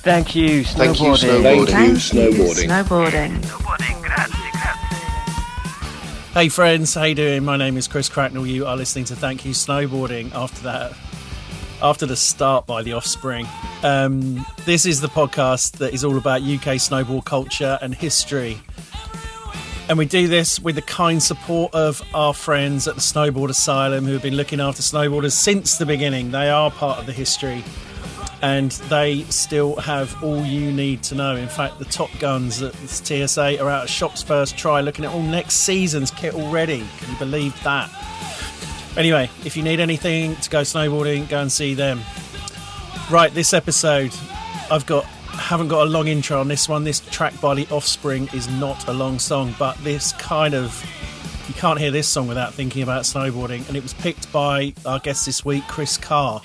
Thank you, Thank you, snowboarding. snowboarding. Hey friends, how you doing? My name is Chris Cracknell. You are listening to Thank You Snowboarding after the start by The Offspring. This is the podcast that is all about UK snowboard culture and history. And we do this with the kind support of our friends at the Snowboard Asylum who have been looking after snowboarders since the beginning. They are part of the history and they still have all you need to know. In fact, the top guns at the TSA are out at shops first try looking at all next season's kit already. Can you believe that? Anyway, if you need anything to go snowboarding, go and see them. Right, this episode, haven't got a long intro on this one. This track by The Offspring is not a long song, but you can't hear this song without thinking about snowboarding. And it was picked by our guest this week, Chris Carr,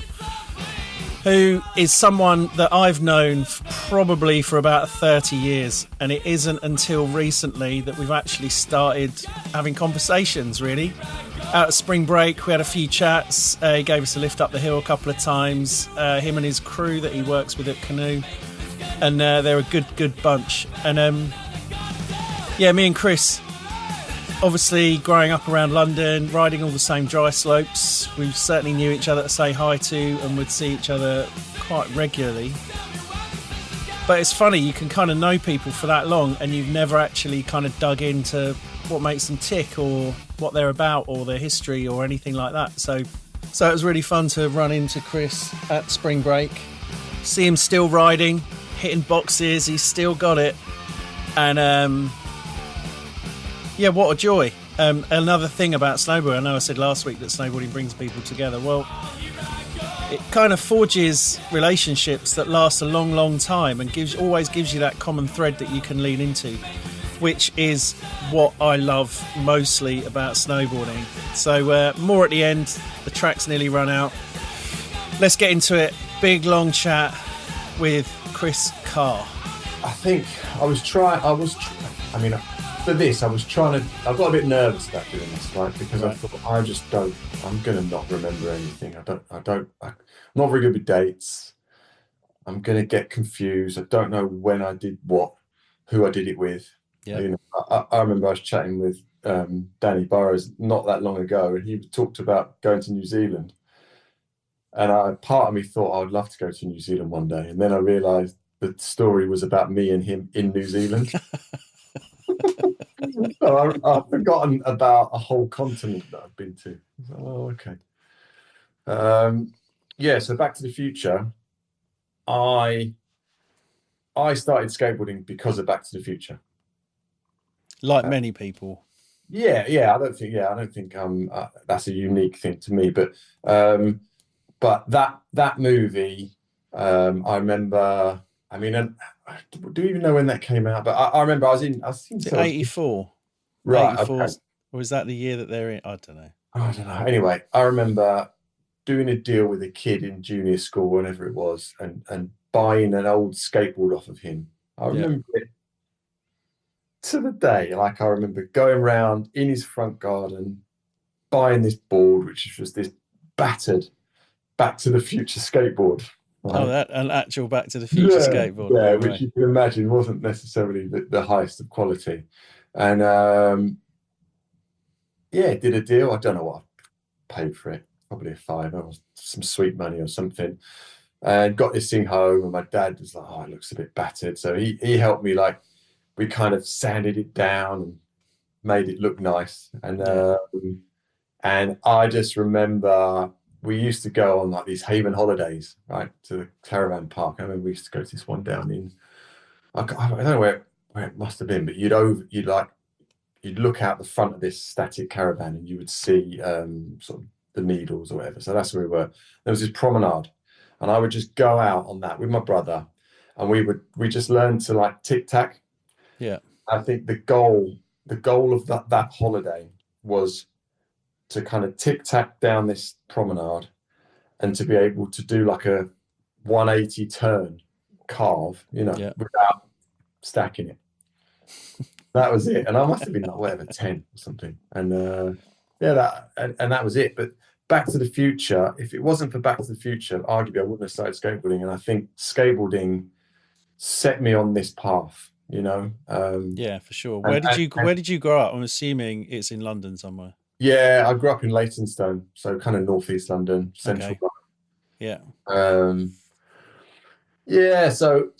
who is someone that I've known probably for about 30 years. And it isn't until recently that we've actually started having conversations, really. Out at spring break, we had a few chats. He gave us a lift up the hill a couple of times. Him and his crew that he works with at Canoe. And they're a good bunch. And me and Chris, obviously growing up around London, riding all the same dry slopes, we certainly knew each other to say hi to and would see each other quite regularly. But it's funny, you can kind of know people for that long and you've never actually kind of dug into what makes them tick or what they're about or their history or anything like that. So it was really fun to run into Chris at spring break, see him still riding, hitting boxes, he's still got it. And what a joy. Another thing about snowboarding, I know I said last week that snowboarding brings people together. Well, it kind of forges relationships that last a long time and always gives you that common thread that you can lean into, which is what I love mostly about snowboarding. So more at the end, the track's nearly run out. Let's get into it. Big long chat with Chris Carr. I got a bit nervous about doing this, right? Because I thought, I'm going to not remember anything. I'm not very good with dates. I'm going to get confused. I don't know when I did what, who I did it with. Yeah. You know, I remember I was chatting with Danny Burrows not that long ago, and he talked about going to New Zealand. And part of me thought I would love to go to New Zealand one day. And then I realised the story was about me and him in New Zealand. So I've forgotten about a whole continent that I've been to. Oh, okay. So Back to the Future. I started skateboarding because of Back to the Future. Like many people. Yeah. I don't think that's a unique thing to me. But that movie, I remember. I mean, I do even know when that came out, but I remember I think 84. Right. 84, okay. Or is that the year that they're in? I don't know. Anyway, I remember doing a deal with a kid in junior school, whenever it was, and buying an old skateboard off of him. I remember it to the day. Like, I remember going around in his front garden, buying this board, which was this battered Back to the Future skateboard. Right? Oh, that an actual Back to the Future skateboard. Yeah, which you can imagine wasn't necessarily the highest of quality. And did a deal. I don't know what I paid for it. Probably a £5 or some sweet money or something. And got this thing home, and my dad was like, "Oh, it looks a bit battered." So he helped me. Like, we kind of sanded it down and made it look nice. And I just remember we used to go on like these Haven holidays, right, to the caravan park. I remember we used to go to this one down in, I don't know where it must have been, but you'd look out the front of this static caravan and you would see sort of the Needles or whatever. So that's where we were. There was this promenade, and I would just go out on that with my brother, and we just learned to like tic tac. Yeah. I think the goal of that holiday was to kind of tic tac down this promenade and to be able to do like a 180 turn carve, without stacking it. That was it. And I must have been like, whatever, 10 or something. And that was it. But Back to the Future, if it wasn't for Back to the Future, arguably I wouldn't have started skateboarding. And I think skateboarding set me on this path, Yeah, for sure. and, Where did you grow up? I'm assuming it's in London somewhere. yeah, I grew up in Leytonstone, so kind of northeast London, central. Okay. Yeah. Yeah, so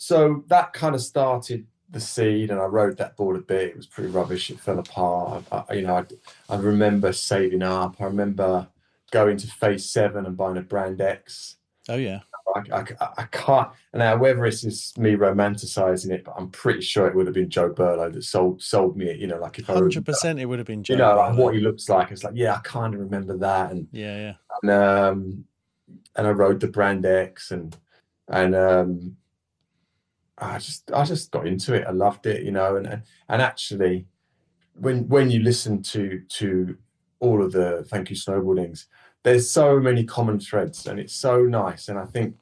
that kind of started the seed, and I rode that board a bit. It was pretty rubbish. It fell apart. I remember saving up. I remember going to Phase 7 and buying a Brand X. Oh yeah. I can't now, whether this is me romanticizing it, but I'm pretty sure it would have been Joe Burlow that sold me it. Like if I remember, 100% it would have been Joe like Burlow. what he looks like. It's like, yeah, I kind of remember that, and Yeah. and I rode the Brand X, and I just got into it. I loved it, and actually, when you listen to all of the Thank You Snowboardings, there's so many common threads, and it's so nice. And I think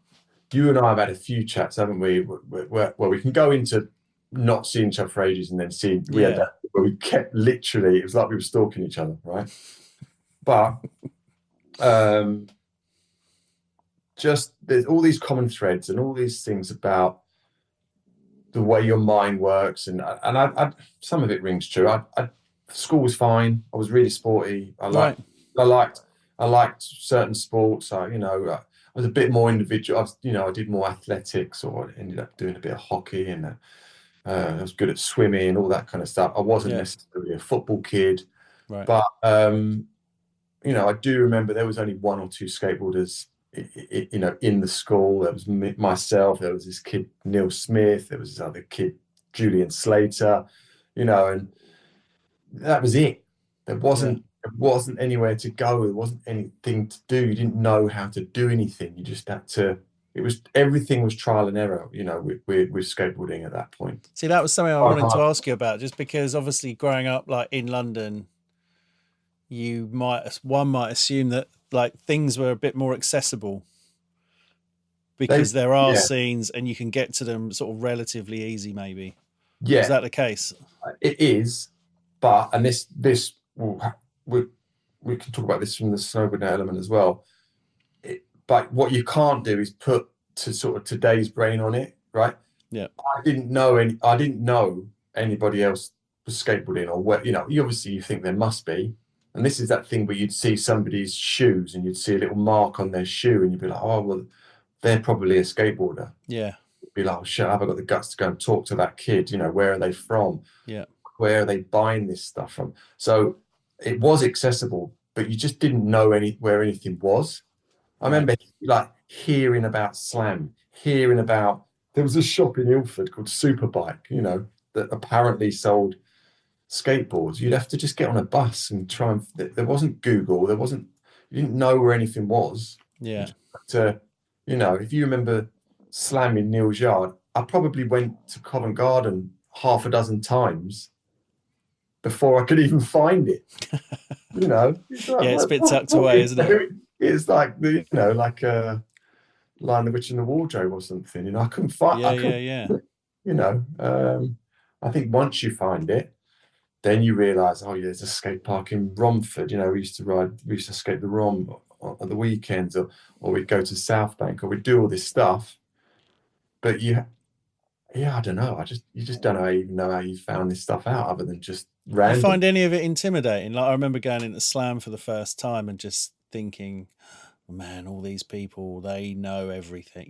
you and I have had a few chats, haven't we? Where we can go into not seeing each other for ages, and then seeing we had that where we kept literally, it was like we were stalking each other, right? But just there's all these common threads and all these things about the way your mind works, and I some of it rings true. School was fine. I was really sporty. I liked certain sports. I was a bit more individual. I did more athletics, or I ended up doing a bit of hockey, and I was good at swimming and all that kind of stuff. I wasn't necessarily a football kid, but I do remember there was only one or two skateboarders in the school. There was myself, there was this kid Neil Smith, there was this other kid Julian Slater, and that was it. There wasn't anywhere to go. There wasn't anything to do. You didn't know how to do anything. You just had to. Everything was trial and error. With skateboarding at that point. See, that was something I wanted to ask you about, just because obviously growing up like in London, one might assume that like things were a bit more accessible because there are scenes and you can get to them sort of relatively easy, maybe. Yeah. Is that the case? It is, but we can talk about this from the snowboarding element as well. But what you can't do is put to sort of today's brain on it, right? Yeah. I didn't know anybody else was skateboarding, or where, obviously you think there must be. And this is that thing where you'd see somebody's shoes and you'd see a little mark on their shoe and you'd be like, oh, well, they're probably a skateboarder. Yeah. You'd be like, oh, shit, have I got the guts to go and talk to that kid? Where are they from? Yeah. Where are they buying this stuff from? So it was accessible, but you just didn't know where anything was. I remember like hearing about Slam, there was a shop in Ilford called Superbike, that apparently sold skateboards. You'd have to just get on a bus and try and. There wasn't Google. You didn't know where anything was. Yeah. If you remember Slam in Neil's Yard, I probably went to Covent Garden half a dozen times before I could even find it. It's like, it's a bit tucked away, isn't it? It's like like Lion, the Witch in the Wardrobe or something. I couldn't find. Yeah. I think once you find it, then you realise, oh yeah, there's a skate park in Romford. We used to skate the Rom on the weekends, or we'd go to South Bank, or we'd do all this stuff. But I don't know. You just don't even know how you found this stuff out, other than just random. I find any of it intimidating. Like I remember going into Slam for the first time and just thinking, man, all these people, they know everything,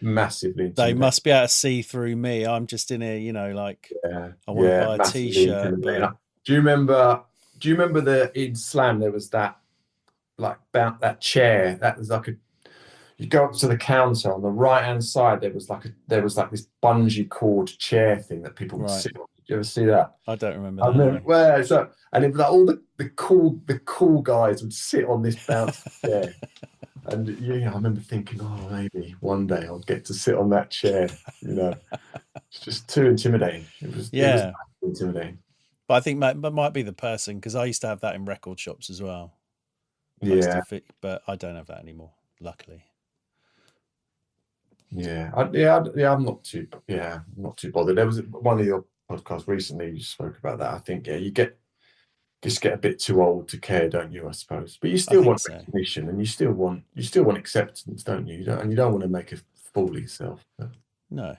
massively. They must be able to see through me. I'm just in here, I want to buy a t-shirt. But... Do you remember in Slam there was that that chair that was like you go up to the counter on the right hand side, there was like this bungee cord chair thing that people would sit on. Did you ever see that? I don't remember that. And it was like all the cool guys would sit on this bouncy chair. And I remember thinking, oh, maybe one day I'll get to sit on that chair. It's just too intimidating. It was intimidating. But I think that might be the person, because I used to have that in record shops as well. But I don't have that anymore, luckily. I'm not too bothered. There was one of your podcasts recently you spoke about that. I think you just get a bit too old to care, don't you? I suppose, but you still want recognition, and you still want acceptance, don't you? You don't want to make a fool of yourself. But... No,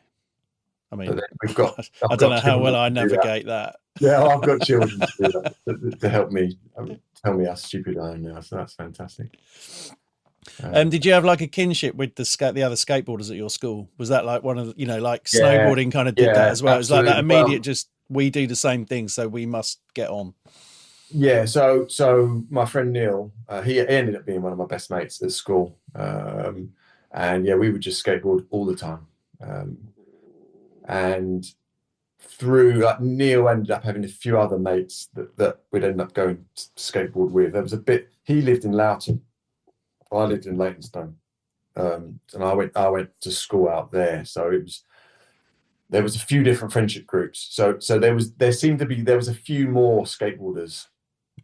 I mean, But then we've got, I I've don't got know how well children I to do that. navigate that. Yeah, I've got children to do that to help me tell me how stupid I am now. So that's fantastic. Did you have like a kinship with the other skateboarders at your school? Was that like one of the, like Yeah, snowboarding kind of did that as well? It was like that absolutely. immediate, Well, just we do the same thing, so we must get on. yeah, so my friend Neil, he ended up being one of my best mates at school, and yeah, we would just skateboard all the time, and through like Neil ended up having a few other mates that we'd end up going to skateboard with. There was a bit. He lived in Loughton, I lived in Leytonstone, and I went to school out there, so there was a few different friendship groups. So there was a few more skateboarders.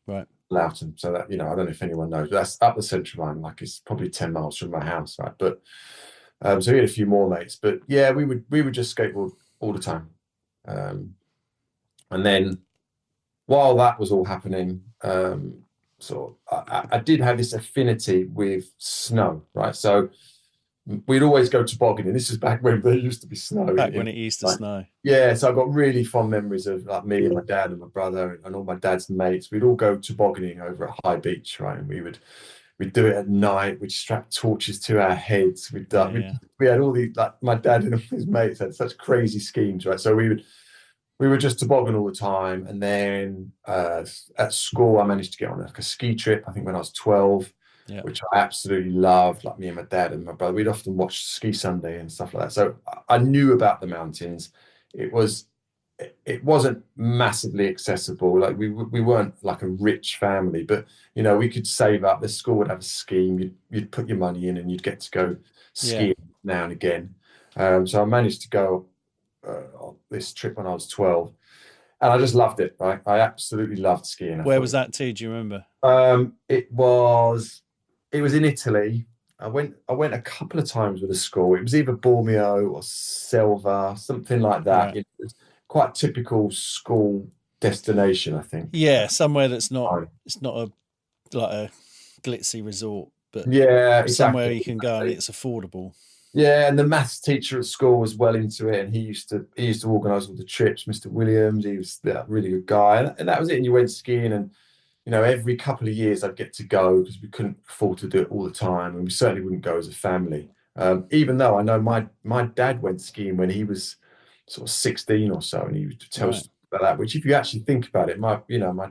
Right. Loughton. So that, I don't know if anyone knows, but that's up the central line, like it's probably 10 miles from my house, right? But so we had a few more mates, but yeah, we would just skateboard all the time. And then while that was all happening, I did have this affinity with snow, right? So we'd always go tobogganing. This is back when there used to be snow. Back when it used to snow. Yeah, so I got really fond memories of like me and my dad and my brother and all my dad's mates. We'd all go tobogganing over at High Beach, right? And we'd do it at night. We'd strap torches to our heads. We had all these, like my dad and all his mates had such crazy schemes, right? So we were just toboggan all the time. And then at school, I managed to get on like a ski trip, I think when I was 12. Yeah. Which I absolutely loved, like me and my dad and my brother. We'd often watch Ski Sunday and stuff like that. So I knew about the mountains. It wasn't massively accessible. Like we weren't like a rich family, but we could save up. The school would have a scheme. You'd put your money in and you'd get to go skiing now and again. So I managed to go on this trip when I was 12. And I just loved it, right? I absolutely loved skiing. Where was that to? Do you remember? It was in Italy. I went a couple of times with a school. It was either Bormio or Selva, something like that. Right. It was quite typical school destination, I think. Yeah, somewhere that's not. It's not like a glitzy resort, but exactly. Somewhere you can go and it's affordable. Yeah, and the maths teacher at school was well into it, and he used to organise all the trips. Mr. Williams, he was a really good guy, and that was it. And you went skiing, and every couple of years I'd get to go because we couldn't afford to do it all the time, and we certainly wouldn't go as a family. Even though I know my dad went skiing when he was sort of 16 or so, and he would tell us about that. Which, if you actually think about it, my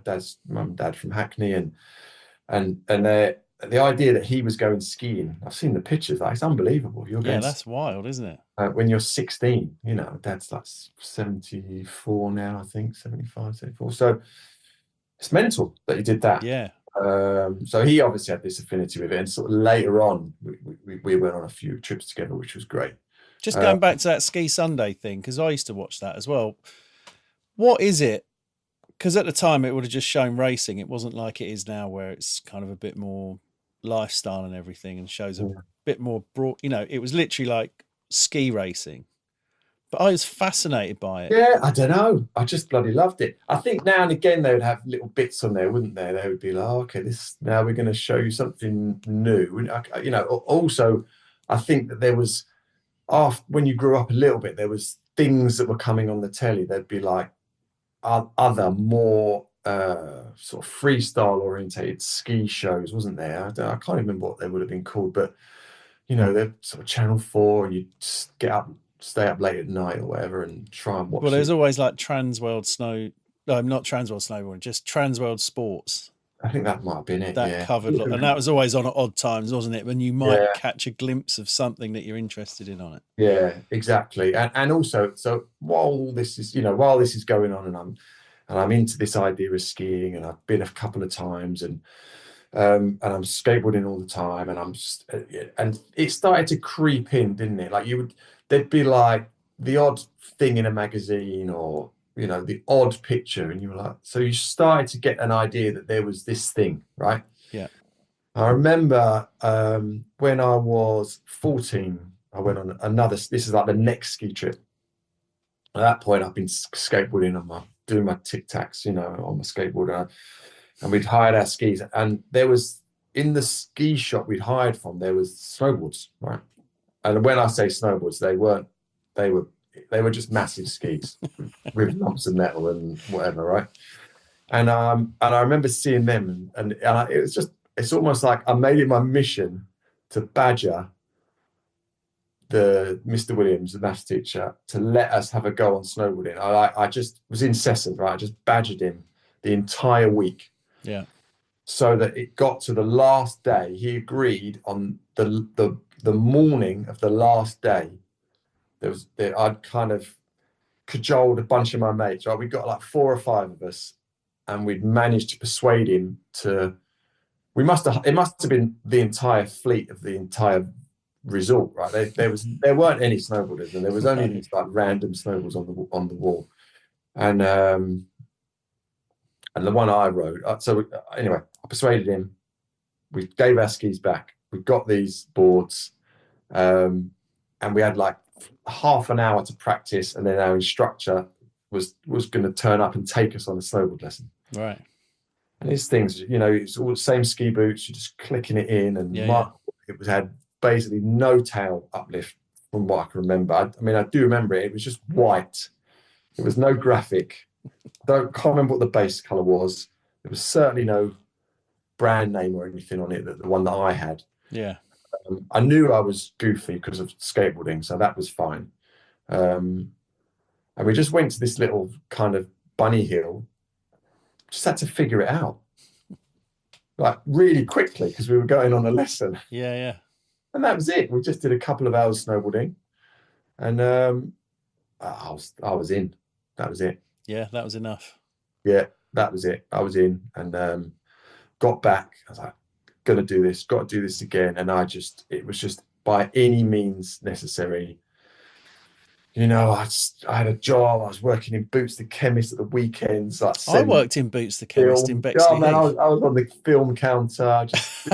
dad's mum and dad from Hackney, and the idea that he was going skiing, I've seen the pictures. Like, it's unbelievable. That's wild, isn't it? When you're 16, dad's like 74 now, I think 75, 74. So it's mental that he did that. Yeah. So he obviously had this affinity with it, and sort of later on, we went on a few trips together, which was great. Just going back to that Ski Sunday thing, because I used to watch that as well. What is it? Because at the time it would have just shown racing. It wasn't like it is now, where it's kind of a bit more lifestyle and everything, and shows a bit more broad. It was literally like ski racing. But I was fascinated by it. Yeah, I don't know. I just bloody loved it. I think now and again they would have little bits on there, wouldn't they? They would be like, okay, now we're going to show you something new. Also, I think that there was, when you grew up a little bit, there was things that were coming on the telly. There'd be like other more sort of freestyle orientated ski shows, wasn't there? I can't remember what they would have been called, but they're sort of Channel 4, and you just stay up late at night or whatever and try and watch. Well, there's always like not Transworld Snowboarding, just Transworld Sports. I think that might have been it. That covered, and that was always on at odd times, wasn't it? When you might catch a glimpse of something that you're interested in on it. Yeah, exactly. And also, so while this is going on, and I'm into this idea of skiing, and I've been a couple of times, and I'm skateboarding all the time, and it started to creep in, didn't it? Like there'd be like the odd thing in a magazine, or the odd picture, and you were like, so you started to get an idea that there was this thing, right? Yeah. I remember when I was 14, I went on this is like the next ski trip. At that point, I've been skateboarding doing my tic-tacs, on my skateboard, and we'd hired our skis, and there was, in the ski shop we'd hired from, there was snowboards, right? And when I say snowboards, they were they were just massive skis with lumps of metal and whatever, right? And I remember seeing them, and it was just, it's almost like I made it my mission to badger the Mr. Williams, the maths teacher, to let us have a go on snowboarding. I just was incessant, right? I just badgered him the entire week. Yeah. So that it got to the last day. He agreed on the morning of the last day. I'd kind of cajoled a bunch of my mates, right? We got like 4 or 5 of us, and we'd managed to persuade him to. It must have been the entire fleet of the entire resort, right? There weren't any snowboarders, and there was only these like random snowballs on the wall, and the one I rode. Anyway, I persuaded him. We gave our skis back. We got these boards, and we had like half an hour to practice, and then our instructor was going to turn up and take us on a snowboard lesson. Right. And these things, it's all the same ski boots. You're just clicking it in, and it had basically no tail uplift from what I can remember. I do remember it. It was just white. There was no graphic. Can't remember what the base color was. There was certainly no brand name or anything on it, the one that I had. Yeah. I knew I was goofy because of skateboarding, so that was fine. And we just went to this little kind of bunny hill. Just had to figure it out, like really quickly, because we were going on a lesson. Yeah, yeah. And that was it. We just did a couple of hours snowboarding, and I was in. That was it. Yeah, that was enough. Yeah, that was it. I was in, and got back. I was like, gonna do this. Got to do this again. And it was just by any means necessary. I had a job. I was working in Boots the Chemist at the weekends. I worked in Boots the Chemist in Bexley man, Heath. I was on the film counter, just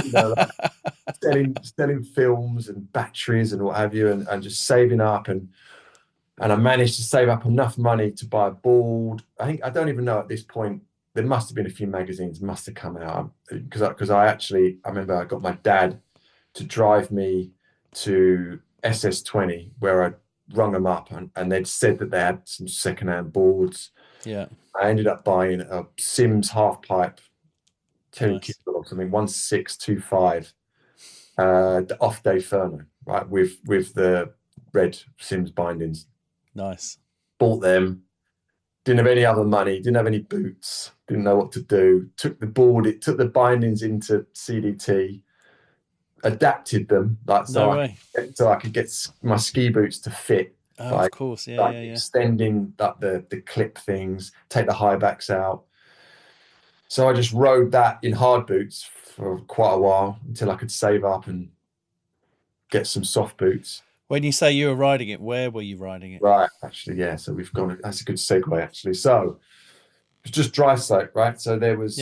selling films and batteries and what have you, and just saving up. And I managed to save up enough money to buy a board. I don't even know at this point. There must have been a few magazines must have come out, because I remember I got my dad to drive me to SS20 where I rung them up, and they'd said that they had some secondhand boards. Yeah. I ended up buying a Sims half pipe, Terry Nice. Kibble or something, 1625, the off day Furno, right, with the red Sims bindings. Nice. Bought them. Didn't have any other money. Didn't have any boots. Didn't know what to do. Took the bindings into CDT. Adapted them so I could get my ski boots to fit. Of course, yeah. Extending the clip things, take the high backs out. So I just rode that in hard boots for quite a while until I could save up and get some soft boots. When you say you were riding it, where were you riding it? Right, actually, yeah. So that's a good segue, actually. So it was just dry slope, right? So there was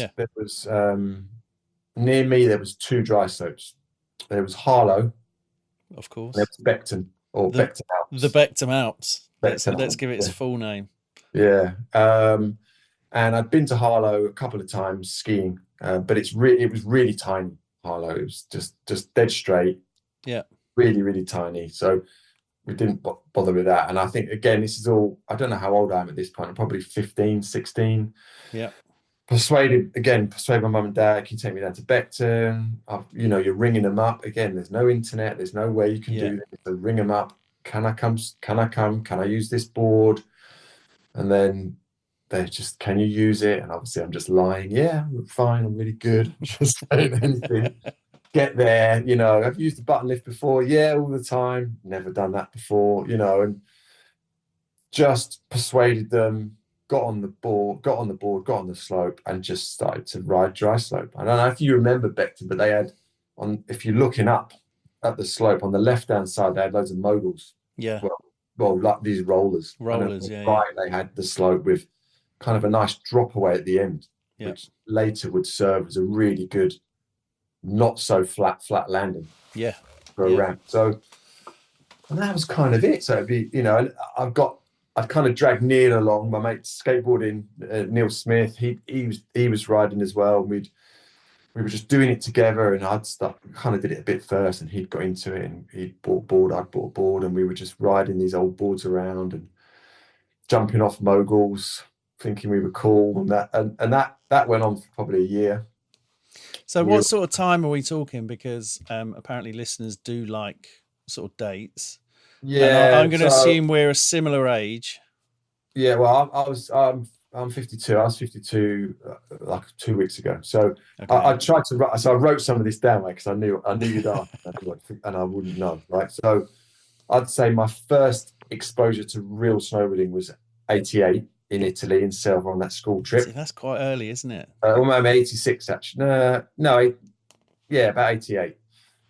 near me, there was 2 dry slopes. There was Harlow, of course. There was Beckton, or Beckton Alps. The Beckton Alps. Let's give it its full name. Yeah. And I'd been to Harlow a couple of times skiing, but it was really tiny. Harlow, it was just dead straight. Yeah. Really, really tiny. So we didn't bother with that. And I think, again, this is all, I don't know how old I am at this point. I'm probably 15, 16. Yeah. Persuade my mum and dad, can you take me down to Beckton? You're ringing them up. Again, there's no internet. There's no way you can do this. So ring them up. Can I come? Can I use this board? And then they're just, can you use it? And obviously I'm just lying. Yeah, I'm fine. I'm really good. Just saying anything. Get there. I've used the button lift before. Yeah, all the time. Never done that before, and just persuaded them. Got on the board, got on the slope, and just started to ride dry slope. I don't know if you remember Beckton, but they had if you're looking up at the slope on the left-hand side, they had loads of moguls. Yeah. Well, like these rollers. Yeah. They had the slope with kind of a nice drop away at the end, which later would serve as a really good, not so flat landing. Yeah. For a ramp. So, and that was kind of it. So it'd be, I'd kind of dragged Neil along, my mate skateboarding, Neil Smith. He was riding as well. And we were just doing it together, and kind of did it a bit first, and he'd got into it, and he'd bought a board, I'd bought a board, and we were just riding these old boards around and jumping off moguls, thinking we were cool, and that went on for probably a year. So what sort of time are we talking? Because apparently listeners do like sort of dates. Yeah, and I'm going to assume we're a similar age. Yeah, well, I'm 52. I was 52 like 2 weeks ago. So Okay. I tried to write. So I wrote some of this down, because I knew you'd ask, and I wouldn't know, right? So I'd say my first exposure to real snowboarding was 88 in Italy, in Selva, on that school trip. See, that's quite early, isn't it? Well, maybe 86 actually. No, yeah, about 88.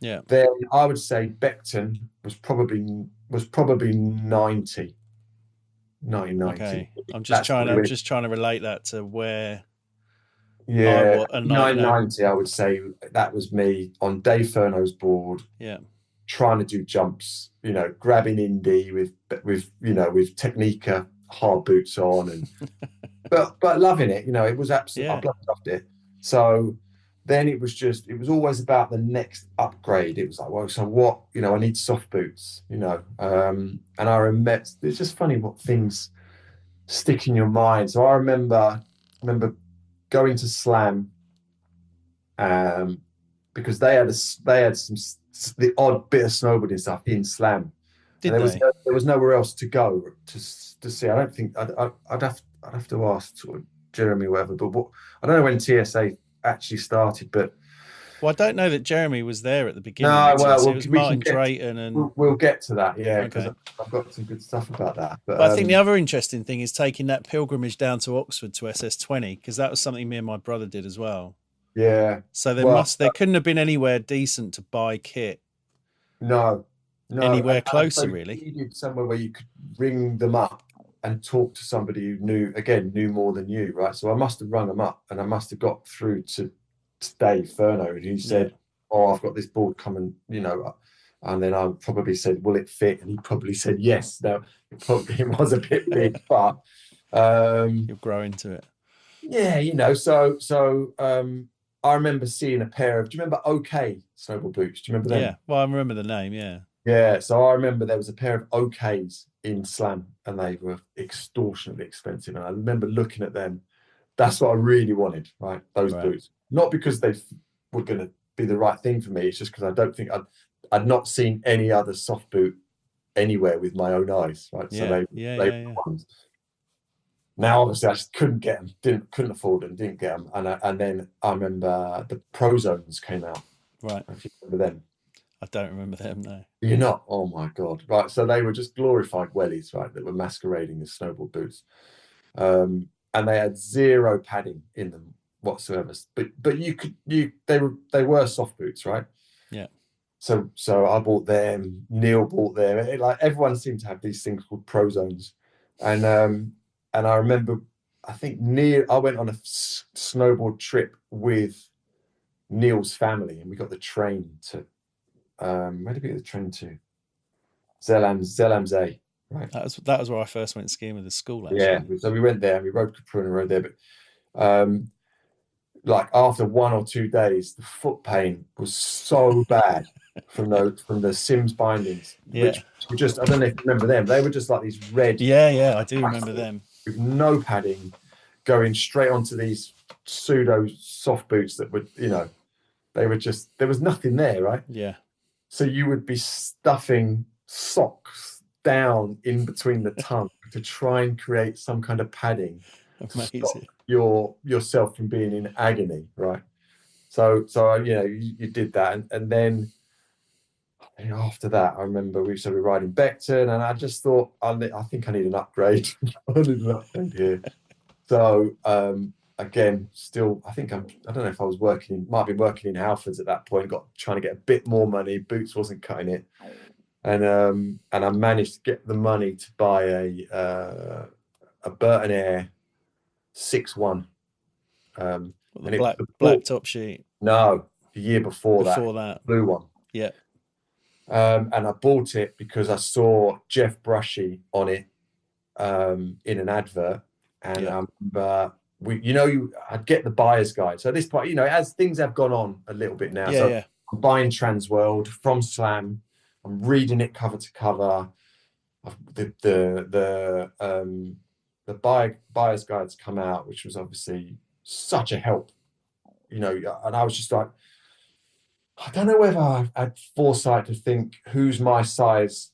Yeah. Then I would say Beckton was probably 90. 1990. Okay. I'm just trying to relate that to where. Yeah, 990. I would say that was me on Dave Furno's board. Yeah. Trying to do jumps, grabbing indie with Technica hard boots on, and but loving it. It was absolutely, I loved it. So then it was always about the next upgrade. It was like, well, so what? I need soft boots. And I remember, it's just funny what things stick in your mind. So I remember going to Slam, because they had the odd bit of snowboarding stuff in Slam. There was nowhere else to go to see. I don't think I'd have to ask sort of Jeremy or whatever. But I don't know when TSA actually started, but. Well, I don't know that Jeremy was there at the beginning. No, well, it was Martin Drayton, and we'll get to that, yeah, because I've got some good stuff about that. But I think the other interesting thing is taking that pilgrimage down to Oxford to SS20, because that was something me and my brother did as well. Yeah. So there couldn't have been anywhere decent to buy kit. No. Anywhere closer, really. You needed somewhere where you could ring them up and talk to somebody who knew more than you, right? So I must have rung them up, and I must have got through to Dave Furno, and he said, "Oh, I've got this board coming," and then I probably said, "Will it fit?" And he probably said, "Yes." Now it was a bit big, but you'll grow into it. Yeah, so I remember seeing a pair of. Do you remember OK snowboard boots? Do you remember them? Yeah, well, I remember the name. Yeah. Yeah, so I remember there was a pair of OKs in Slam, and they were extortionately expensive. And I remember looking at them. That's what I really wanted, right? Those boots. Not because they were going to be the right thing for me. It's just because I don't think I'd not seen any other soft boot anywhere with my own eyes, right? Yeah, so they were ones. Now, obviously, I just couldn't get them, couldn't afford them, didn't get them. And then I remember the Pro Zones came out. Right. If you remember them. I don't remember them, no. You're not? Oh, my God. Right, so they were just glorified wellies, right, that were masquerading as snowboard boots. And they had zero padding in them whatsoever. But they were soft boots, right? Yeah. So I bought them. Neil bought them. Everyone seemed to have these things called Pro Zones, and I remember, I think I went on a snowboard trip with Neil's family, and we got the train to where did we get the train to? Zelamzee, right? That was where I first went skiing with the school, actually. Yeah, so we went there, and we rode Capri and rode there, but after 1 or 2 days, the foot pain was so bad from the Sims bindings, which were just, I don't know if you remember them. They were just like these red. Yeah, I do remember them. With no padding, going straight onto these pseudo soft boots that would, they were just, there was nothing there, right? Yeah. So you would be stuffing socks down in between the tongue to try and create some kind of padding. Amazing. To stop yourself from being in agony, right? So you did that, and then after that, I remember we were riding Beckton, and I just thought, I think I need an upgrade. I need an upgrade here. So again, still, I don't know if I was might have been working in Halfords at that point, trying to get a bit more money. Boots wasn't cutting it. And I managed to get the money to buy a Burton Air 6-1. And the black top sheet. No, the year before that blue one. Yeah. And I bought it because I saw Jeff Brushy on it in an advert, and I'd get the buyer's guide. So at this point, as things have gone on a little bit now. Yeah, So yeah. I'm buying Transworld from Slam. I'm reading it cover to cover. The buyer's guide's come out, which was obviously such a help, and I was just like, I don't know whether I've had foresight to think who's my size,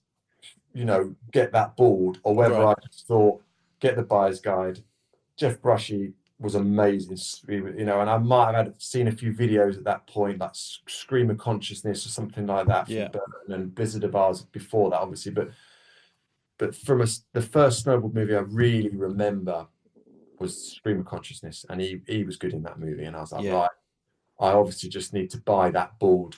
get that board, or whether Right. I just thought, get the buyer's guide. Jeff Brushy was amazing, and I might have seen a few videos at that point, like Scream of Consciousness or something like that from Burton and Blizzard of Ours before that, obviously. But from the first snowboard movie I really remember was Scream of Consciousness, and he was good in that movie. And I was like, right, I obviously just need to buy that board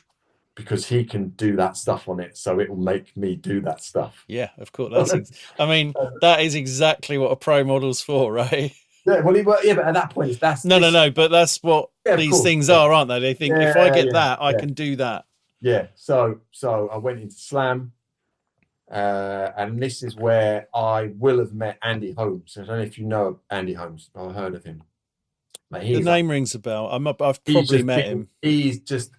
because he can do that stuff on it, so it will make me do that stuff. Yeah, of course. That is exactly what a pro model's for, right? Yeah, well, but at that point, No, but that's what these things are, aren't they? They think if I get that, I can do that. Yeah. So I went into Slam, and this is where I will have met Andy Holmes. I don't know if you know Andy Holmes or heard of him. The name rings a bell. I've probably met him. He's just,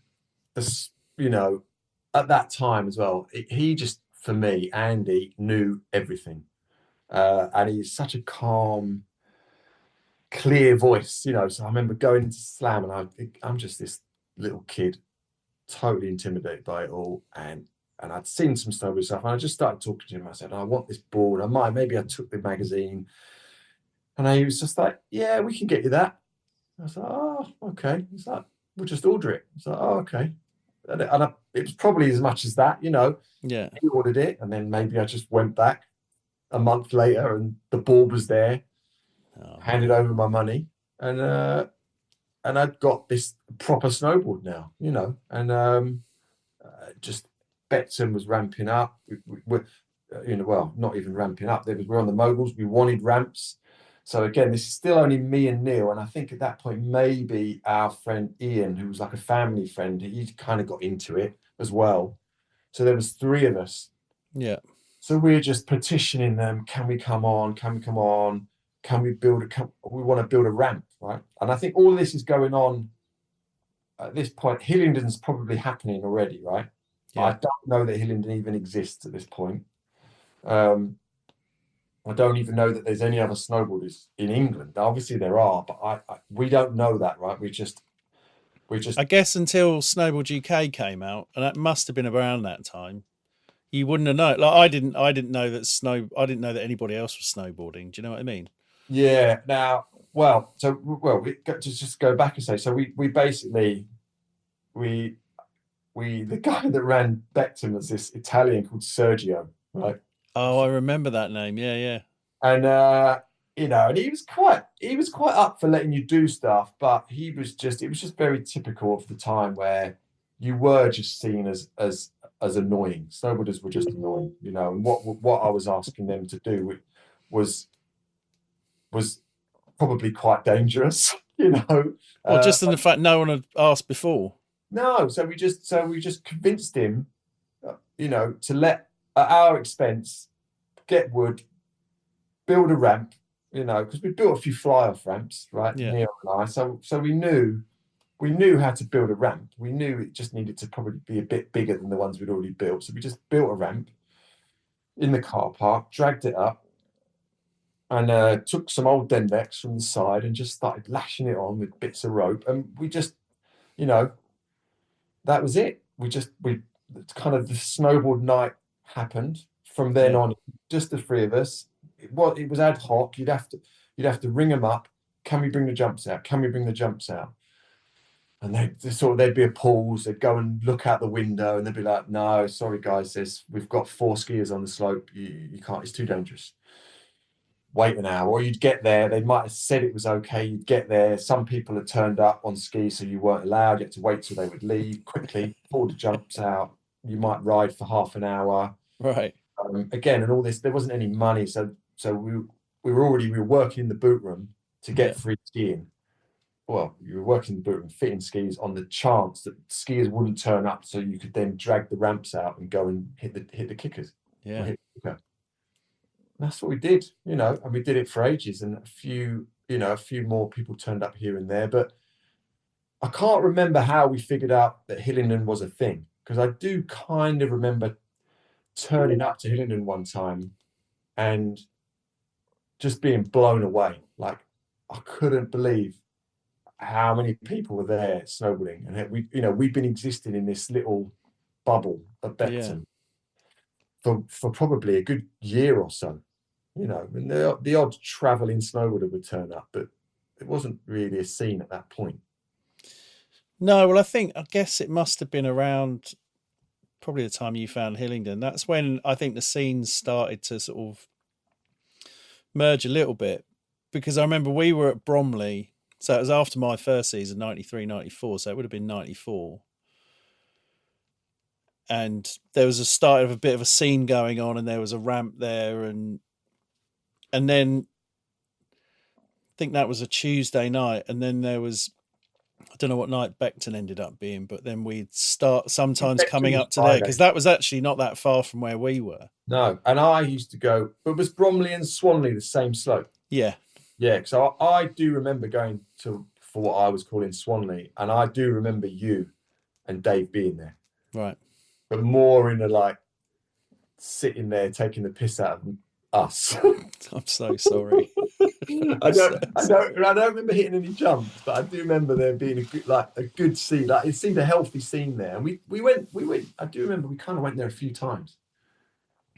at that time as well. He just, for me, Andy knew everything, and he's such a calm, clear voice. So I remember going into Slam, and I'm just this little kid, totally intimidated by it all, and I'd seen some snowboard stuff, and I just started talking to him. I said, I want this board. Maybe I took the magazine, and he was just like, yeah, we can get you that. I was like, oh, okay. He's like, we'll just order it. I was like, oh, okay. And it was probably as much as that, Yeah. He ordered it, and then maybe I just went back a month later, and the board was there, handed over my money, and I'd got this proper snowboard now, and just Becton was ramping up. Well, not even ramping up. We're on the moguls. We wanted ramps. So again, this is still only me and Neil, and I think at that point maybe our friend Ian, who was like a family friend, he kind of got into it as well. So there was 3 of us. Yeah. So we were just petitioning them. Can we come on? Can we come on? Can we we want to build a ramp, right? And I think all this is going on at this point. Hillingdon's probably happening already, right? Yeah. I don't know that Hillingdon even exists at this point. I don't even know that there's any other snowboarders in England. Obviously there are, but we don't know that, right? We just. I guess until Snowboard UK came out, and that must have been around that time, you wouldn't have known. Like I didn't know that anybody else was snowboarding. Do you know what I mean? Yeah. Now, we just go back and say, so we basically the guy that ran Becton was this Italian called Sergio, right? Oh, I remember that name. Yeah. And and he was quite up for letting you do stuff, but it was just very typical of the time where you were just seen as annoying. Snowboarders were just annoying, and what I was asking them to do was probably quite dangerous, Well, just in the fact no one had asked before. No, so we just convinced him, to let at our expense get wood, build a ramp, because we built a few fly-off ramps, right? Yeah. Neil and I. So we knew how to build a ramp. We knew it just needed to probably be a bit bigger than the ones we'd already built. So we just built a ramp in the car park, dragged it up, and took some old Denbex from the side and just started lashing it on with bits of rope. And we just, that was it. Kind of the snowboard night happened from then on. Just the 3 of us. It was ad hoc. You'd have to ring them up. Can we bring the jumps out? Can we bring the jumps out? And there'd be a pause. They'd go and look out the window, and they'd be like, "No, sorry guys, we've got 4 skiers on the slope. You can't. It's too dangerous. Wait an hour." Or you'd get there. They might have said it was okay. You'd get there. Some people had turned up on skis, so you weren't allowed. You had to wait till they would leave quickly. Pull the jumps out. You might ride for half an hour. Right. Again, and all this. There wasn't any money, so we were working in the boot room to get free skiing. Well, you were working in the boot room, fitting skis on the chance that skiers wouldn't turn up, so you could then drag the ramps out and go and hit the kickers. Yeah. That's what we did, and we did it for ages. And a few a few more people turned up here and there, but I can't remember how we figured out that Hillingdon was a thing, because I do kind of remember turning up to Hillingdon one time and just being blown away. Like, I couldn't believe how many people were there snowboarding, and we've been existing in this little bubble of Beckton for probably a good year or so. And the odd traveling snowboarder would turn up, but it wasn't really a scene at that point. No, well, I guess it must have been around probably the time you found Hillingdon. That's when I think the scenes started to sort of merge a little bit, because I remember we were at Bromley, so it was after my first season, 93, 94, so it would have been 94. And there was a start of a bit of a scene going on, and there was a ramp there, and then I think that was a Tuesday night, and then there was, I don't know what night Beckton ended up being, but then we'd start sometimes coming up to there, because that was actually not that far from where we were. No, and I used to go, but was Bromley and Swanley the same slope? Yeah. Yeah, so I do remember going for what I was calling Swanley, and I do remember you and Dave being there. Right. But more in a like sitting there taking the piss out of us. I'm so sorry. I don't remember hitting any jumps, but I do remember there being a good scene. Like, it seemed a healthy scene there, and we went. I do remember we kind of went there a few times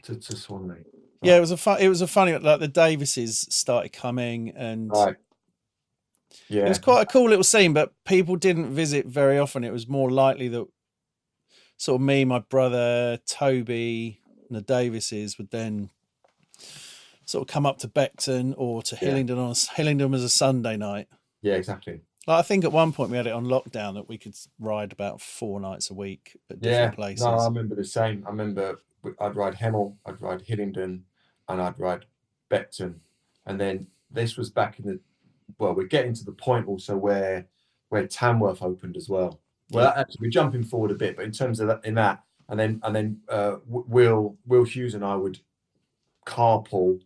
to Swanley. But, yeah, it was a funny, like the Davises started coming, and right. Yeah, it was quite a cool little scene, but people didn't visit very often. It was more likely that sort of me, my brother, Toby, and the Davises would then sort of come up to Beckton or to Hillingdon. Hillingdon was a Sunday night. Yeah, exactly. Like, I think at one point we had it on lockdown that we could ride about 4 nights a week at different places. No, I remember the same. I remember I'd ride Hemel, I'd ride Hillingdon, and I'd ride Beckton. And then this was back in we're getting to the point also where Tamworth opened as well. Well, actually, we're jumping forward a bit, but in terms of that, and then Will Hughes and I would carpool,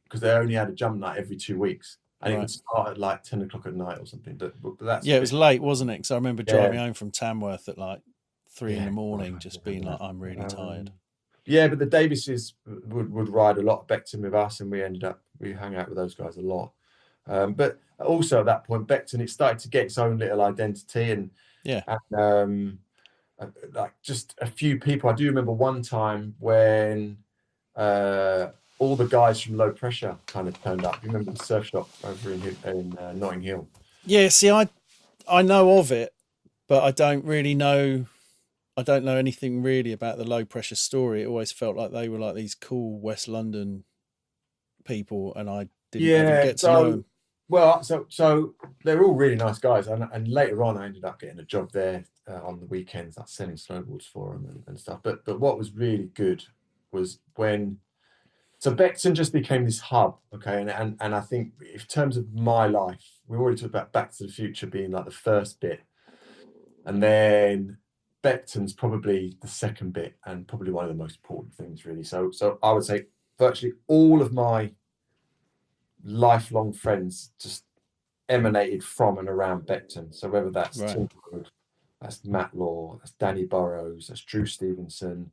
because they only had a jump night every 2 weeks, and it would start at like 10 o'clock at night or something. But that's it was late, wasn't it? Because I remember driving home from Tamworth at like 3 in the morning, just being like, I'm really tired. Yeah, but the Davises would ride a lot of Beckton with us, and we hung out with those guys a lot. But also at that point, Beckton, it started to get its own little identity, and like just a few people. I do remember one time when all the guys from Low Pressure kind of turned up. You remember the surf shop over in Notting Hill? Yeah, see, I know of it, but I don't know anything really about the Low Pressure story. It always felt like they were like these cool West London people, and I didn't ever get to know them. Well, so they're all really nice guys, and later on I ended up getting a job there on the weekends, like selling snowboards for them and stuff. But what was really good was when Beckton just became this hub, okay, and I think in terms of my life, we already talked about Back to the Future being like the first bit, and then Beckton's probably the second bit, and probably one of the most important things, really. So I would say virtually all of my lifelong friends just emanated from and around Beckton. So whether that's Tim Wood, that's Matt Law, that's Danny Burrows, that's Drew Stevenson,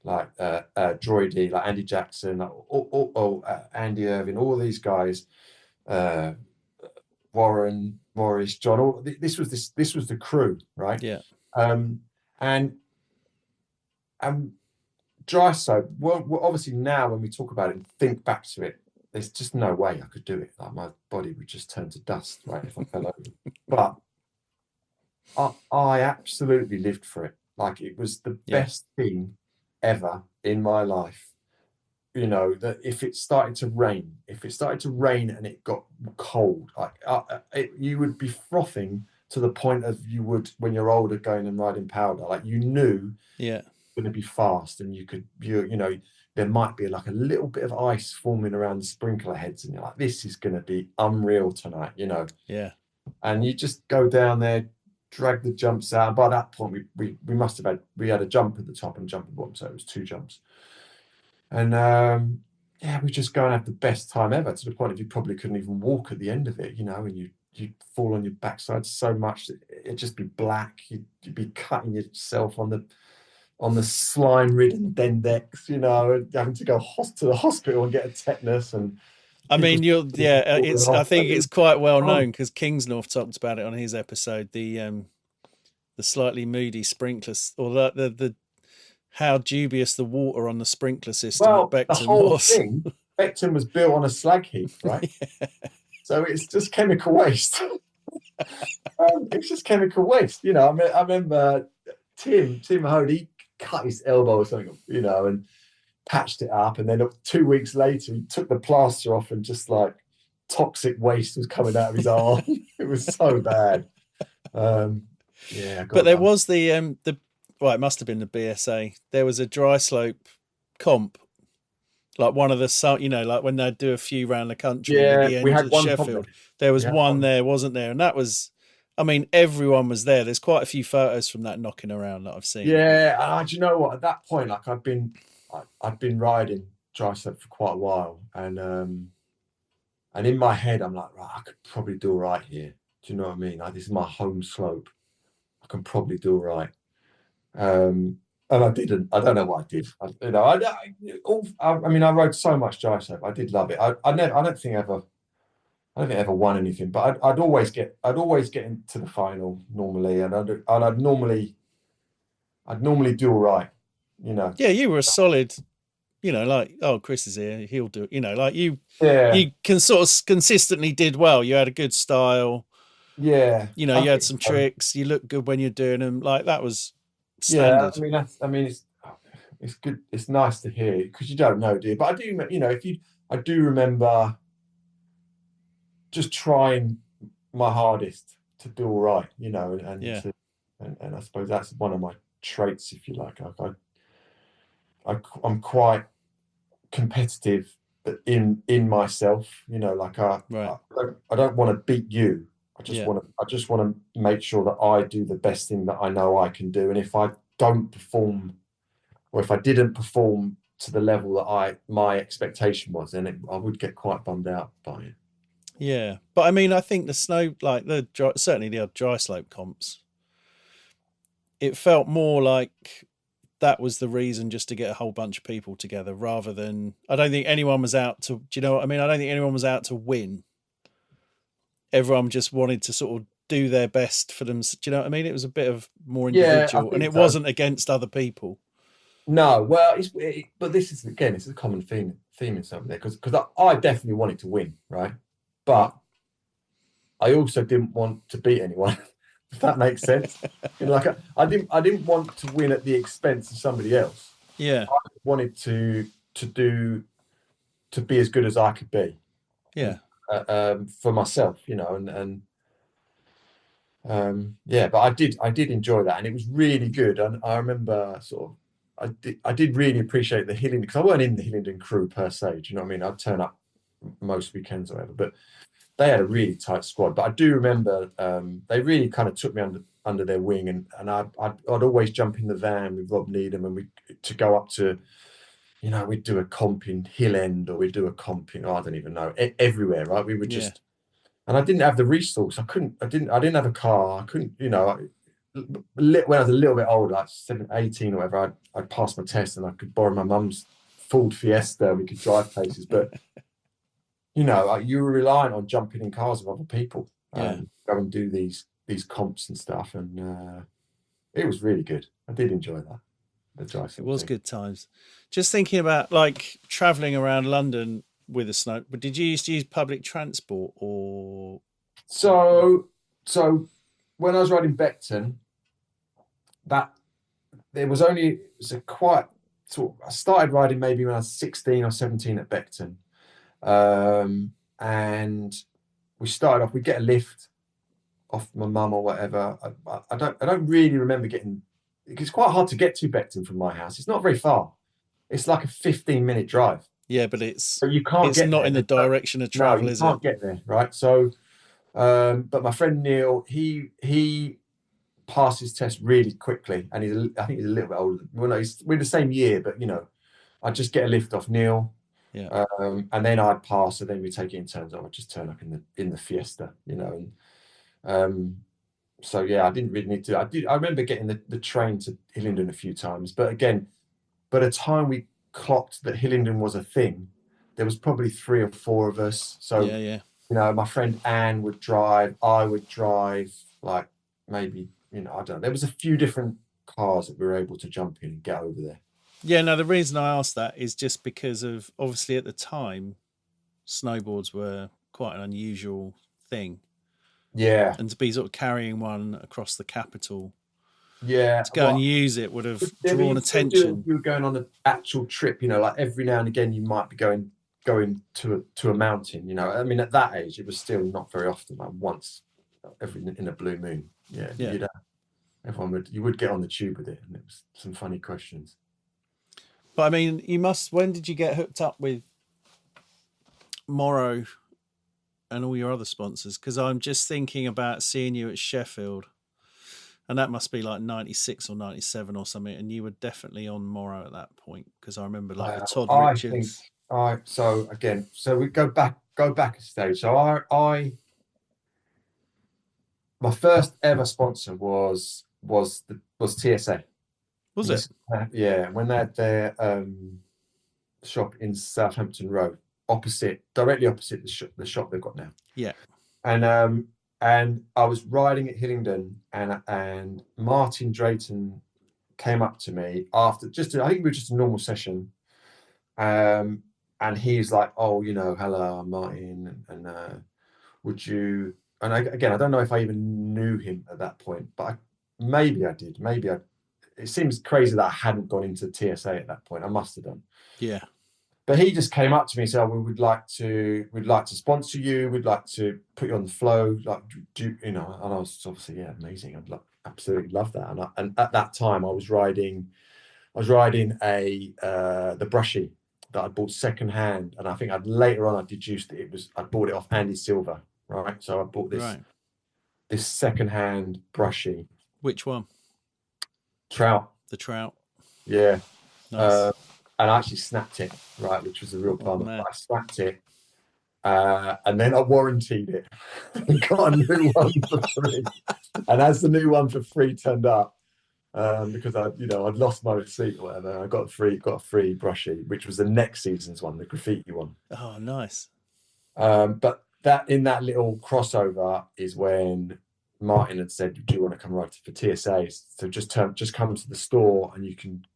like Droidy, like Andy Jackson, Andy Irving, all these guys, Warren, Morris, John. This was the crew, right? Yeah. And dry soap. Well, obviously now when we talk about it and think back to it, there's just no way I could do it. Like, my body would just turn to dust, right, if I fell over. But I absolutely lived for it. Like, it was the best thing ever in my life. That if it started to rain and it got cold, like you would be frothing to the point of you would when you're older going and riding powder. Like, you knew going to be fast, and there might be like a little bit of ice forming around the sprinkler heads, and you're like, this is going to be unreal tonight, Yeah. And you just go down there, drag the jumps out. By that point, we must have had a jump at the top and a jump at the bottom, so it was 2 jumps. And yeah, we just go and have the best time ever, to the point of you probably couldn't even walk at the end of it, and you'd fall on your backside so much that it'd just be black. You'd be cutting yourself on the slime-ridden Dendex, and having to go to the hospital and get a tetanus, and I mean, I think it's quite well known, because Kingsnorth talked about it on his episode, the slightly moody sprinklers, or the how dubious the water on the sprinkler system at Beckton the whole was. thing, Beckton was built on a slag heap, right? Yeah. So it's just chemical waste. It's just chemical waste. I remember Tim Hode, he cut his elbow or something, and patched it up, and then 2 weeks later he took the plaster off, and just like toxic waste was coming out of his arm. It was so bad. But there was the well, it must have been the BSA. There was a dry slope comp, like one of the, like when they'd do a few around the country. Yeah, we had at one Sheffield. There was one there, wasn't there? And that was, I mean, everyone was there. There's quite a few photos from that knocking around that I've seen. Yeah, do you know what? At that point, like I'd been riding dry slope for quite a while, and in my head, I'm like, right, I could probably do all right here. Do you know what I mean? Like, this is my home slope. I can probably do all right. And I didn't. I don't know what I did. I mean, I rode so much dry slope. I did love it. I don't think I ever won anything, but I'd always get into the final normally, and I'd normally do all right. Yeah, you were a solid. Like, oh, Chris is here, he'll do it. Like you can sort of consistently did well. You had a good style. Yeah. You had some tricks. You looked good when you're doing them. Like, that was standard. Yeah, it's good. It's nice to hear, because you don't know, do you? But I do, I do remember just trying my hardest to do all right, and I suppose that's one of my traits, if you like. I'm quite competitive in myself, like I don't want to beat you. I just want to make sure that I do the best thing that I know I can do. And if I don't perform, or if I didn't perform to the level that my expectation was, then I would get quite bummed out by it. Yeah, but I mean, I think the snow, like certainly the dry slope comps, it felt more like that was the reason, just to get a whole bunch of people together, rather than, I don't think anyone was out to, do you know what I mean? I don't think anyone was out to win. Everyone just wanted to sort of do their best for them. Do you know what I mean? It was a bit of more individual, and it wasn't against other people. No, well, but this is, again, it's a common theme in something there, because I definitely wanted to win, right? But I also didn't want to beat anyone. If that makes sense. Like I didn't want to win at the expense of somebody else. Yeah. I wanted to be as good as I could be. Yeah. For myself, and but I did enjoy that, and it was really good. And I remember I did really appreciate the Hillingdon, because I weren't in the Hillingdon crew per se. Do you know what I mean? I'd turn up most weekends or whatever, but they had a really tight squad. But I do remember they really kind of took me under their wing, and I'd always jump in the van with Rob Needham, and to go up to, we'd do a comp in Hill End, or we'd do a comp in, I don't even know, everywhere, right? We would just, and I didn't have the resource. I didn't have a car. I couldn't, when I was a little bit older, like 18 or whatever, I'd passed my test, and I could borrow my mum's Ford Fiesta. We could drive places, but you were reliant on jumping in cars with other people, go and do these comps and stuff, and it was really good. I did enjoy that. It was good times. Just thinking about, like, traveling around London with a snow, but did you used to use public transport, or? So when I was riding Beckton, I started riding maybe when I was 16 or 17 at Beckton. And we started off, we'd get a lift off my mum or whatever. I don't really remember getting, it's quite hard to get to Beckton from my house. It's not very far. It's like a 15-minute drive. Yeah, but it's you can't get not there. In the direction of travel, no, is it? You can't get there, right? So, but my friend Neil, he passed his test really quickly, and I think he's a little bit older. We're the same year, but I'd just get a lift off Neil. Yeah. And then I'd pass, and then we take it in turns. I would just turn up in the Fiesta, And so yeah, I didn't really need to. I remember getting the train to Hillingdon a few times, but again, by the time we clocked that Hillingdon was a thing, there was probably 3 or 4 of us. So Yeah. my friend Anne would drive, I would drive, like maybe, I don't know. There was a few different cars that we were able to jump in and get over there. Yeah, no, the reason I asked that is just because of, obviously at the time, snowboards were quite an unusual thing. Yeah. And to be sort of carrying one across the capital, Yeah. to go and use it would have drawn attention. You were going on an actual trip, like every now and again you might be going to a mountain, I mean, at that age it was still not very often, like once in a blue moon. Yeah. You would get on the tube with it, and it was some funny questions. But I mean, when did you get hooked up with Morrow and all your other sponsors? Because I'm just thinking about seeing you at Sheffield, and that must be like 96 or 97 or something, and you were definitely on Morrow at that point, because I remember like the Todd Richards. So we go back a stage. So my first ever sponsor was TSA. Was it? Yeah, when they had their shop in Southampton Road, directly opposite the shop they've got now. Yeah. And I was riding at Hillingdon, and Martin Drayton came up to me after I think it was just a normal session. And he's like, "Oh, hello, I'm Martin, and would you?" And I don't know if I even knew him at that point, but maybe I did. It seems crazy that I hadn't gone into TSA at that point. I must have done. Yeah. But he just came up to me and said, "Oh, we'd like to sponsor you. We'd like to put you on the flow. Like, And I was obviously, yeah, amazing. I'd absolutely love that. And at that time, I was riding the Brushy that I bought second hand, and I think later on I deduced I bought it off Andy Silver, right? So I bought this second hand Brushy. Which one? Trout. The Trout. Yeah. Nice. And I actually snapped it, right, which was a real bummer. I snapped it, and then I warrantied it and got a new one for free. And as the new one for free turned up, because I'd lost my receipt or whatever, I got a free Brushy, which was the next season's one, the graffiti one. Oh, nice. But in that little crossover is when Martin had said, "Do you want to come ride for TSA? So just come to the store and you can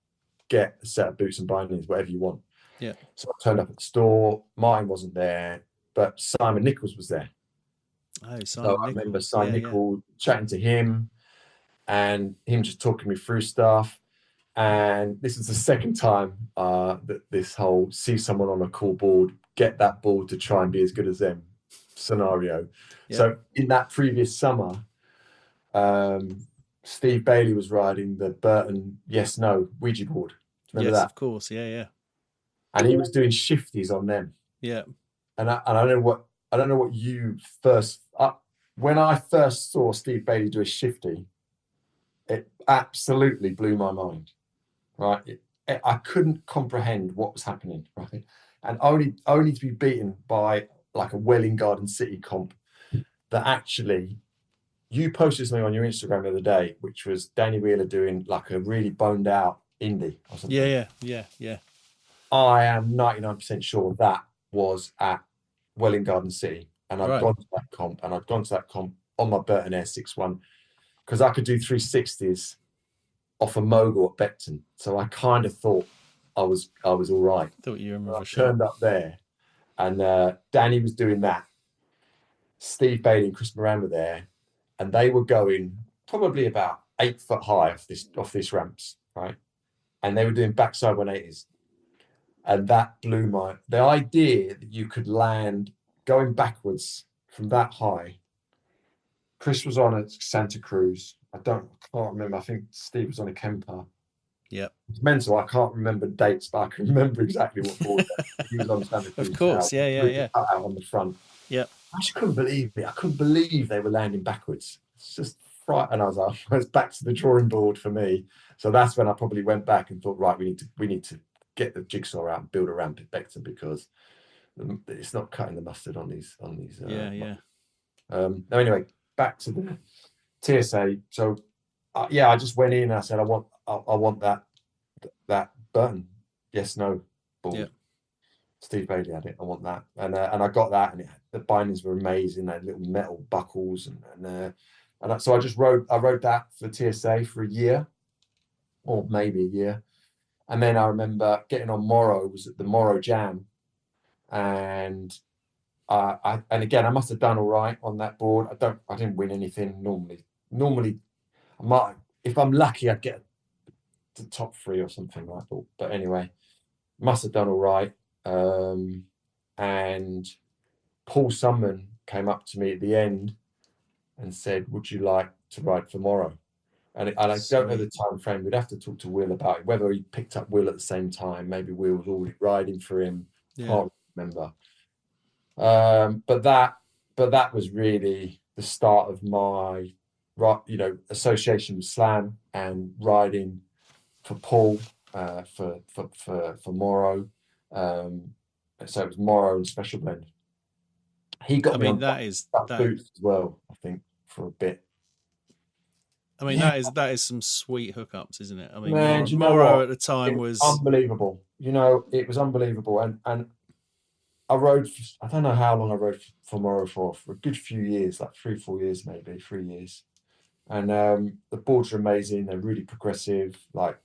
get a set of boots and bindings, whatever you want." Yeah. So I turned up at the store. Martin wasn't there, but Simon Nichols was there. Oh, So I remember Simon Nichols chatting to him, and him just talking me through stuff. And this is the second time that this whole see someone on a cool board, get that board to try and be as good as them scenario. Yeah. So in that previous summer, Steve Bailey was riding the Burton Yes No Ouija board. Remember that? Of course, yeah. And he was doing shifties on them. Yeah. And I don't know what you first. When I first saw Steve Bailey do a shifty, it absolutely blew my mind. Right, I couldn't comprehend what was happening. Right, and only to be beaten by like a Welling Garden City comp that actually. You posted something on your Instagram the other day, which was Danny Wheeler doing like a really boned out indie or something. Yeah. I am 99% sure that was at Welling Garden City, and I'd gone to that comp, on my Burton Air 6.1 because I could do 360s off a mogul at Beckton. So I kind of thought I was all right. Thought you were I turned up there, and Danny was doing that. Steve Bailey and Chris Moran were there. And they were going probably about 8 foot high off these ramps, right? And they were doing backside 180s. And that blew the idea that you could land going backwards from that high. Chris was on a Santa Cruz. I can't remember. I think Steve was on a Kemper. Yeah. It's mental. I can't remember dates, but I can remember exactly what board he was on Santa Cruz. Of course, yeah. Out on the front. Yeah. I just couldn't believe it. I couldn't believe they were landing backwards. It's just frightening. And I was back to the drawing board for me. So that's when I probably went back and thought, right, we need to get the jigsaw out and build a ramp at Beckton because it's not cutting the mustard on these. Now anyway, back to the TSA. So I just went in and I said, I want that Burton yes no board. Yeah. Steve Bailey had it. I want that, and I got that, and the bindings were amazing. They had little metal buckles, so I rode that for TSA for a year, or maybe a year, and then I remember getting on Morrow. Was at the Morrow Jam, and again I must have done all right on that board. I didn't win anything normally. I might, if I'm lucky, I'd get the top 3 or something like that. But anyway, must have done all right. And Paul Summan came up to me at the end and said, "Would you like to ride for Morrow?" And I don't know the time frame. We'd have to talk to Will about it, whether he picked up Will at the same time. Maybe Will was already riding for him. Yeah. Can't remember. But that was really the start of my association with Slam and riding for Paul for Morrow. So it was Morrow and Special Blend. He got me on boots as well, I think, for a bit. I mean, that is some sweet hookups, isn't it? I mean, Man, Morrow at the time was unbelievable. It was unbelievable, and I rode. I don't know how long I rode for Morrow for a good few years, like 3-4 years, maybe 3 years. And the boards are amazing. They're really progressive. Like,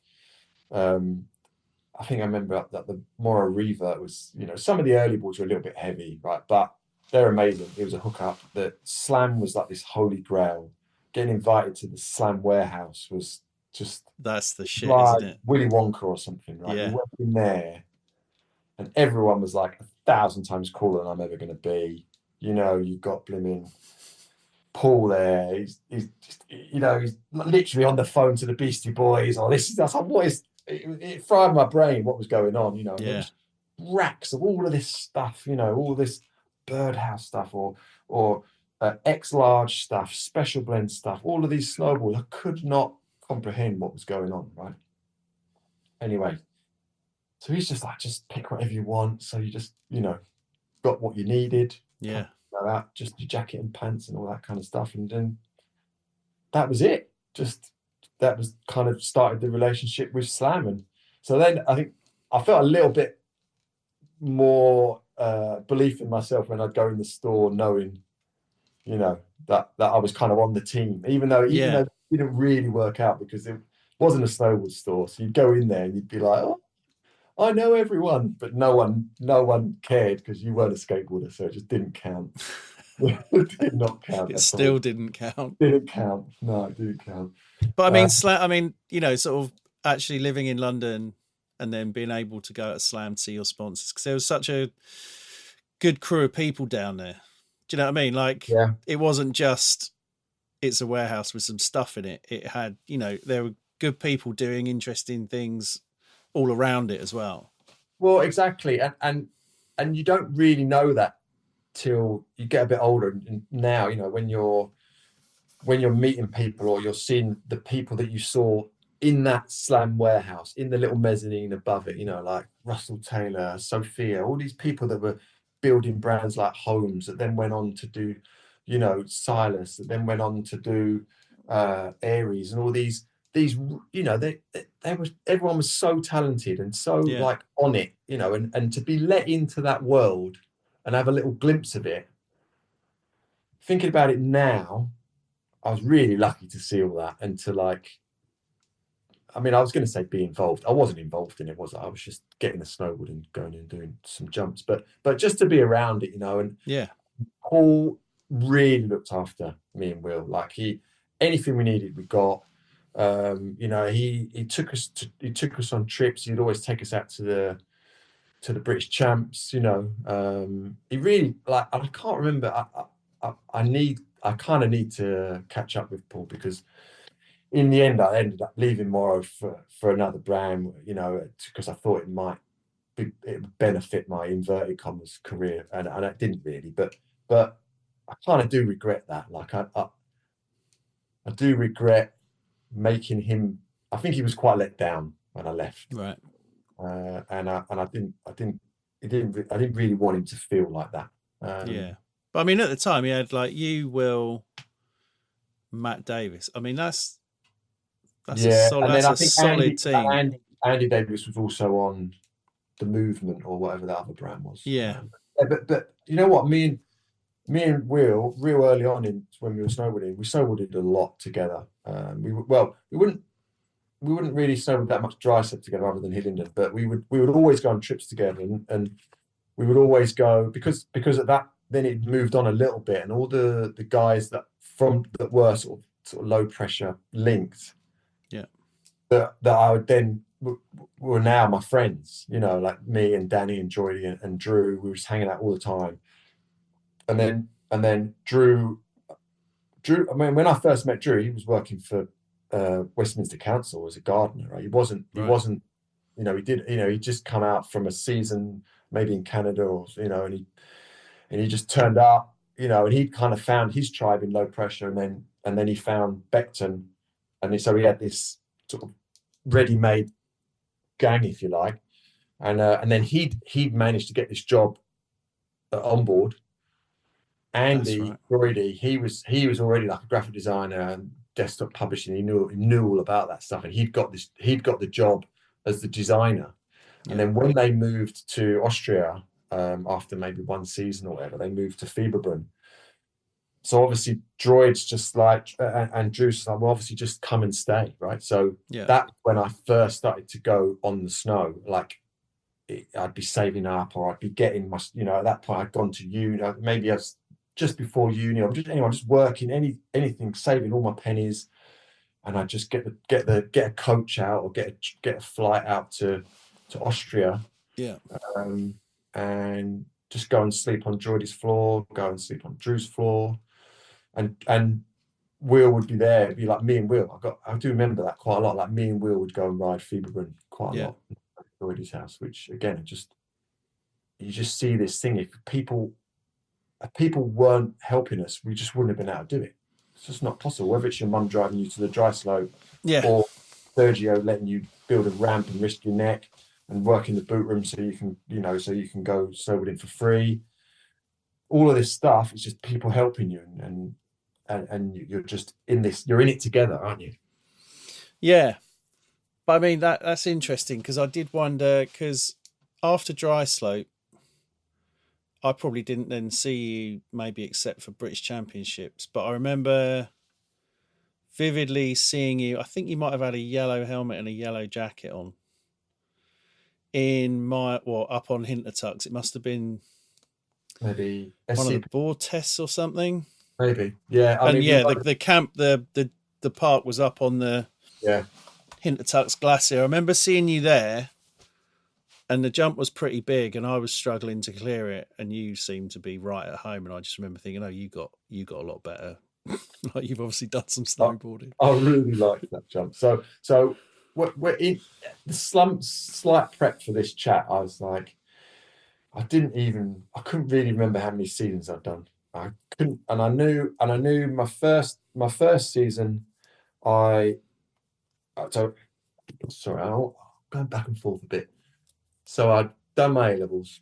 I think I remember that the Morrow Revert was, some of the early boards were a little bit heavy, right? But they're amazing. It was a hookup. The Slam was like this holy grail. Getting invited to the Slam warehouse was just... That's the shit, like isn't it? Willy Wonka or something, right? Yeah. You went in there and everyone was like 1,000 times cooler than I'm ever going to be. You've got blimmin' Paul there. He's just, he's literally on the phone to the Beastie Boys. Or this is... I was like, what is... It fried my brain what was going on, Yeah. There was racks of all of this stuff, all this birdhouse stuff or X-large stuff, Special Blend stuff, all of these snowballs. I could not comprehend what was going on, right? Anyway, so he's just like, just pick whatever you want. So you just, got what you needed. Yeah. Just your jacket and pants and all that kind of stuff. And then that was it. That was kind of started the relationship with Slam. And so then I think I felt a little bit more belief in myself when I'd go in the store knowing, that I was kind of on the team, even though it didn't really work out because it wasn't a snowboard store. So you'd go in there and you'd be like, oh, I know everyone, but no one cared because you weren't a skateboarder, so it just didn't count. It did not count. It still didn't count. Didn't count. No, it didn't count. But I mean, sort of actually living in London and then being able to go at Slam to see your sponsors, because there was such a good crew of people down there. Do you know what I mean? Like, It wasn't just it's a warehouse with some stuff in it. It had, there were good people doing interesting things all around it as well. Well, exactly, and you don't really know that till you get a bit older. And now, when you're meeting people or you're seeing the people that you saw in that Slam warehouse, in the little mezzanine above it, like Russell Taylor, Sophia, all these people that were building brands like Holmes that then went on to do, Silas, that then went on to do Aries and all these, everyone was so talented and so like on it, and to be let into that world and have a little glimpse of it. Thinking about it now, I was really lucky to see all that and to I was going to say be involved. I wasn't involved in it, was I? I was just getting a snowboard and going and doing some jumps, but just to be around it, and Paul really looked after me and Will. Like anything we needed, we got. He took us on trips. He'd always take us out to the British champs. He really I can't remember. I kind of need to catch up with Paul because in the end I ended up leaving Morrow for another brand. Because I thought it would benefit my inverted commas career, and it didn't really. But I kind of do regret that. Like I do regret making him. I think he was quite let down when I left. Right. I didn't really want him to feel like that. Yeah. But I mean, at the time, he had like you, Will, Matt Davis. I mean, that's a Yeah, solid. and then That's I a think solid team. Andy Davis was also on the Movement or whatever that other brand was. Yeah. Yeah, but you know what? Me and Will, real early on when we were snowboarding, we snowboarded a lot together. We wouldn't really snowboard that much dry set together other than Hillingdon, but we would always go on trips together, and we would always go because of that. Then it moved on a little bit, and all the guys that were sort of low pressure linked, Yeah. that I would then were now my friends. You know, like me and Danny and Joy and Drew. We were just hanging out all the time, and then Drew. I mean, when I first met Drew, he was working for Westminster Council as a gardener. Right? He wasn't. You know, he'd just come out from a season maybe in Canada, or and he just turned up. And he kind of found his tribe in low pressure, and then he found Beckton, and so he had this sort of ready-made gang, if you like, and then he'd managed to get this job on board. Andy Brody, he was already like a graphic designer and desktop publishing. He knew all about that stuff, and he'd got the job as the designer. Yeah. And then when they moved to Austria, after maybe one season or whatever, they moved to Fieberbrunn. So obviously Droid's just like, and Drew's like, well, obviously just come and stay, right? So that's when I first started to go on the snow. Like I'd be saving up, or I'd be getting my, at that point I'd gone to uni, maybe I was just before uni, or just working anything, saving all my pennies, and I just get a coach out, or get a flight out to Austria, and just go and sleep on Jordy's floor, go and sleep on Drew's floor, and Will would be there. It'd be like me and Will. I do remember that quite a lot. Like me and Will would go and ride Fieberbrunn quite a lot at Jordy's house, which again, you just see this thing. If people weren't helping us, we just wouldn't have been able to do it. It's just not possible. Whether it's your mum driving you to the dry slope, or Sergio letting you build a ramp and risk your neck and work in the boot room so you can go snowboarding for free. All of this stuff is just people helping you, and you're just in this. You're in it together, aren't you? Yeah, but I mean that's interesting, because I did wonder, because after dry slope, I probably didn't then see you maybe except for British Championships, but I remember vividly seeing you. I think you might have had a yellow helmet and a yellow jacket on up on Hintertux. It must have been maybe one of the board tests or something. Maybe, yeah. The camp, the park was up on the Hintertux Glacier. I remember seeing you there. And the jump was pretty big, and I was struggling to clear it, and you seemed to be right at home. And I just remember thinking, "Oh, you got a lot better. Like you've obviously done some snowboarding." I really liked that jump. So we're in the slight prep for this chat. I was like, I couldn't really remember how many seasons I'd done. I couldn't, and I knew my first season. Sorry, I'm going back and forth a bit. So I'd done my A-levels,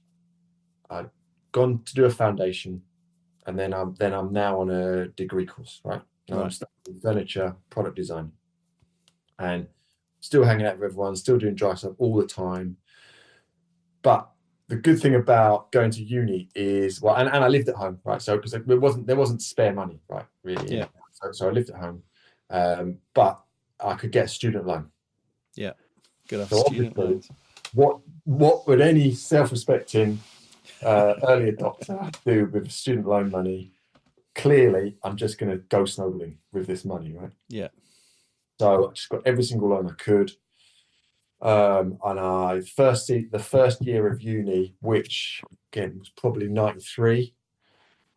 I'd gone to do a foundation, and then I'm now on a degree course, right? Now I'm studying furniture, product design, and still hanging out with everyone, still doing dry stuff all the time. But the good thing about going to uni is, well, and I lived at home, right? So because there wasn't spare money, right? Really, yeah. So I lived at home, but I could get a student loan. Yeah, good old student loans. What would any self-respecting early adopter do with student loan money? Clearly, I'm just going to go snowboarding with this money, right? Yeah. So I just got every single loan I could. And the first year of uni, which again was probably 93,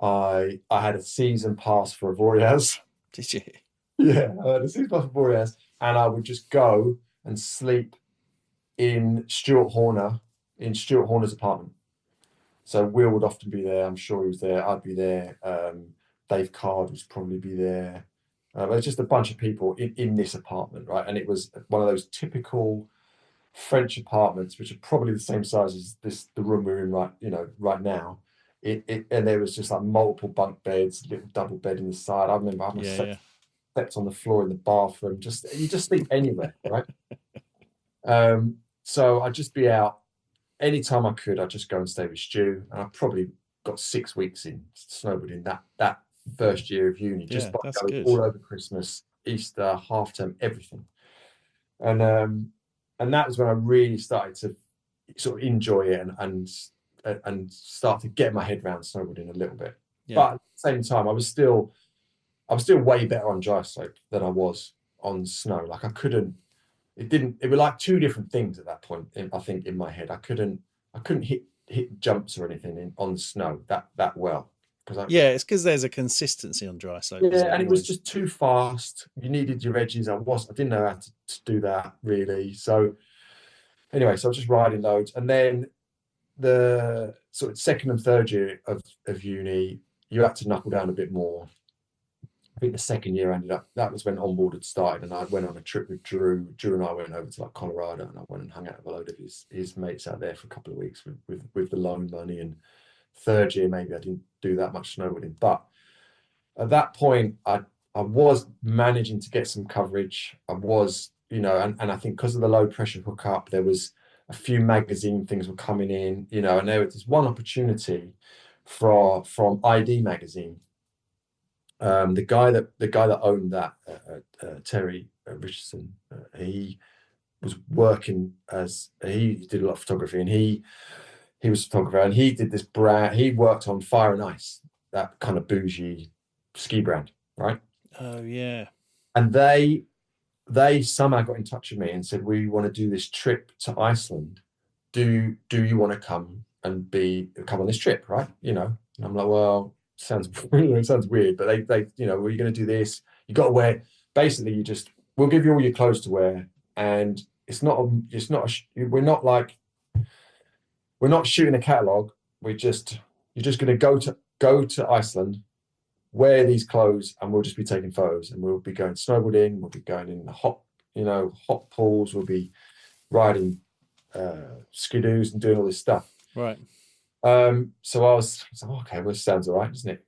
I had a season pass for Avoriaz. Did you? Yeah, I had a season pass for Avoriaz, and I would just go and sleep in Stuart Horner's apartment. So Will would often be there. I'm sure he was there. I'd be there. Dave Carr would probably be there. There's just a bunch of people in this apartment, right? And it was one of those typical French apartments, which are probably the same size as the room we're in right now. And there was just like multiple bunk beds, little double bed in the side. I remember having slept on the floor in the bathroom. You just sleep anywhere, right? So I'd just be out anytime I could. I'd just go and stay with Stu, and I probably got 6 weeks in snowboarding that first year of uni, just by going all over Christmas, Easter, half term, everything. And that was when I really started to sort of enjoy it and start to get my head around snowboarding a little bit. Yeah. But at the same time, I was still way better on dry slope than I was on snow. Like it were like two different things at that point. I think in my head, I couldn't hit jumps or anything on the snow that well. It's because there's a consistency on dry slope. Yeah, and it was just too fast. You needed your edges. I didn't know how to do that really. So anyway, so I was just riding loads, and then the sort of second and third year of uni, you had to knuckle down a bit more. I think the second year that was when onboard had started, and I went on a trip with Drew. Drew and I went over to like Colorado, and I went and hung out with a load of his mates out there for a couple of weeks with the loan money. And third year, maybe I didn't do that much snowboarding, but at that point, I was managing to get some coverage. I was, and I think because of the low pressure hookup, there was a few magazine things were coming in, and there was this one opportunity from ID magazine. The guy that owned that, Terry Richardson, he was working he did a lot of photography, and he was a photographer, and he did this brand. He worked on Fire and Ice, that kind of bougie ski brand, right? Oh yeah. And they somehow got in touch with me and said, we want to do this trip to Iceland. Do you want to come on this trip, right? And I'm like, well, it sounds weird, but they we're going to do this. You got to wear, basically we'll give you all your clothes to wear, and we're not shooting a catalog. You're just going to go to Iceland, wear these clothes, and we'll just be taking photos, and we'll be going snowboarding, we'll be going in the hot pools, we'll be riding skidoos and doing all this stuff. Right. So I was like, okay, well, this sounds all right, doesn't it?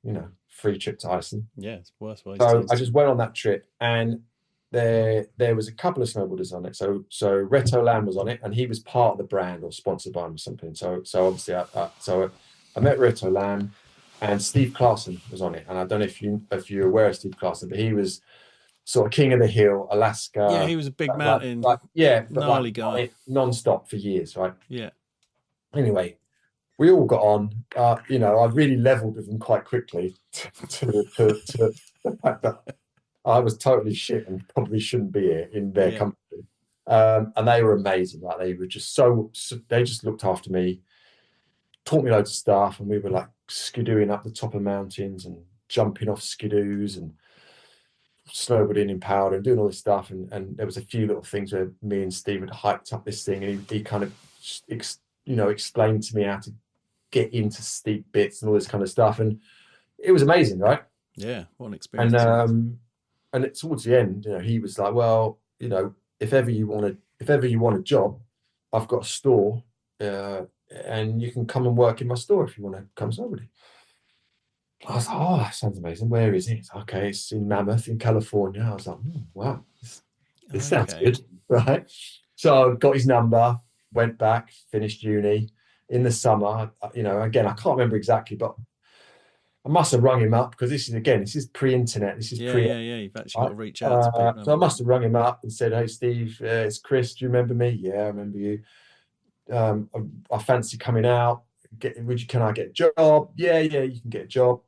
Free trip to Iceland. Yeah, it's worth it. So I just went on that trip, and there was a couple of snowboarders on it. So Reto Lam was on it, and he was part of the brand or sponsored by him or something. So obviously I met Reto Lam, and Steve Clarkson was on it. And I don't know if you're aware of Steve Clarkson, but he was sort of king of the hill, Alaska. Yeah, he was a big mountain, gnarly guy, non-stop for years, right? Yeah. Anyway, we all got on. I really leveled with them quite quickly to the fact that I was totally shit and probably shouldn't be here in their company. And they were amazing. Like they were just they just looked after me, taught me loads of stuff, and we were like skidooing up the top of mountains and jumping off skidoos and snowboarding in powder and doing all this stuff. And there was a few little things where me and Steve had hiked up this thing, and he kind of explained to me how to get into steep bits and all this kind of stuff, and it was amazing, right? Yeah, what an experience. And towards the end, he was like, well, if ever you want a job, I've got a store, and you can come and work in my store if you want to come snowboarding. I was like, oh, that sounds amazing. Where is it? Okay, it's in Mammoth in California. I was like, wow, this sounds good, right? So I got his number, went back, finished uni. In the summer, again, I can't remember exactly, but I must have rung him up, because this is pre-internet. This is yeah. You've actually got to reach out to people. So I must have rung him up and said, hey, Steve, it's Chris. Do you remember me? Yeah, I remember you. I fancy coming out. Can I get a job? Yeah, you can get a job.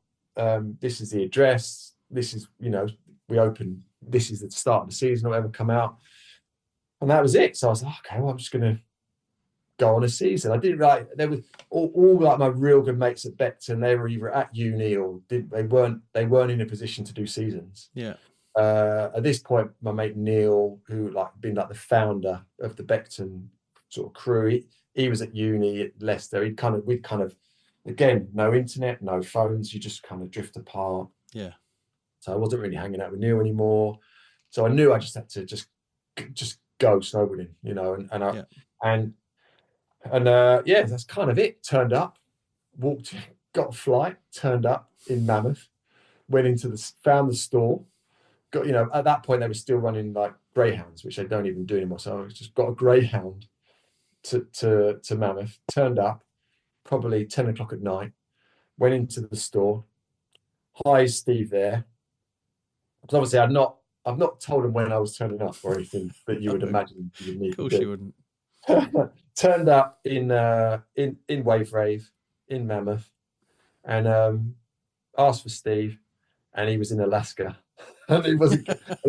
This is the address. This is, we open. This is the start of the season or whatever, come out. And that was it. So I was like, okay, well, I'm just going to go on a season. I didn't there was all like my real good mates at Becton, they were either at uni or they weren't in a position to do seasons. Yeah. At this point, my mate Neil, who been the founder of the Becton sort of crew, he was at uni at Leicester. We'd kind of again, no internet, no phones, you just kind of drift apart. Yeah. So I wasn't really hanging out with Neil anymore. So I knew I just had to just go snowboarding, you know, Yeah. and yeah, that's kind of it. Turned up, walked, got a flight, turned up in Mammoth, went found the store, got, you know, at that point they were still running like greyhounds, which they don't even do anymore. So I just got a greyhound to Mammoth, turned up probably 10 o'clock at night, went into the store. Hi, Steve there. Because obviously I've not told him when I was turning up or anything that you would imagine you would need Of course to do. you wouldn't. Turned up in Wave Rave in Mammoth, and asked for Steve, and he was in Alaska, and it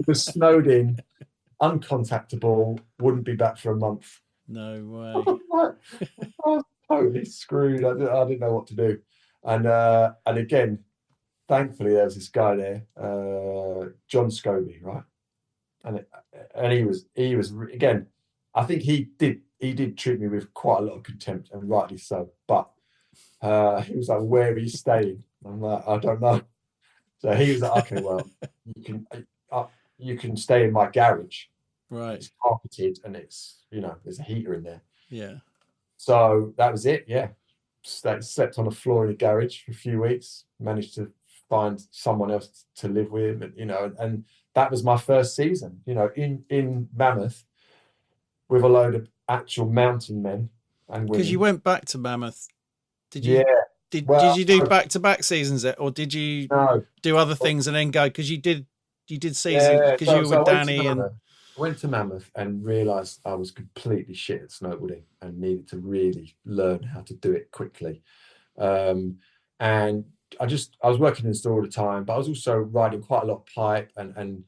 was snowed in, uncontactable, wouldn't be back for a month. No way. I was totally screwed. I didn't know what to do, and again, thankfully there was this guy there, John Scobie, right, and he was again. I think he did treat me with quite a lot of contempt, and rightly so. But he was like, "Where are you staying?" I'm like, "I don't know." So he was like, "Okay, well, you can stay in my garage. Right. It's carpeted, and it's, you know, there's a heater in there." Yeah. So that was it. Yeah, slept on the floor in the garage for a few weeks. Managed to find someone else to live with, and, you know, and that was my first season, you know, in Mammoth, with a load of actual mountain men and women. Because you went back to Mammoth. Did you? Yeah. Did Well, you do back-to-back seasons, or did you do other things and then go? Because you did season because you were with Danny and. I went to Mammoth and realised I was completely shit at snowboarding and needed to really learn how to do it quickly. And I was working in the store all the time, but I was also riding quite a lot of pipe and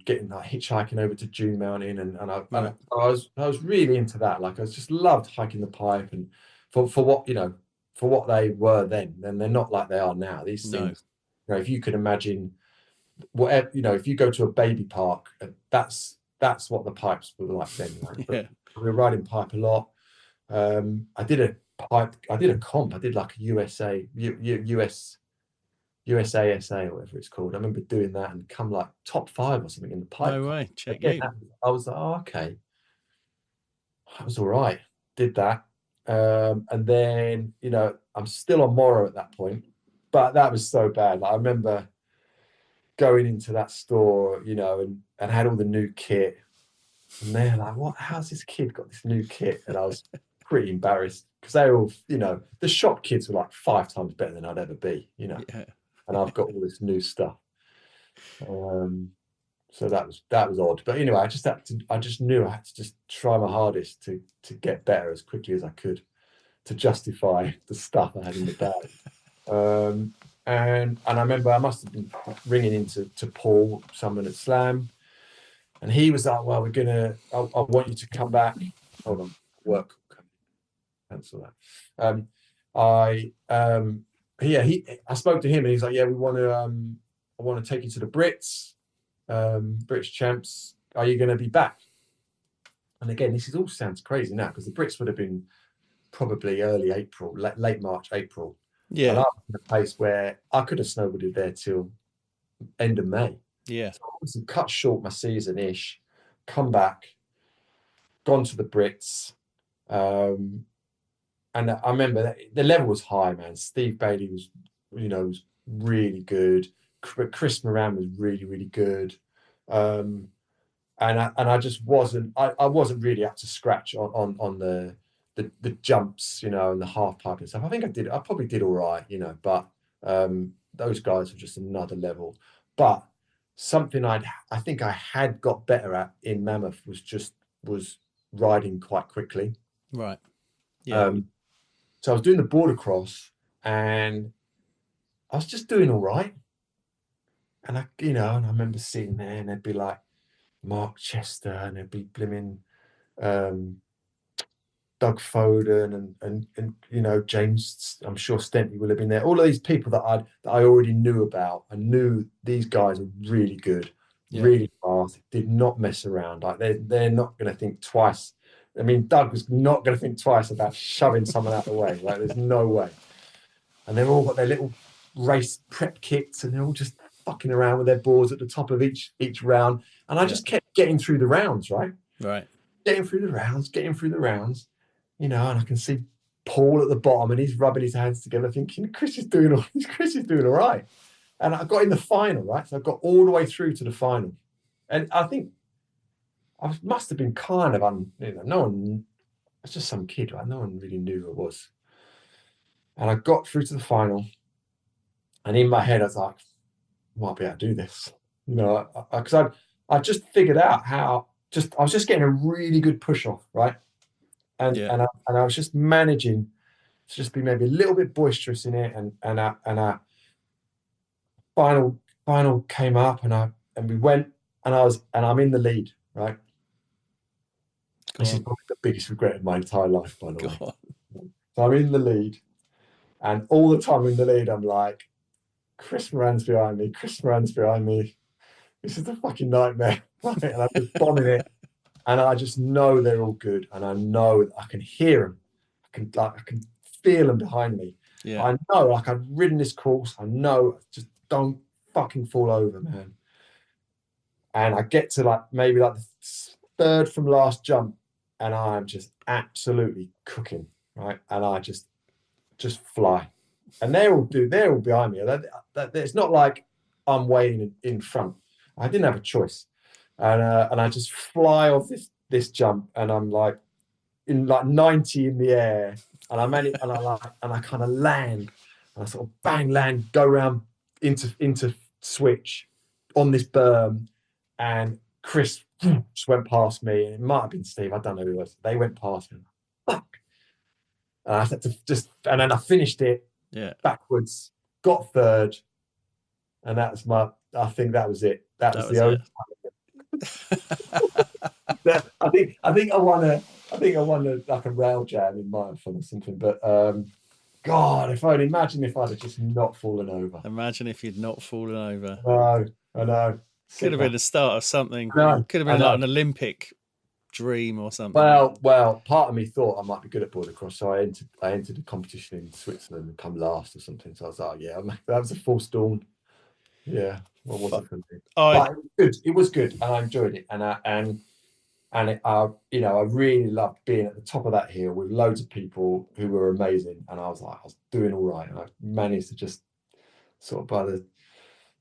getting like hitchhiking over to June Mountain, and I was really into that. Like, I just loved hiking the pipe, and for what, you know, for what they were then, and they're not like they are now. These things, you know, if you could imagine whatever, you know, if you go to a baby park, that's what the pipes were like then. Right? Yeah. We were riding pipe a lot. I did a comp. I did like a USASA or whatever it's called. I remember doing that and come like top 5 or something in the pipe. No way. Check Again, you. I was like, oh, okay. I was all right. Did that. And then, you know, I'm still on Morrow at that point, but that was so bad. Like, I remember going into that store, you know, and had all the new kit. And they're like, "What? How's this kid got this new kit?" And I was pretty embarrassed, because they were all, you know, the shop kids were like 5 times better than I'd ever be, you know. Yeah. And I've got all this new stuff. So that was odd. But anyway, I just knew I had to just try my hardest to get better as quickly as I could, to justify the stuff I had in the bag. And I remember I must have been ringing into Paul, someone at Slam, and he was like, "Well, I want you to come back." Hold on, work. Cancel that. I spoke to him, and he's like, "Yeah, I want to take you to the Brits, British champs. Are you going to be back?" And again, this all sounds crazy now, because the Brits would have been probably early April, late March, April. Yeah. And I was in a place where I could have snowboarded there till end of May. Yeah. So I was cut short my season-ish, come back, gone to the Brits. And I remember that the level was high, man. Steve Bailey was, you know, was really good. Chris Moran was really, really good. And I just wasn't really up to scratch on the jumps, you know, and the half pipe and stuff. I probably did all right, you know, but those guys were just another level. But something I think I had got better at in Mammoth was riding quite quickly. Right. Yeah. So I was doing the border cross, and I was just doing all right. And I remember sitting there, and there'd be like Mark Chester, and there'd be blimmin' Doug Foden, and you know, James, I'm sure Stentley will have been there. All of these people that I already knew about. I knew these guys are really good, really fast, did not mess around. Like, they're not going to think twice. I mean, Doug was not going to think twice about shoving someone out of the way. Like, there's no way. And they've all got their little race prep kits, and they're all just fucking around with their boards at the top of each round. And I just kept getting through the rounds, right? Right. Getting through the rounds, and I can see Paul at the bottom, and he's rubbing his hands together, thinking Chris is doing all right. And I got in the final, right? So I got all the way through to the final, and I think I must have been kind of no one. It's just some kid, right? No one really knew who it was. And I got through to the final, and in my head I was like, I might be able to do this, because I just figured out how. I was just getting a really good push off, right? And I was just managing to just be maybe a little bit boisterous in it, and final came up, and we went, and I'm in the lead, right? This is probably the biggest regret of my entire life, by the way. So I'm in the lead, and all the time in the lead, I'm like, Chris Moran's behind me. This is a fucking nightmare, right? And I'm just bombing it. And I just know they're all good, and I know I can hear them. I can feel them behind me. Yeah. I know, like, I've ridden this course. I know, just don't fucking fall over, man. And I get to maybe the third from last jump, and I'm just absolutely cooking, right? And I just fly, and they're all behind me. It's not like I'm waiting in front. I didn't have a choice. And I just fly off this jump, and I'm like in 90 in the air, and I kind of land, and I sort of bang land, go around into switch on this berm, and Chris just went past me, and it might have been Steve, I don't know who it was. They went past me. Fuck. And I had to and then I finished it backwards, got third, and I think that was it. That was the only time. I think I won like a rail jam in marathon or something. But God, imagine if I'd have just not fallen over. Imagine if you'd not fallen over. I know. Could have been the start of something. Could have been like an Olympic dream or something. Well, part of me thought I might be good at border cross, so I entered a competition in Switzerland and come last or something. So I was like, yeah, that was a false dawn. Yeah, what was it for me? But it was good, and I enjoyed it, and I really loved being at the top of that hill with loads of people who were amazing, and I was doing all right, and I managed to just sort of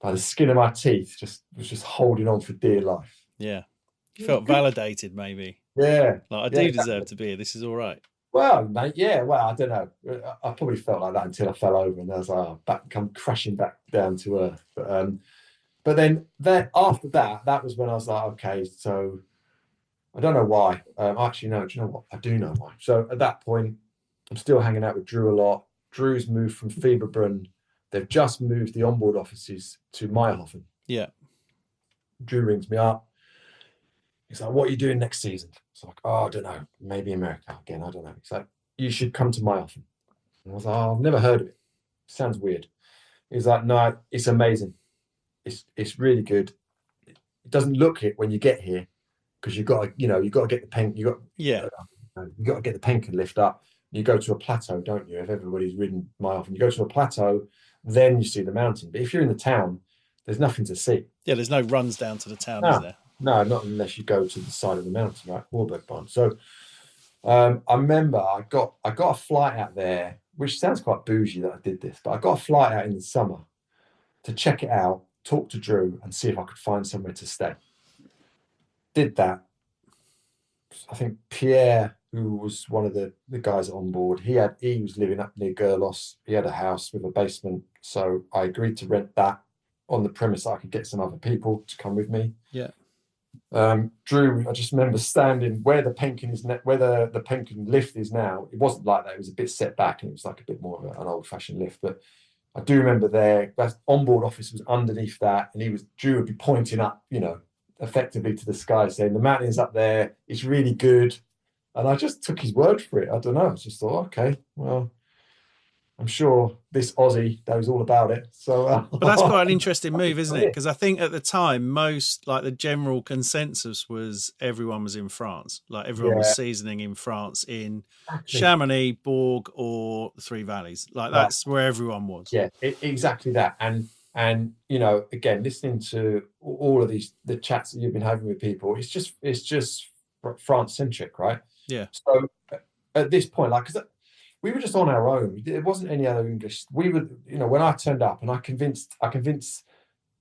by the skin of my teeth was just holding on for dear life. Yeah, you felt validated, maybe. Yeah, I do deserve to be here. This is all right. Well, mate, yeah. Well, I don't know. I probably felt like that until I fell over, and I was like, come crashing back down to earth. But then after that was when I was like, okay, so I don't know why. Actually, no. Do you know what? I do know why. So at that point, I'm still hanging out with Drew a lot. Drew's moved from Fieberbrunn. They've just moved the onboard offices to Meyerhofen. Yeah. Drew rings me up. He's like, what are you doing next season? It's like, I don't know. Maybe America again. I don't know. He's like, you should come to Meyerhofen. And I was like, I've never heard of it. Sounds weird. He's like, no, it's amazing. It's really good. It doesn't look it when you get here, because you've got to get the pen. You got to get the Penkin lift up. You go to a plateau, don't you? If everybody's ridden Meyerhofen, you go to a plateau, then you see the mountain. But if you're in the town, there's nothing to see. Yeah, there's no runs down to the town, is there? No, not unless you go to the side of the mountain, right? Warburg. So I remember I got a flight out there, which sounds quite bougie that I did this, but I got a flight out in the summer to check it out, talk to Drew, and see if I could find somewhere to stay. Did that. I think Pierre, who was one of the guys on board, he was living up near Gerlos. He had a house with a basement, so I agreed to rent that on the premise that I could get some other people to come with me. Yeah. Drew, I just remember standing where the Penkin is, where the Penkin lift is now. It wasn't like that. It was a bit set back, and it was like a bit more of an old-fashioned lift. But I do remember that onboard office was underneath that, and Drew would be pointing up, effectively to the sky, saying the mountain's up there. It's really good. And I just took his word for it. I don't know. I just thought, okay, well, I'm sure this Aussie knows all about it. So, but that's quite an interesting move, isn't it? Because I think at the time, the general consensus was everyone was in France. Like everyone was seasoning in France, in Chamonix, Bourg, or the Three Valleys. Like that's where everyone was. Yeah, exactly that. And again, listening to all of the chats that you've been having with people, it's just France centric, right? Yeah. So at this point, like, because we were just on our own. There wasn't any other English. We were, when I turned up and I convinced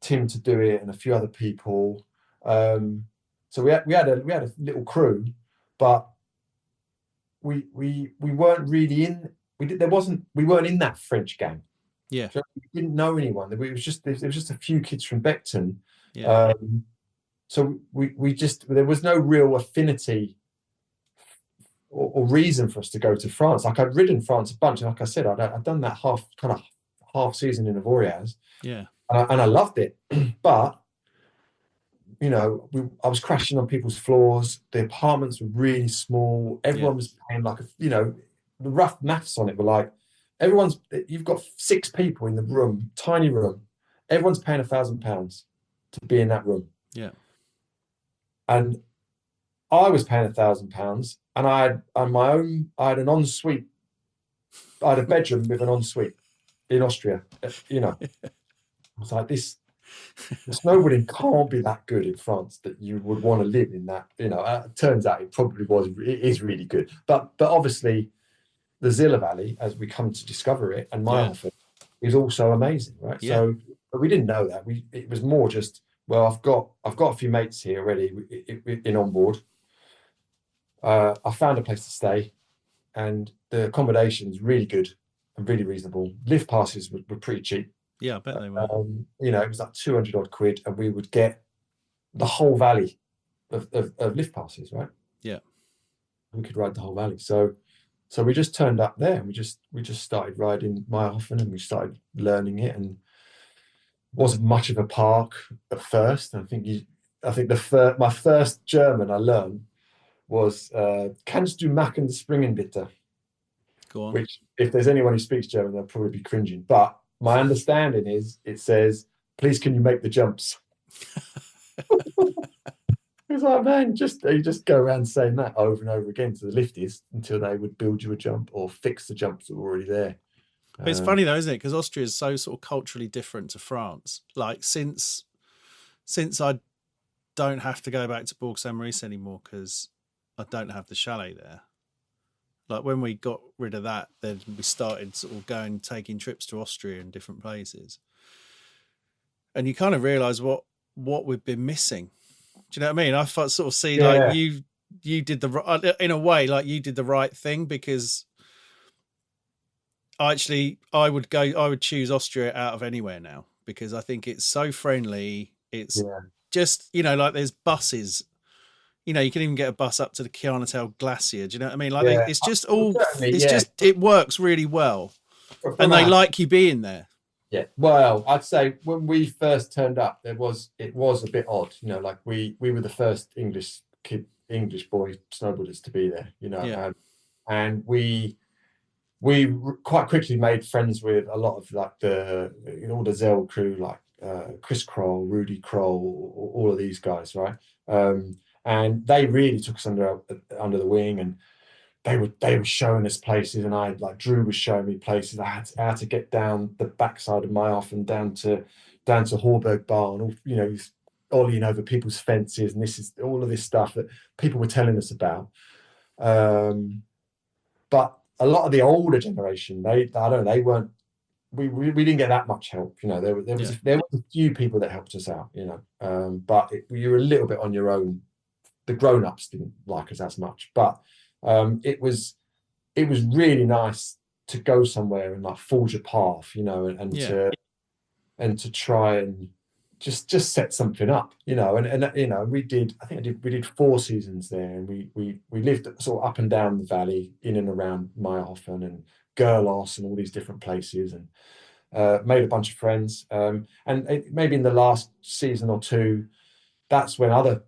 Tim to do it and a few other people. So we had a little crew, but we weren't really in. We weren't in that French gang. Yeah. So we didn't know anyone. There was just a few kids from Beckton. Yeah. So there was no real affinity or reason for us to go to France. Like, I'd ridden France a bunch, and like I said, I'd done that half season in Avoriaz. Yeah. And I loved it. But I was crashing on people's floors. The apartments were really small. Everyone was paying the rough maths on it were like, you've got 6 people in the room, tiny room. Everyone's paying £1,000 to be in that room. Yeah. And I was paying £1,000, and I had an ensuite. I had a bedroom with an ensuite in Austria. I was like, the snowboarding can't be that good in France that you would want to live in that. It turns out it is really good. But obviously, the Zilla Valley, as we come to discover it, and Meyerhofen is also amazing, right? Yeah. So, but we didn't know that. It was more just, well, I've got a few mates here already in on board. I found a place to stay, and the accommodation's really good and really reasonable. Lift passes were pretty cheap. Yeah, I bet they were. It was like 200 odd quid, and we would get the whole valley of lift passes, right? Yeah. We could ride the whole valley. So we just turned up there, and we just started riding Meyerhofen, and we started learning it, and wasn't much of a park at first. I think my first German I learned was "Kannst du machen springen bitte?" Go on. Which, if there's anyone who speaks German, they'll probably be cringing. But my understanding is it says, "Please, can you make the jumps?" It's like, man, you just go around saying that over and over again to the lifties until they would build you a jump or fix the jumps that were already there. But it's funny though, isn't it? Because Austria is so sort of culturally different to France. Like, since I don't have to go back to Bourg Saint Maurice anymore because I don't have the chalet there. Like, when we got rid of that, then we started sort of taking trips to Austria and different places. And you kind of realise what we've been missing. Do you know what I mean? I sort of see like you did in a way, like you did the right thing, because I would choose Austria out of anywhere now, because I think it's so friendly. It's just, like, there's buses. You can even get a bus up to the Kianatal Glacier. Do you know what I mean? Like, it's just it works really well. And they like you being there. Yeah. Well, I'd say when we first turned up, it was a bit odd. Like, we were the first English boy snowboarders to be there, and we quite quickly made friends with a lot of like all the Zell crew, like Chris Kroll, Rudy Kroll, all of these guys, right? And they really took us under the wing, and they were showing us places, and Drew was showing me places. I had to get down the backside of Meyerhofen down to Horberg Barn, ollieing over people's fences, and this is all of this stuff that people were telling us about. But a lot of the older generation, they weren't. We didn't get that much help. There was a few people that helped us out. But you were a little bit on your own. The grown-ups didn't like us as much, but it was really nice to go somewhere and like forge a path, and to try and just set something up, and we did 4 seasons there, and we lived sort of up and down the valley, in and around Meyerhofen and Gerlos and all these different places, and made a bunch of friends. And maybe in the last season or 2, that's when other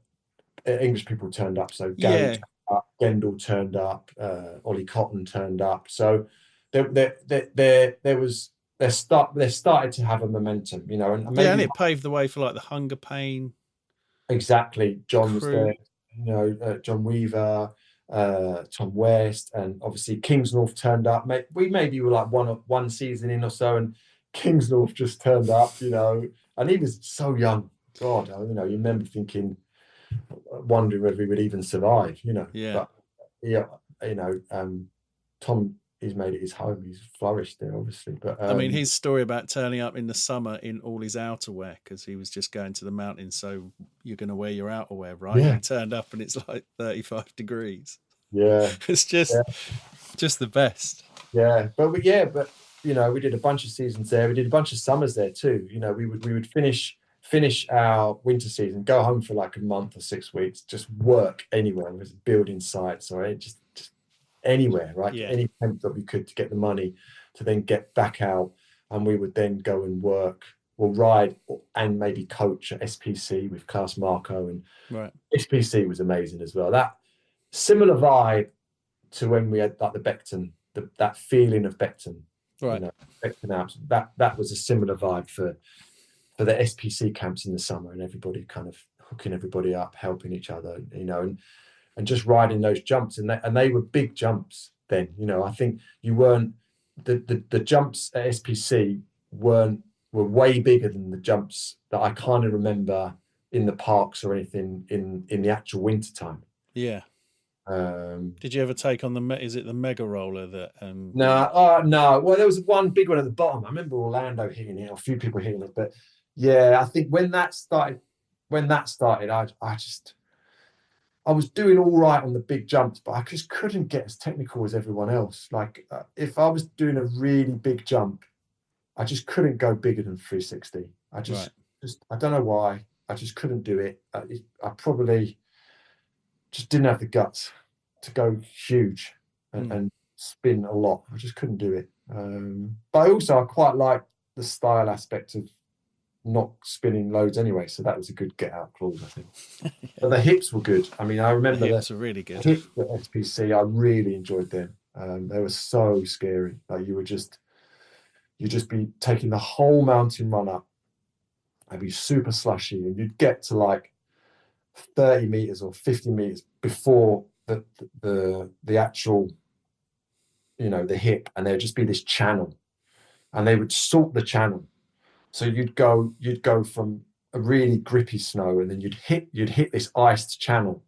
English people turned up. So Gary Gendel turned up, Ollie Cotton turned up. So they started to have a momentum, and maybe, and it paved the way for like the Hunger Pain. Exactly. John was there, John Weaver, Tom West, and obviously Kingsnorth turned up. We maybe were like one season in or so, and Kingsnorth just turned up, and he was so young. God, you remember thinking, wondering whether he would even survive, you know. Yeah. But yeah, you know, Tom, he's made it his home. He's flourished there, obviously. But I mean, his story about turning up in the summer in all his outerwear because he was just going to the mountains, so you're going to wear your outerwear, right? Yeah. He turned up and it's like 35 degrees. Yeah, It's just the best. yeah. But you know, we did a bunch of seasons there. We did a bunch of summers there too. You know, we would finish our winter season, go home for like a month or 6 weeks, just work anywhere. It was building sites or just anywhere, right? Yeah. Any attempt that we could to get the money to then get back out, and we would then go and work or ride and maybe coach at SPC with Class Marco, and Right. SPC was amazing as well. That similar vibe to when we had like the Beckton, that feeling of Beckton, Right. you know, Beckton Alps. That was a similar vibe for the SPC camps in the summer, and everybody kind of hooking everybody up, helping each other, you know, and just riding those jumps, and they were big jumps then. You know, I think you weren't the jumps at SPC were way bigger than the jumps that I kind of remember in the parks or anything in the actual winter time. Yeah. Did you ever take on is it the mega roller that? No. Well, there was one big one at the bottom. I remember Orlando hitting it, or a few people hitting it, but yeah, I think when that started, I was doing all right on the big jumps, but I just couldn't get as technical as everyone else. Like if I was doing a really big jump, I just couldn't go bigger than 360. I just I don't know why. I just couldn't do it. I probably just didn't have the guts to go huge and spin a lot. I just couldn't do it. But also I quite like the style aspect of not spinning loads anyway, so that was a good get out clause, I think. But the hips were good. I mean, I remember the hips were really good. Hips at SPC, I really enjoyed them. They were so scary. Like you'd just be taking the whole mountain run up and be super slushy, and you'd get to like 30 meters or 50 meters before the actual, you know, the hip, and there'd just be this channel, and they would salt the channel. So you'd go from a really grippy snow, and then you'd hit this iced channel,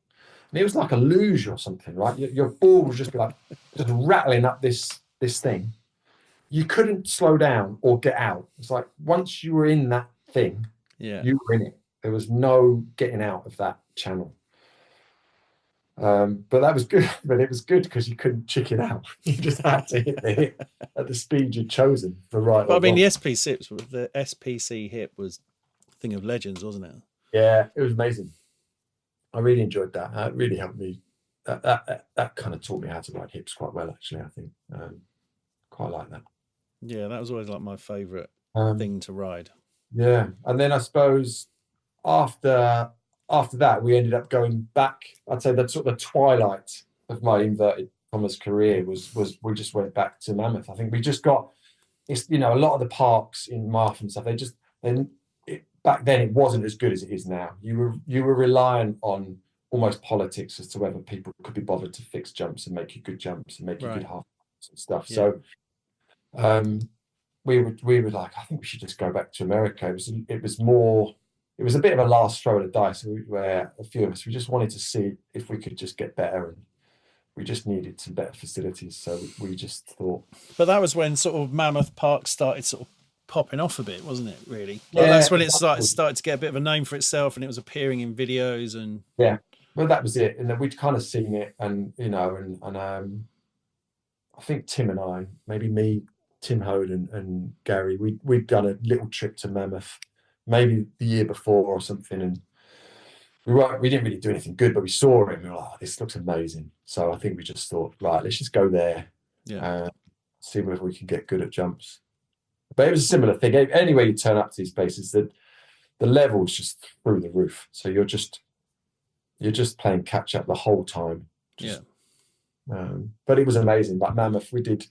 and it was like a luge or something, right? Your ball would just be like just rattling up this thing. You couldn't slow down or get out. It's like once you were in that thing, you were in it. There was no getting out of that channel. But that was good. But it was good because you couldn't chicken out. You just had to hit the hip at the speed you'd chosen for right. But I mean, the SPC hip was a thing of legends, wasn't it? Yeah, it was amazing. I really enjoyed that. It really helped me. That kind of taught me how to ride hips quite well, actually. I think quite like that. Yeah, that was always like my favourite thing to ride. Yeah, and then I suppose after that, we ended up going back. I'd say that sort of the twilight of my inverted commas career was we just went back to Mammoth. I think we just got, it's, you know, a lot of the parks in Marf and stuff, back then it wasn't as good as it is now. You were relying on almost politics as to whether people could be bothered to fix jumps and make you good jumps and make you good half and stuff. Yeah. So we were like, I think we should just go back to America. It was a bit of a last throw of the dice where a few of us, we just wanted to see if we could just get better, and we just needed some better facilities. So we just thought. But that was when sort of Mammoth Park started sort of popping off a bit, wasn't it, really? Yeah, well, that's when it started to get a bit of a name for itself, and it was appearing in videos and. Yeah, well, that was it. And then we'd kind of seen it, and, you know, and I think Tim and I, maybe me, Tim Hode and Gary, we'd done a little trip to Mammoth, maybe the year before or something, and we didn't really do anything good, but we saw it and we were like, oh, this looks amazing. So I think we just thought, right, let's just go there, see whether we can get good at jumps. But it was a similar thing. Anyway, you turn up to these places, the level is just through the roof. So you're just playing catch up the whole time. But it was amazing. Like Mammoth, we did,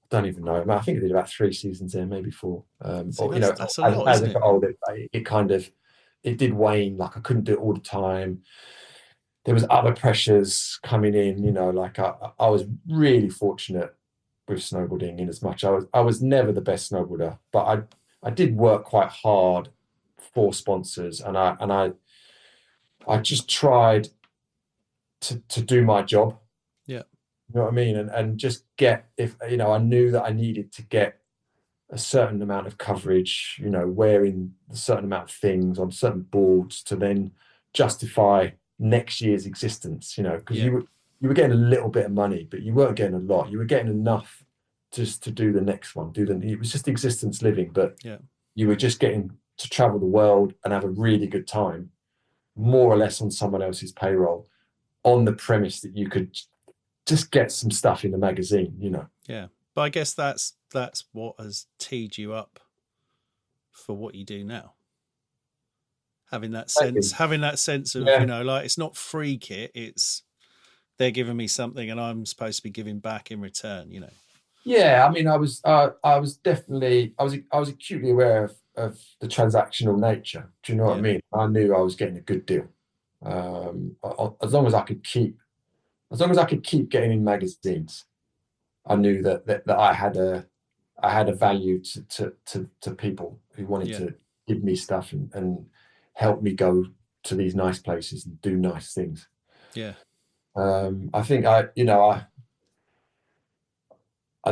I don't even know. I think I did about 3 seasons there, maybe 4. So that's a lot, as I got older, it did wane. Like I couldn't do it all the time. There was other pressures coming in. You know, like I was really fortunate with snowboarding in as much. I was never the best snowboarder, but I did work quite hard for sponsors, and I I just tried to do my job. Yeah. You know what I mean? And just get, if, you know, I knew that I needed to get a certain amount of coverage, you know, wearing a certain amount of things on certain boards to then justify next year's existence, you know, because you were getting a little bit of money, but you weren't getting a lot. You were getting enough just to do the next one, it was just existence living, but you were just getting to travel the world and have a really good time, more or less on someone else's payroll, on the premise that you could just get some stuff in the magazine, you know. Yeah. But I guess that's what has teed you up for what you do now. Having that sense of, you know, like, it's not free kit, it's they're giving me something and I'm supposed to be giving back in return, you know. Yeah, I mean, I was acutely aware of the transactional nature. Do you know what I mean? I knew I was getting a good deal. As long as I could keep getting in magazines, I knew that I had a value to people who wanted to give me stuff and help me go to these nice places and do nice things. Yeah. I think I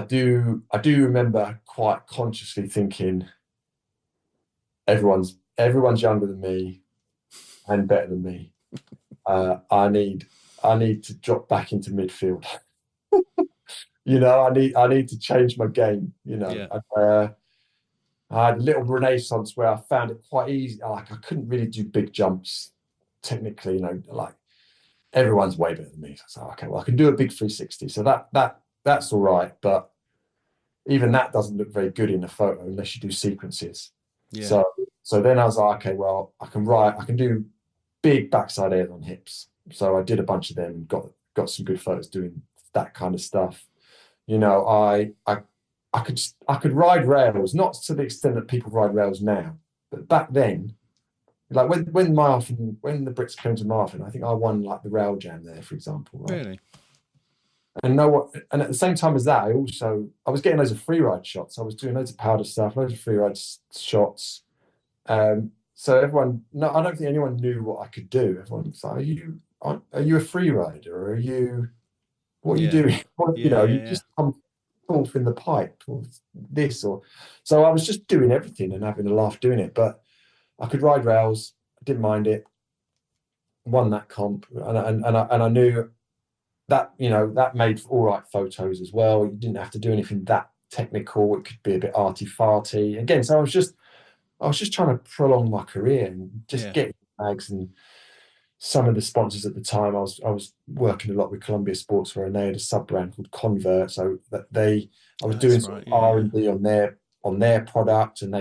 do remember quite consciously thinking, everyone's younger than me and better than me. I need to drop back into midfield. You know, I need to change my game. You know, I had a little renaissance where I found it quite easy. Like, I couldn't really do big jumps technically. You know, like, everyone's way better than me. So okay, well, I can do a big 360. So that's all right, but even that doesn't look very good in a photo unless you do sequences. Yeah. So then I was like, okay, well, I can do big backside airs on hips. So I did a bunch of them and got some good photos doing that kind of stuff. You know, I could ride rails, not to the extent that people ride rails now, but back then, like when the Brits came to Marfin, I think I won like the rail jam there, for example. Right? Really? And at the same time as that, I was getting loads of free ride shots. I was doing loads of powder stuff, loads of free ride shots. So everyone, no, I don't think anyone knew what I could do. Everyone was like, are you a free rider, or what are you doing? You know, you just come forth in the pipe or this, or so I was just doing everything and having a laugh doing it. But I could ride rails, I didn't mind it. Won that comp, and I knew that, you know, that made all right photos as well. You didn't have to do anything that technical. It could be a bit arty-farty. Again, so I was just trying to prolong my career and just get bags. And some of the sponsors at the time, I was working a lot with Columbia Sportswear, and they had a sub brand called Convert. So that I was doing some R&D on their product, and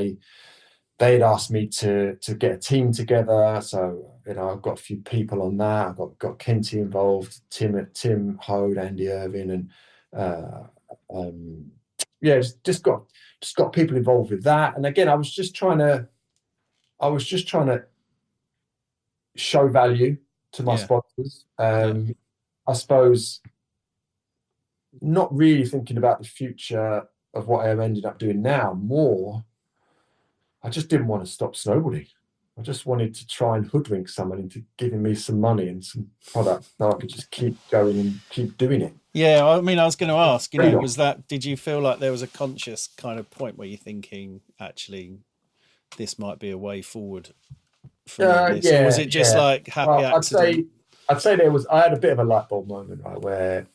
they'd asked me to get a team together. So, you know, I've got a few people on that. I've got Kenty involved, Tim Hode, Andy Irvin, and just got people involved with that. And again, I was just trying to show value to my sponsors. I suppose not really thinking about the future of what I ended up doing now. More, I just didn't want to stop snowboarding. I just wanted to try and hoodwink someone into giving me some money and some product so I could just keep going and keep doing it. Yeah, I mean, I was going to ask, you know, did you feel like there was a conscious kind of point where you're thinking, actually, this might be a way forward for this? Or was it just like happy accident? I'd say I had a bit of a light bulb moment, right, where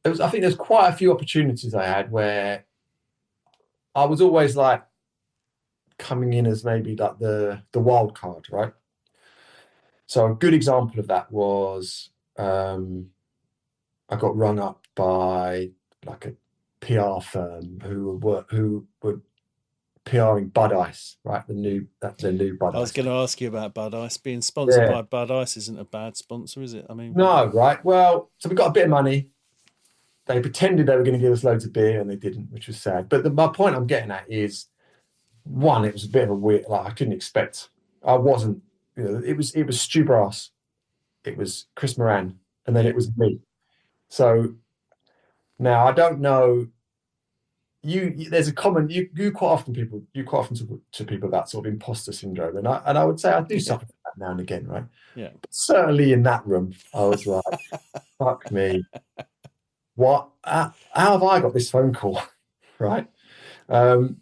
I think there's quite a few opportunities I had where I was always like coming in as maybe like the wild card, right? So a good example of that was I got rung up by like a PR firm who were PRing Bud Ice, right? The new Bud Ice. I was going to ask you about Bud Ice. Being sponsored by Bud Ice isn't a bad sponsor, is it? I mean, no, right? Well, so we got a bit of money. They pretended they were going to give us loads of beer, and they didn't, which was sad. But my point I'm getting at is, one, it was a bit of a weird. Like, I couldn't expect. I wasn't. You know, it was Stu Brass, it was Chris Moran, and then it was me. So now I don't know there's a common you quite often talk to people about sort of imposter syndrome, and I would say I do suffer from that now and again, right? Yeah. But certainly in that room, I was like, fuck me, what? How have I got this phone call, right? And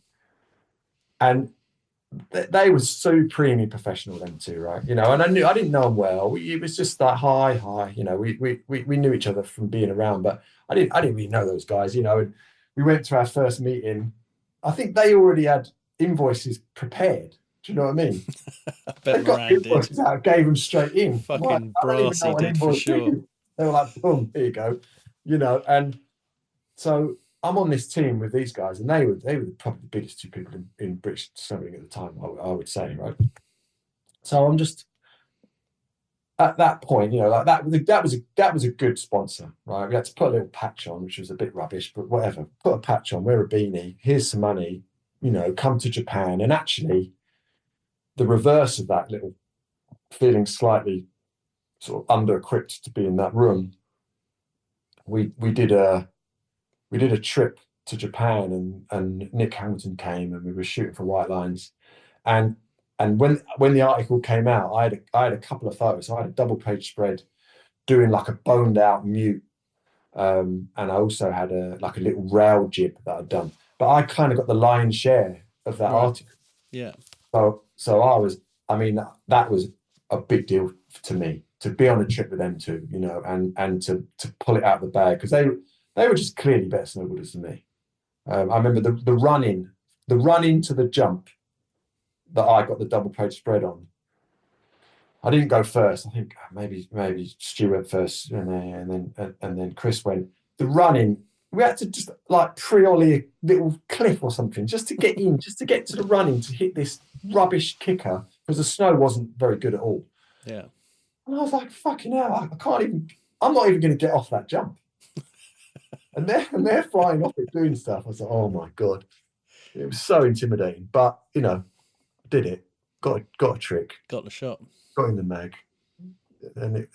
they were supremely professional, them two, right? And I didn't know them well. It was just like hi. We knew each other from being around, but I didn't really know those guys, And we went to our first meeting. I think they already had invoices prepared. Do you know what I mean? They got invoices out, gave them straight in. Fucking I don't even know what did for sure. Is. They were like, boom, here you go. And so I'm on this team with these guys, and they were probably the biggest two people in British snowboarding at the time, I would say, right? So I'm just at that point, like that was a good sponsor, right? We had to put a little patch on, which was a bit rubbish, but whatever. Put a patch on, wear a beanie, here's some money, come to Japan. And actually, the reverse of that, little feeling slightly sort of under-equipped to be in that room, we did a trip to Japan, and Nick Hamilton came, and we were shooting for White Lines, and when the article came out, I had a couple of photos. So I had a double page spread doing like a boned out mute, and I also had a little rail jib that I'd done, but I kind of got the lion's share of that article. Yeah. So that was a big deal to me, to be on a trip with them two, and to pull it out of the bag, because they were just clearly better snowboarders than me. I remember the run into the jump that I got the double page spread on. I didn't go first. I think maybe Stu went first, and then Chris went. The running, we had to just like pre-ollie a little cliff or something just to get in, just to get to the running, to hit this rubbish kicker, because the snow wasn't very good at all. Yeah. And I was like, fucking hell, I'm not even going to get off that jump. and they're flying off it doing stuff. I was like, oh my God. It was so intimidating. But, did it. Got a trick. Got the shot. Got in the mag. And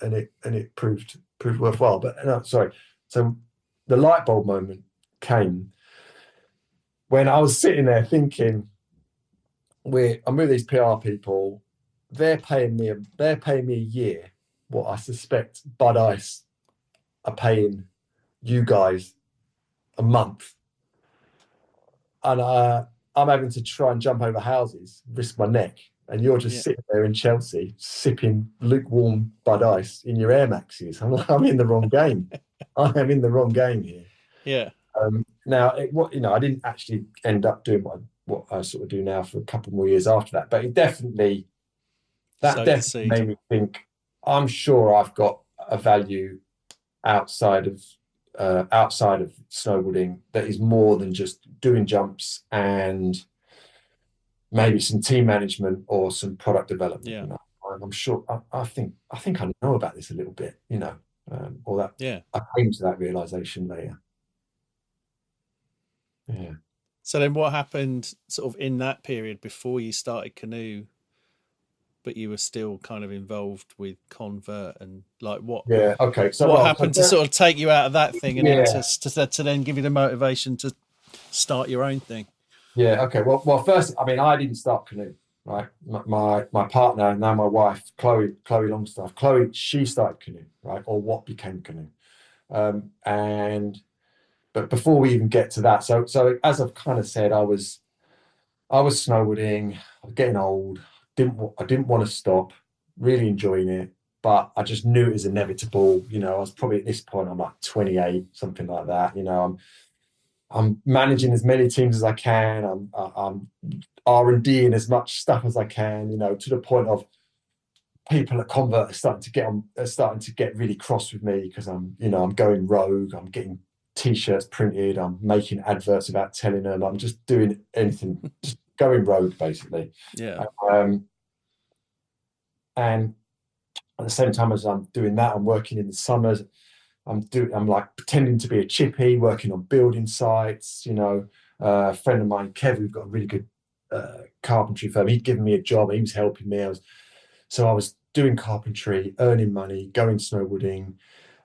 it proved worthwhile. But no, sorry. So the light bulb moment came when I was sitting there thinking, I'm with these PR people. They're paying me a year what I suspect Bud Ice are paying you guys a month, and I'm having to try and jump over houses, risk my neck, and you're just sitting there in Chelsea sipping lukewarm Bud Ice in your Air Maxes. I'm in the wrong game. I am in the wrong game here. Yeah. Now, I didn't actually end up doing what I sort of do now for a couple more years after that, but it definitely made me think, I'm sure I've got a value outside of snowboarding that is more than just doing jumps and maybe some team management or some product development. Yeah. I'm sure I think I know about this a little bit, all that. Yeah. I came to that realization later. Yeah. So then what happened sort of in that period before you started Canoe, but you were still kind of involved with Convert, and like what? Yeah. Okay. So what happened to sort of take you out of that thing and to then give you the motivation to start your own thing? Yeah. Okay. Well, first, I didn't start Canoe, right? My partner, now my wife, Chloe Longstaff. Chloe, she started Canoe, right? Or what became Canoe. But before we even get to that, so as I've kind of said, I was snowboarding, I was getting old. I didn't want to stop, really enjoying it, but I just knew it was inevitable. I was probably at this point, I'm like 28, something like that. I'm managing as many teams as I can. I'm R&D in as much stuff as I can, to the point of people at Convert are starting to get really cross with me because I'm going rogue. I'm getting T-shirts printed. I'm making adverts about telling them. I'm just doing anything, just going rogue, basically. Yeah. And at the same time as I'm doing that, I'm working in the summers. I'm like pretending to be a chippy, working on building sites. A friend of mine, Kev, who's got a really good carpentry firm. He'd given me a job. He was helping me. I was doing carpentry, earning money, going snowboarding,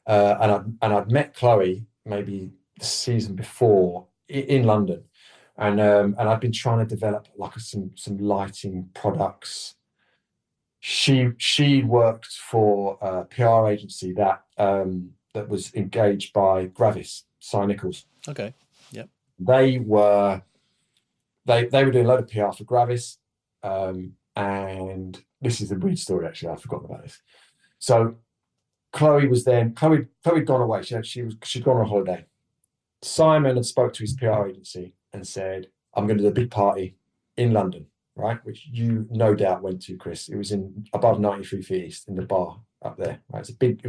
and I'd met Chloe maybe the season before in London, and I've been trying to develop like some lighting products. She worked for a PR agency that was engaged by Gravis, Cy Nichols. Okay. Yep. They were doing a load of PR for Gravis, and this is a weird story actually. I've forgotten about this. So Chloe was then Chloe'd gone away. She'd gone on holiday. Simon had spoke to his PR agency and said, "I'm going to do a big party in London." Right, which you no doubt went to, Chris. It was in above 93 Feet East in the bar up there. Right, it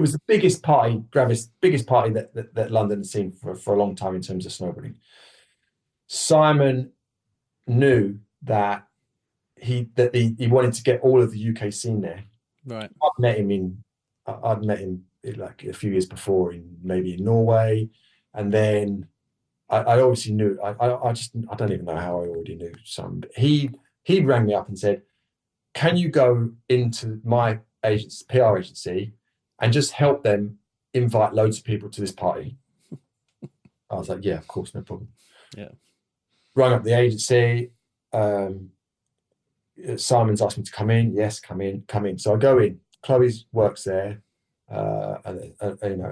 was the biggest party, Gravis, biggest party that London had seen for a long time in terms of snowboarding. Simon knew that he wanted to get all of the UK scene there. Right, I'd met him like a few years before maybe in Norway, and then I obviously knew. I don't even know how I already knew some. He rang me up and said, "Can you go into my PR agency and just help them invite loads of people to this party?" I was like, "Yeah, of course, no problem." Yeah. Rang up the agency. Simon's asked me to come in. Yes, come in. So I go in. Chloe's works there. And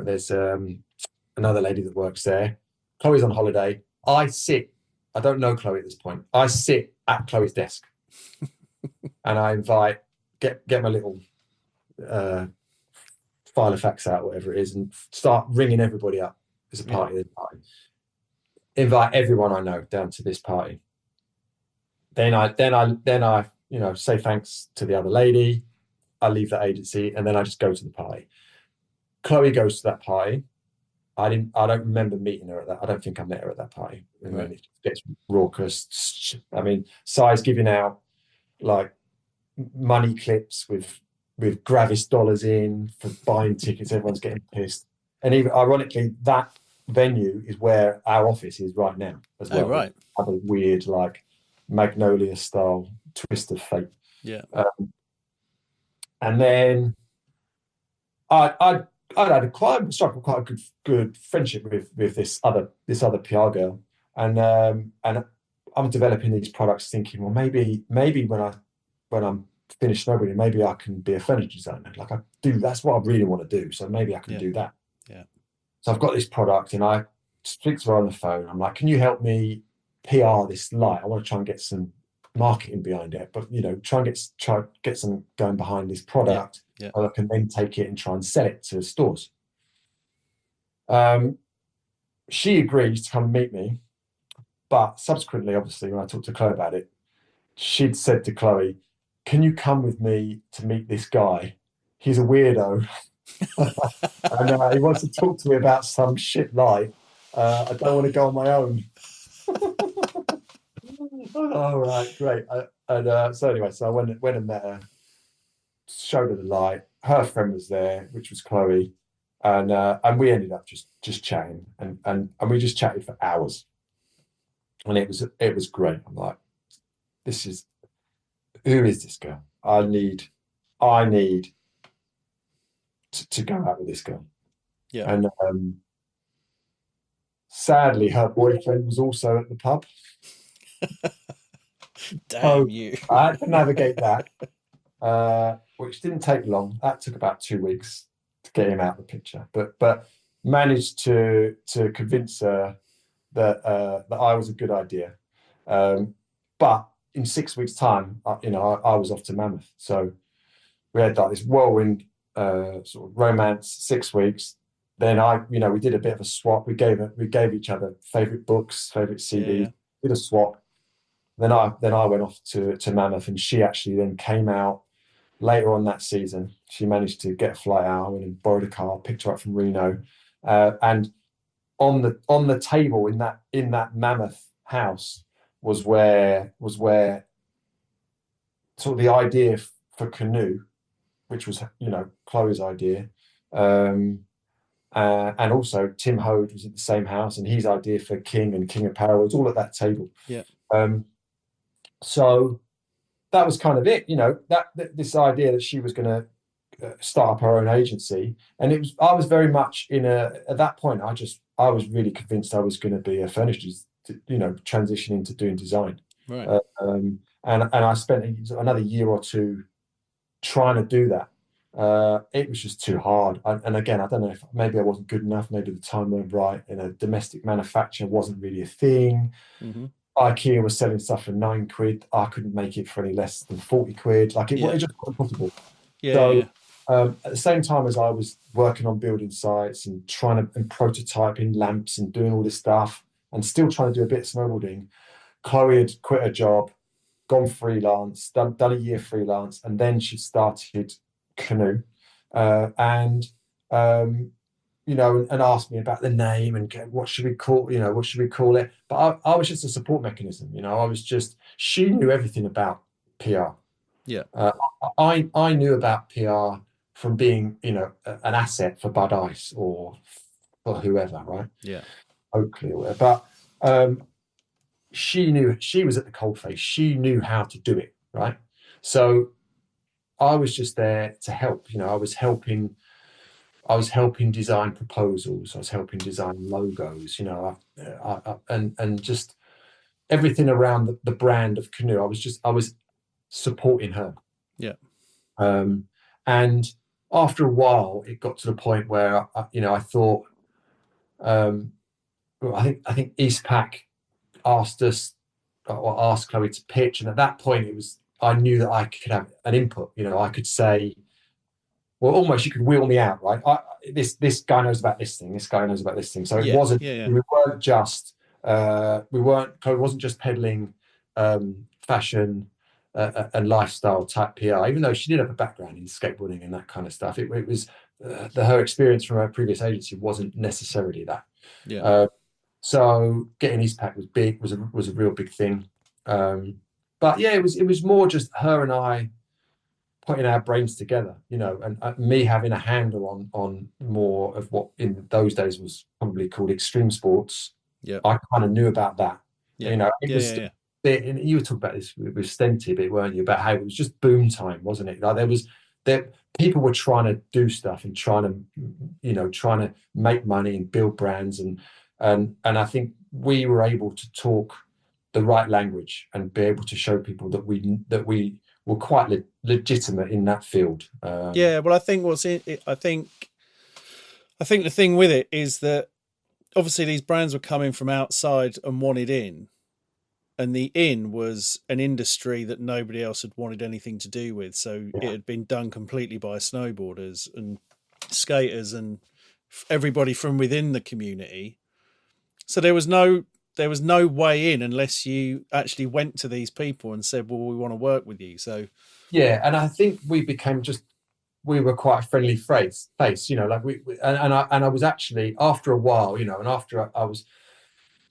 there's another lady that works there. Chloe's on holiday. I don't know Chloe at this point. I sit at Chloe's desk and I get my little file of facts out, whatever it is, and start ringing everybody up. There's a party. Invite everyone I know down to this party. Then I say thanks to the other lady. I leave the agency and then I just go to the party. Chloe goes to that party. I don't remember meeting her at that. I don't think I met her at that party. And then it gets raucous. I mean, Cy's giving out like money clips with Gravis dollars in for buying tickets. Everyone's getting pissed. And even ironically, that venue is where our office is right now as well. Oh, right. Have a weird like Magnolia style twist of fate. Yeah. And then I struck quite a good friendship with this other PR girl, and I'm developing these products, thinking, well, maybe when I'm finished snowboarding, maybe I can be a furniture designer. Like that's what I really want to do. So maybe I can do that. Yeah. So I've got this product, and I speak to her on the phone. I'm like, "Can you help me PR this light? I want to try and get some marketing behind it, but try and get some going behind this product, so I can then take it and try and sell it to stores." She agrees to come and meet me, but subsequently, obviously, when I talked to Chloe about it, she'd said to Chloe, "Can you come with me to meet this guy? He's a weirdo, and he wants to talk to me about some shit light. I don't want to go on my own." All right, great. So anyway, so I went and met her, showed her the light. Her friend was there, which was Chloe, and we ended up just chatting, and we just chatted for hours, and it was great. I'm like, who is this girl? I need to go out with this girl. Yeah. And sadly, her boyfriend was also at the pub. Damn you. I had to navigate that, which didn't take long. That took about 2 weeks to get him out of the picture, but managed to convince her that I was a good idea. But in 6 weeks' time, I was off to Mammoth. So we had like this whirlwind sort of romance, 6 weeks. Then we did a bit of a swap. We gave each other favorite books, favorite CDs. Did a swap. Then I went off to Mammoth, and she actually then came out later on that season. She managed to get a flight out. I went and borrowed a car, picked her up from Reno, and on the table in that Mammoth house was where sort of the idea for Canoe, which was Chloe's idea, and also Tim Hode was at the same house, and his idea for King and King Apparel was all at that table. Yeah. So that was kind of it, that this idea that she was going to start up her own agency. And I was very much at that point, I was really convinced I was going to be a furniture, transitioning to doing design. Right. And I spent another year or two trying to do that. It was just too hard. And again, I don't know if maybe I wasn't good enough, maybe the time weren't right. Domestic manufacture wasn't really a thing. Mm-hmm. IKEA was selling stuff for £9. I couldn't make it for any less than 40 quid. Like it just wasn't possible. At the same time as I was working on building sites and prototyping lamps and doing all this stuff and still trying to do a bit of snowboarding, Chloe had quit her job, gone freelance, done a year freelance, and then she started Canoe, and asked me about the name and what should we call it. But I was just a support mechanism. She knew everything about PR. Yeah. I knew about PR from being an asset for Bud Ice or for whoever, right? Yeah. Oakley or whatever. But she knew, she was at the coalface. She knew how to do it, right? So I was just there to help. I was helping design proposals. I was helping design logos. And just everything around the brand of Canoe. I was supporting her. Yeah. And after a while, it got to the point where I thought, I think Eastpak asked Chloe to pitch, and at that point I knew that I could have an input. I could say, well, almost you could wheel me out, right? This guy knows about this thing. This guy knows about this thing. So it wasn't. Yeah. We weren't just. Chloe wasn't just peddling fashion and lifestyle type PR. Even though she did have a background in skateboarding and that kind of stuff, it was her experience from her previous agency wasn't necessarily that. Yeah. So getting Eastpak was a real big thing. But yeah, it was more just her and I putting our brains together, and me having a handle on more of what in those days was probably called extreme sports. Yeah, I kind of knew about that. Yeah. It was. And you were talking about this with Stenty a bit, weren't you? About how it was just boom time, wasn't it? Like people were trying to do stuff and trying to make money and build brands, and I think we were able to talk the right language and be able to show people that we were quite legitimate in that field. Well, I think I think the thing with it is that obviously these brands were coming from outside and wanted in. And the in was an industry that nobody else had wanted anything to do with. So it had been done completely by snowboarders and skaters and everybody from within the community. So there was no way in unless you actually went to these people and said, well, we want to work with you. So yeah, and I think we were quite a friendly face, like I was actually, after a while, and after I was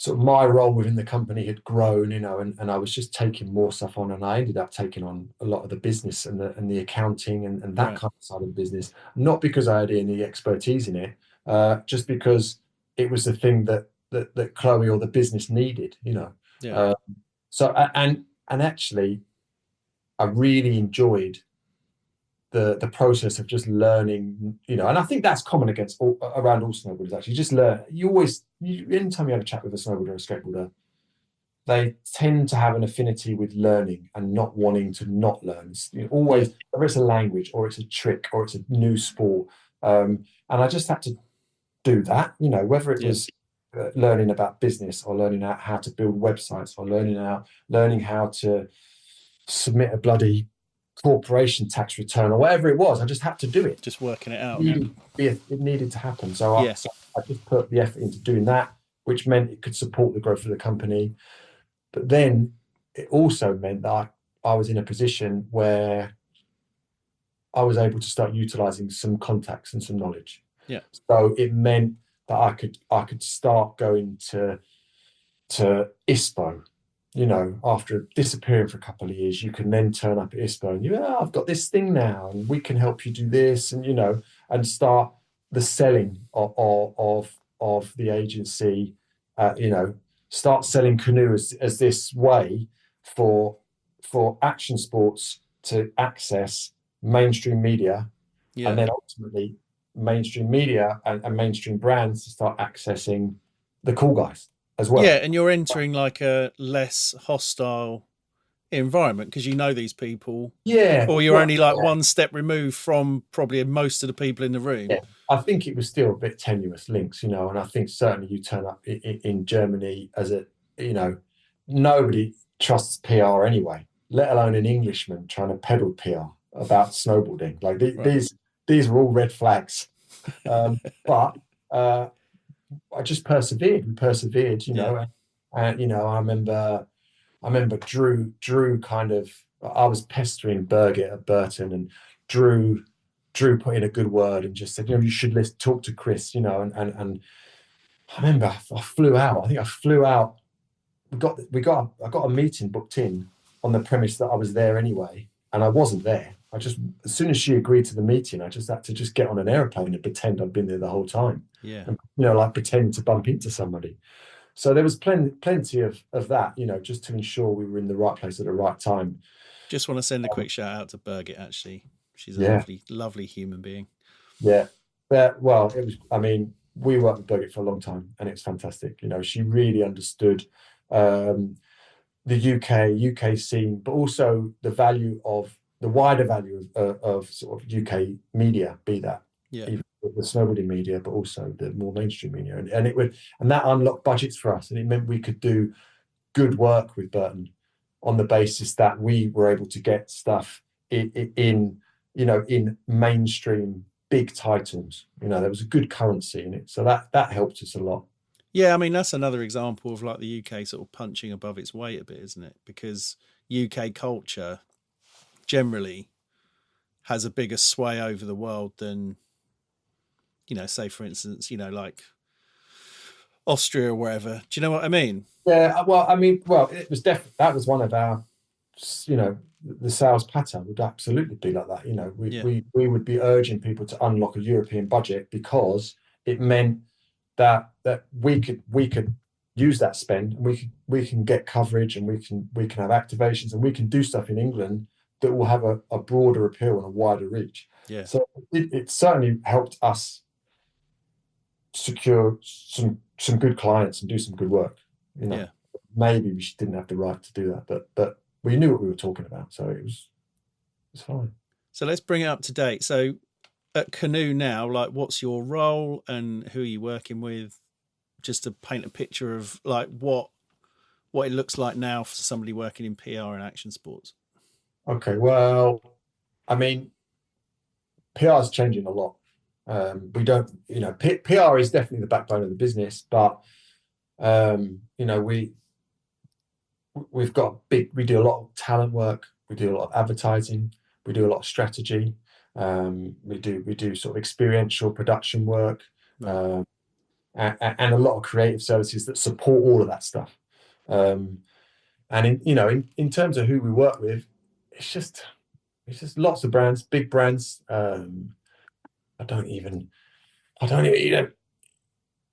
sort of, my role within the company had grown, and I was just taking more stuff on, and I ended up taking on a lot of the business and the accounting and that kind of side of the business, not because I had any expertise in it, just because it was the thing that Chloe or the business needed, so and actually I really enjoyed the process of just learning, and I think that's common around all snowboarders. Actually, just learn. Anytime you have a chat with a snowboarder or a skateboarder, they tend to have an affinity with learning and not wanting to not learn. Always, whether it's a language or it's a trick or it's a new sport, and I just had to do that. Whether it was learning about business or learning out how to build websites or learning how to submit a bloody corporation tax return or whatever it was. I just had to do it. Just working it out. It needed to happen. So I just put the effort into doing that, which meant it could support the growth of the company. But then it also meant that I was in a position where I was able to start utilizing some contacts and some knowledge. Yeah. So it meant that I could start going to ISPO. After disappearing for a couple of years, you can then turn up at ISPO and I've got this thing now, and we can help you do this, and and start the selling of the agency. Start selling Canoe as this way for action sports to access mainstream media Yeah. and then ultimately mainstream media and mainstream brands to start accessing the cool guys as well. Yeah, and you're entering like a less hostile environment because you know these people, Yeah, or you're well, only like one step removed from probably most of the people in the room. yeah. I think it was still a bit tenuous links, and I think certainly you turn up in Germany as nobody trusts PR anyway, let alone an Englishman trying to peddle PR about snowboarding. Like Right. these were all red flags. But I just persevered. We persevered, Yeah. and I remember Drew kind of, I was pestering Birgit at Burton, and Drew put in a good word and just said, you should talk to Chris, and I remember I flew out. I think I flew out. I got a meeting booked in on the premise that I was there anyway, and I wasn't there. I just, as soon as she agreed to the meeting, I just had to just get on an airplane and pretend I'd been there the whole time. Yeah. And, like pretend to bump into somebody. So there was plenty of that, just to ensure we were in the right place at the right time. Just want to send a quick shout out to Birgit, actually. She's a Yeah. lovely, lovely human being. Yeah. Well, it was, I mean, we worked with Birgit for a long time, and it's fantastic. She really understood the UK scene, but also the wider value of sort of UK media, be that even the snowboarding media, but also the more mainstream media, and that unlocked budgets for us, and it meant we could do good work with Burton on the basis that we were able to get stuff in mainstream big titles. There was a good currency in it, so that helped us a lot. Yeah, I mean, that's another example of like the UK sort of punching above its weight a bit, isn't it? Because UK culture generally has a bigger sway over the world than, say for instance, like Austria or wherever. Do you know what I mean? Yeah, it was definitely, that was one of our, the sales pattern would absolutely be like that. We would be urging people to unlock a European budget because it meant that we could use that spend, and we can get coverage, and we can have activations, and we can do stuff in England that will have a broader appeal and a wider reach. Yeah. So it certainly helped us secure some good clients and do some good work. Maybe we didn't have the right to do that, but we knew what we were talking about, so it was fine. So let's bring it up to date. So at Canoe now, like, what's your role and who are you working with? Just to paint a picture of like what it looks like now for somebody working in PR and action sports. Okay, well, I mean, PR is changing a lot. We don't, PR is definitely the backbone of the business, but we've got we do a lot of talent work, we do a lot of advertising, we do a lot of strategy, we do sort of experiential production work, and a lot of creative services that support all of that stuff. And in terms of who we work with, it's just lots of brands, big brands. I don't even,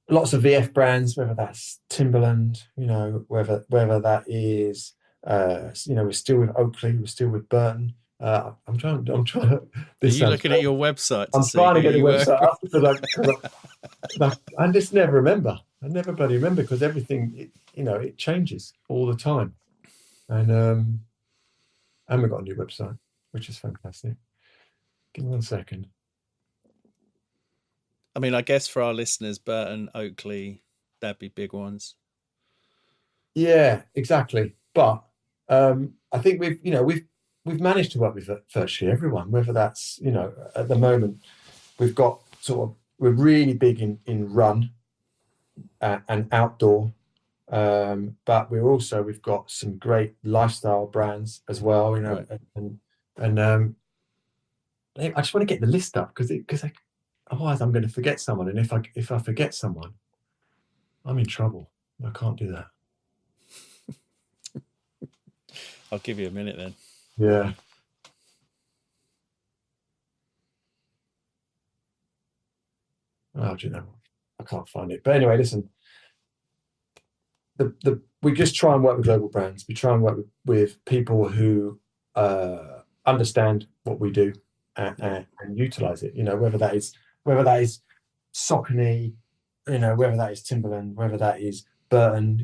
lots of VF brands, whether that's Timberland, whether that is, we're still with Oakley, we're still with Burton. I'm trying to. Are you looking at your website? I'm trying to get the website up because I just never remember. I never bloody remember because everything, it changes all the time, and we've got a new website, which is fantastic. Give me 1 second. I mean, I guess for our listeners, Burton, Oakley, that'd be big ones. Yeah, exactly. But I think we've managed to work with virtually everyone. Whether that's at the moment we're really big in run and outdoor, but we've got some great lifestyle brands as well. Right. And I just want to get the list up because otherwise I'm going to forget someone, and if I forget someone, I'm in trouble. I can't do that. I'll give you a minute then. Yeah. Oh, do you know? I can't find it. But anyway, listen. We just try and work with global brands. We try and work with people who understand what we do, and utilize it. Whether that is Saucony, whether that is Timberland, whether that is Burton.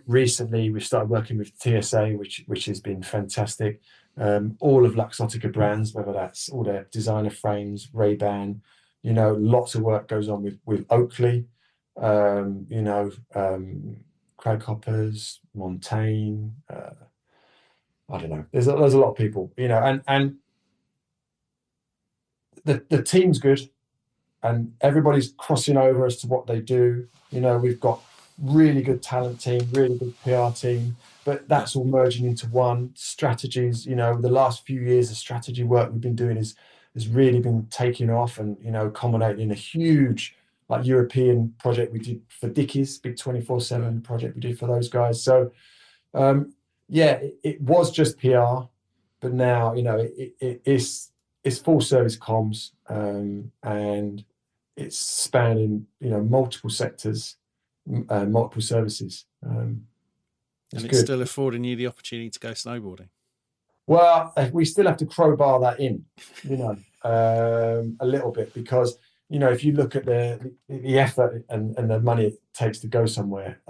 Recently we've started working with TSA, which has been fantastic. All of Luxottica brands, whether that's all their designer frames, Ray-Ban. Lots of work goes on with Oakley. Craig Hoppers, Montaigne. I don't know. There's a lot of people, and the team's good, and everybody's crossing over as to what they do. We've got really good talent team, really good PR team, but that's all merging into one. Strategies, the last few years, the strategy work we've been doing has really been taking off, and culminating in a huge European project we did for Dickies, big 24/7 project we did for those guys. So it was just PR, but now it's full service comms, and it's spanning multiple sectors, multiple services. And it's still affording you the opportunity to go snowboarding. Well, we still have to crowbar that in, a little bit, because if you look at the effort and the money it takes to go somewhere,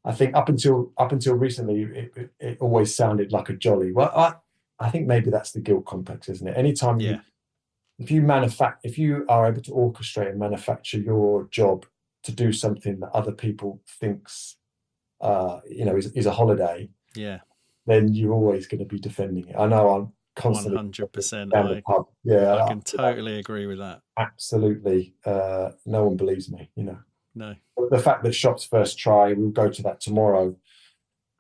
I think up until recently it always sounded like a jolly. Well, I think maybe that's the guilt complex, isn't it? Anytime if you are able to orchestrate and manufacture your job to do something that other people thinks is a holiday, then you're always going to be defending it. I know I'm constantly 100%. down the pub. Yeah, I can totally agree with that. Absolutely. No one believes me, No. The fact that Shop's first try, we'll go to that tomorrow,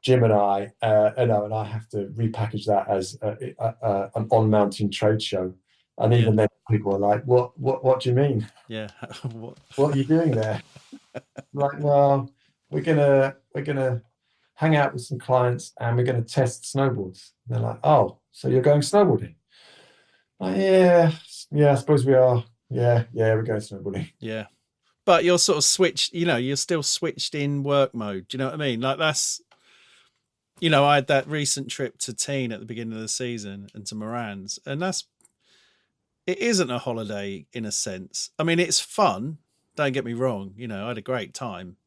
Jim and I, and I have to repackage that as an on-mountain trade show. And even then people are like, what do you mean? Yeah. What are you doing there? Like, well, we're gonna hang out with some clients and we're gonna test snowboards. And they're like, oh, so you're going snowboarding? Like, yeah, I suppose we are. Yeah, we're going snowboarding. Yeah. But you're sort of switched, you're still switched in work mode. Do you know what I mean? Like that's, I had that recent trip to Teen at the beginning of the season and to Moran's, and it isn't a holiday in a sense. I mean, it's fun. Don't get me wrong. I had a great time,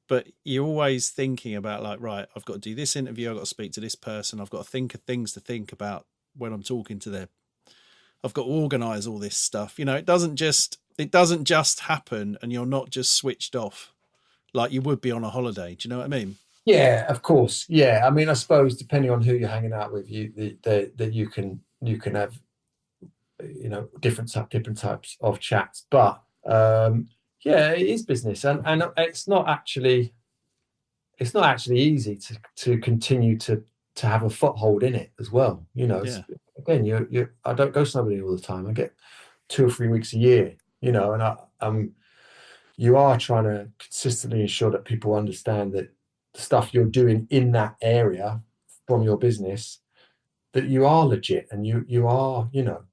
but you're always thinking about like, right, I've got to do this interview. I've got to speak to this person. I've got to think of things to think about when I'm talking to them. I've got to organize all this stuff. It doesn't just happen, and you're not just switched off like you would be on a holiday. Do you know what I mean? Yeah, of course. Yeah, I mean, I suppose depending on who you're hanging out with, that you can have different types of chats. But it is business, and it's not actually easy to continue to have a foothold in it as well. Again, I don't go snowboarding all the time. I get 2 or 3 weeks a year, and you are trying to consistently ensure that people understand that the stuff you're doing in that area from your business, that you are legit, and you are, you're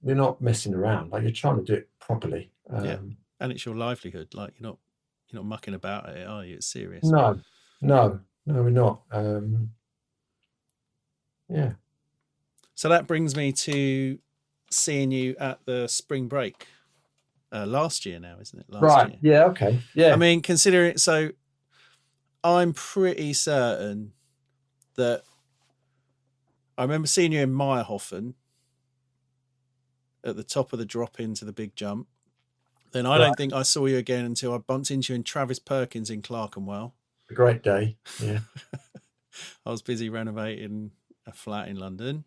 not messing around. Like, you're trying to do it properly. And it's your livelihood. Like, you're not mucking about it, are you? It's serious. No, we're not. Yeah. So that brings me to seeing you at the spring break last year now, isn't it? Last year. Yeah, okay. Yeah. I mean, considering it, so I'm pretty certain that I remember seeing you in Meyerhofen at the top of the drop into the big jump. Then I don't think I saw you again until I bumped into you in Travis Perkins in Clerkenwell. A great day. Yeah. I was busy renovating a flat in London.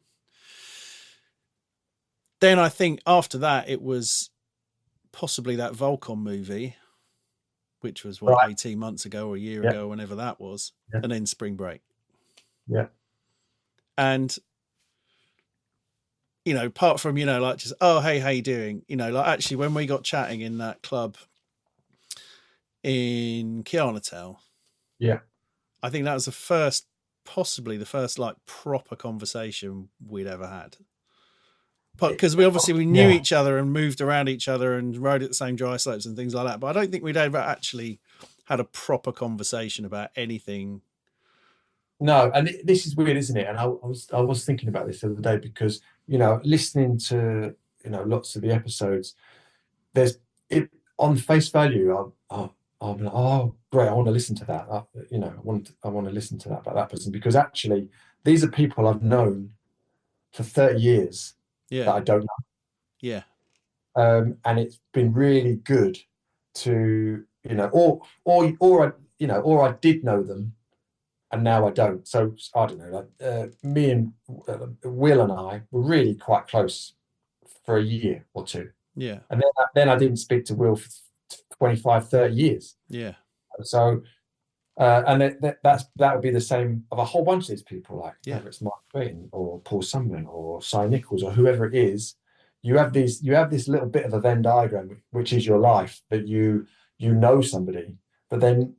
Then I think after that, it was possibly that Volcom movie, which was 18 months ago or a year ago, whenever that was, and then spring break. Yeah. And, apart from, like just, oh, hey, how you doing? Like actually when we got chatting in that club in Kianatel, I think that was possibly the first like proper conversation we'd ever had. Because we knew each other and moved around each other and rode at the same dry slopes and things like that. But I don't think we'd ever actually had a proper conversation about anything No, and this is weird, isn't it? And I was thinking about this the other day because, listening to, lots of the episodes, there's it on face value. I'm like, oh, great, I want to listen to that. I want to listen to that about that person, because actually these are people I've known for 30 years that Yeah. I don't know. Yeah. And it's been really good to, or I did know them and now I don't. So I don't know. Like me and Will and I were really quite close for a year or two, Yeah. and then I didn't speak to Will for 25, 30 years. Yeah. So and that would be the same of a whole bunch of these people, like whether it's Mark Twain or Paul Sumner or Cy Nichols or whoever it is. You have this little bit of a Venn diagram, which is your life, that you know somebody, but then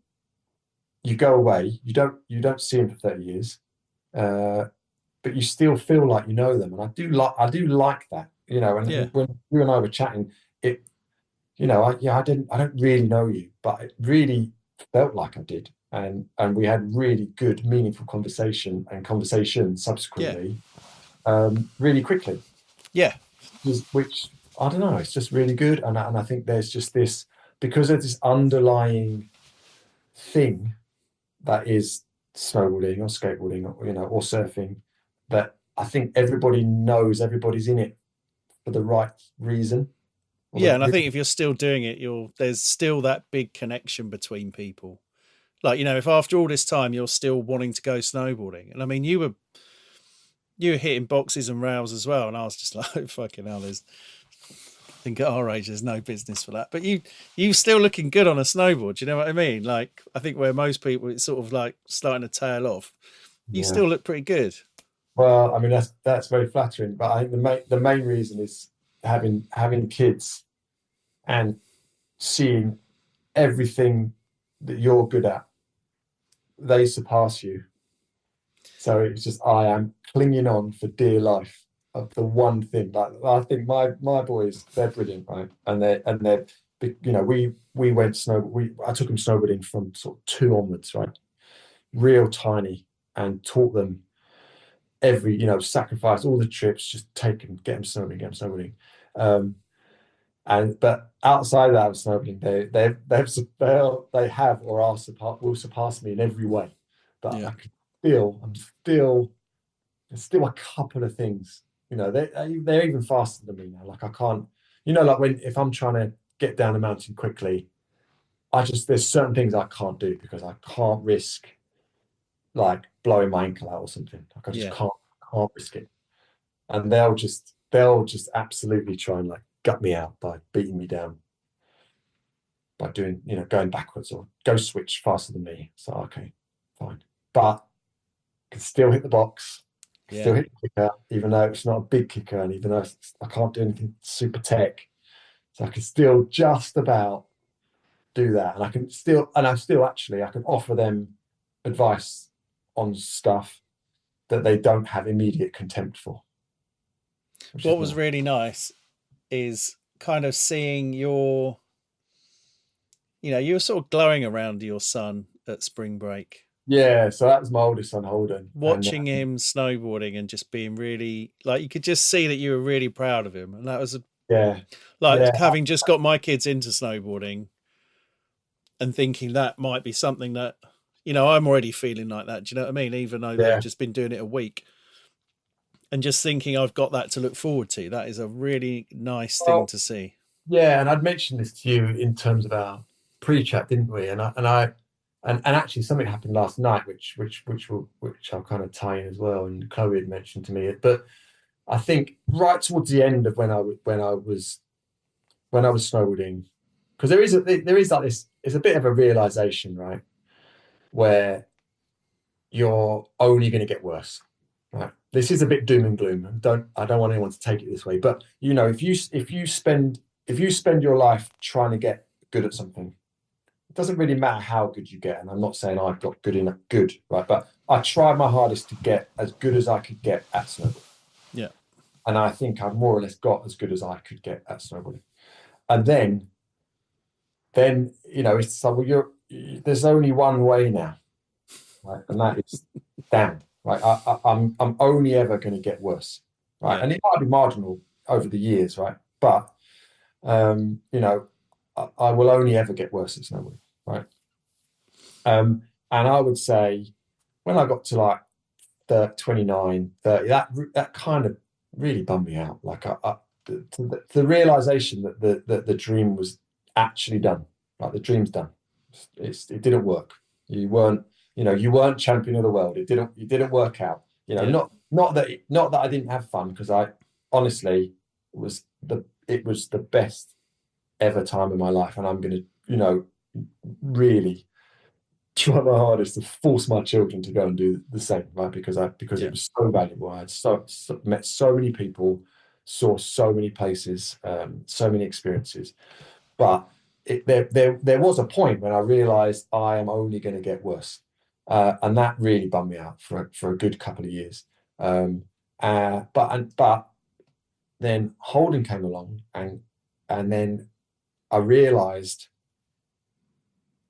you go away, you don't see them for 30 years, but you still feel like you know them, and I do like that, and when you and I were chatting, it, I don't really know you, but it really felt like I did, and we had really good, meaningful conversation subsequently, really quickly. Yeah. Which I don't know, it's just really good, and I think there's just this, because of this underlying thing that is snowboarding or skateboarding, or surfing, that I think everybody knows everybody's in it for the right reason. Yeah, and I think if you're still doing it, there's still that big connection between people. Like, if after all this time you're still wanting to go snowboarding, and I mean, you were hitting boxes and rails as well, and I was just like, fucking hell, I think at our age there's no business for that. But you still looking good on a snowboard. Do you know what I mean? Like, I think where most people it's sort of like starting to tail off, you still look pretty good. Well, I mean, that's very flattering, but I think the main reason is having kids and seeing everything that you're good at, they surpass you. So it's just, I am clinging on for dear life of the one thing. Like, I think my boys, they're brilliant, right? And they're we went I took them snowboarding from sort of 2 onwards, right? Real tiny, and taught them every, sacrifice all the trips, just get them snowboarding. But outside that of snowboarding, they have or will surpass me in every way. But I'm still a couple of things. They're even faster than me now. Like, I can't, like if I'm trying to get down a mountain quickly, there's certain things I can't do because I can't risk like blowing my ankle out or something. Like, I just can't risk it. And they'll just absolutely try and like gut me out by beating me down, by doing, going backwards or go switch faster than me. So, okay, fine. But I can still hit the box, still hit the kicker, even though it's not a big kicker, and even though I can't do anything super tech. So I can still just about do that. And I can still actually, I can offer them advice on stuff that they don't have immediate contempt for. What was really nice is kind of seeing you were sort of glowing around your son at spring break. Yeah, so that was my oldest son, Holden. Watching him snowboarding and just being really, like, you could just see that you were really proud of him. And that was having just got my kids into snowboarding and thinking that might be something that, I'm already feeling like that. Do you know what I mean? Even though they've just been doing it a week. And just thinking I've got that to look forward to. That is a really nice thing to see. Yeah, and I'd mentioned this to you in terms of our pre-chat, didn't we? And actually something happened last night, which I'll kind of tie in as well. And Chloe had mentioned to me it, but I think right towards the end of when I was snowboarding, because there is like this, it's a bit of a realization, right, where you're only going to get worse. Right. This is a bit doom and gloom. I don't want anyone to take it this way, but if you spend your life trying to get good at something, it doesn't really matter how good you get. And I'm not saying I've got good, right? But I tried my hardest to get as good as I could get at snowboarding. Yeah. And I think I more or less got as good as I could get at snowboarding. And then it's like, well, there's only one way now. right? And that is damn, right? I'm only ever going to get worse, right? Yeah. And it might be marginal over the years, right? But you know, I will only ever get worse at snowboarding, right? And I would say when I got to like 29, 30, that kind of really bummed me out. Like the realization that the dream was actually done, like the dream's done. It didn't work. You weren't champion of the world. It didn't work out. You know, Yeah. not that I didn't have fun, because I honestly it was the best ever time in my life, and I'm going to, really try my hardest to force my children to go and do the same, right? Because Yeah. it was so valuable. I had met so many people, saw so many places, so many experiences. But there was a point when I realised I am only going to get worse, and that really bummed me out for a good couple of years. But then Holden came along, and then I realised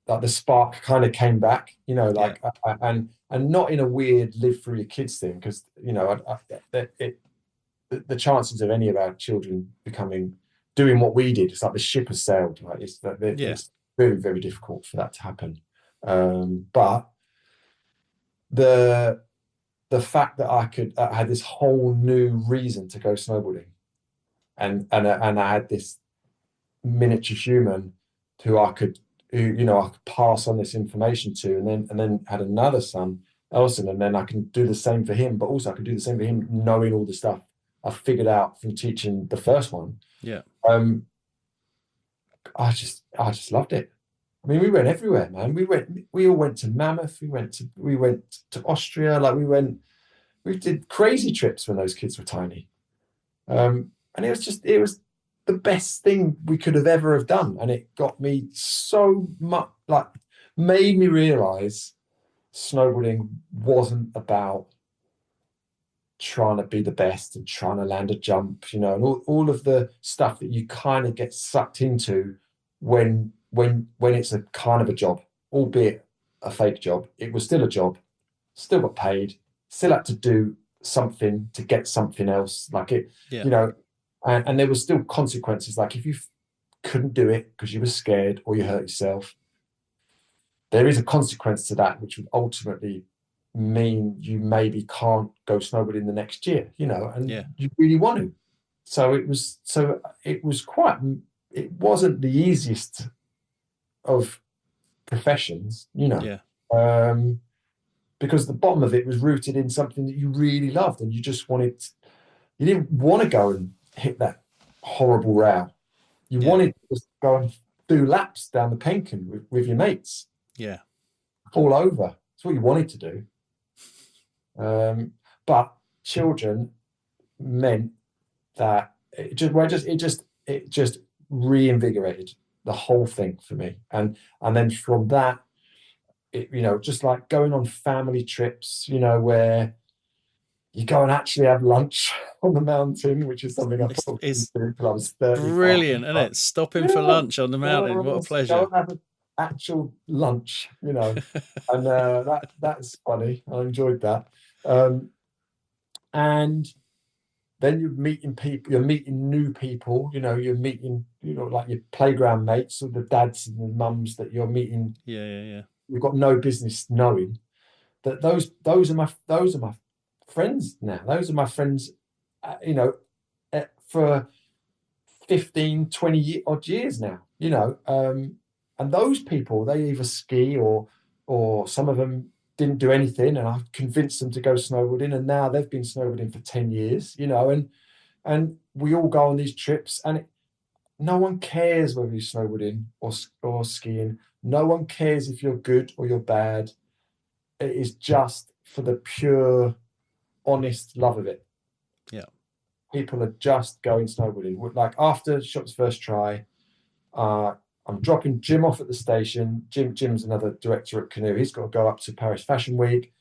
that the spark kind of came back, like, and not in a weird live through your kids thing, because the chances of any of our children doing what we did, it's like the ship has sailed, right? It's very, very difficult for that to happen. But the fact that I had this whole new reason to go snowboarding, and I had this miniature human who I could pass on this information to, and then had another son, Elson, and then I can do the same for him, but also I can do the same for him, knowing all the stuff I figured out from teaching the first one. Yeah. I just loved it. I mean, we went everywhere, man. We all went to Mammoth. We went to Austria. Like we did crazy trips when those kids were tiny. And it was the best thing we could have ever have done. And it got me so much, like, made me realize snowboarding wasn't about trying to be the best and trying to land a jump, and all of the stuff that you kind of get sucked into when it's a kind of a job, albeit a fake job. It was still a job, still got paid, still had to do something to get something else, like it, and there was still consequences. Like if you couldn't do it because you were scared or you hurt yourself, there is a consequence to that, which would ultimately mean you maybe can't go snowboarding the next year, and you really want to. So it wasn't the easiest of professions, because the bottom of it was rooted in something that you really loved, and you didn't want to go and hit that horrible row. You wanted to just go and do laps down the Penkin with your mates. Yeah. Fall over. That's what you wanted to do. But children meant that it just reinvigorated the whole thing for me. And then from that, just like going on family trips, where you go and actually have lunch on the mountain, which is something I thought until I was 30. Brilliant, isn't it? Stopping for lunch on the mountain. What a pleasure. Go and have an actual lunch, and that's funny. I enjoyed that. And then you're meeting people, you're meeting new people, you're meeting, like your playground mates, or the dads and the mums that you're meeting. Yeah. You've got no business knowing that those are my friends now. Those are my friends, for 15, 20 odd years now, and those people, they either ski or some of them didn't do anything, and I've convinced them to go snowboarding, and now they've been snowboarding for 10 years, and we all go on these trips, and no one cares whether you're snowboarding or skiing. No one cares if you're good or you're bad. It is just for the pure, honest love of it. Yeah. People are just going snowboarding. Like after Shop's first try, I'm dropping Jim off at the station. Jim's another director at Canoe. He's got to go up to Paris Fashion Week.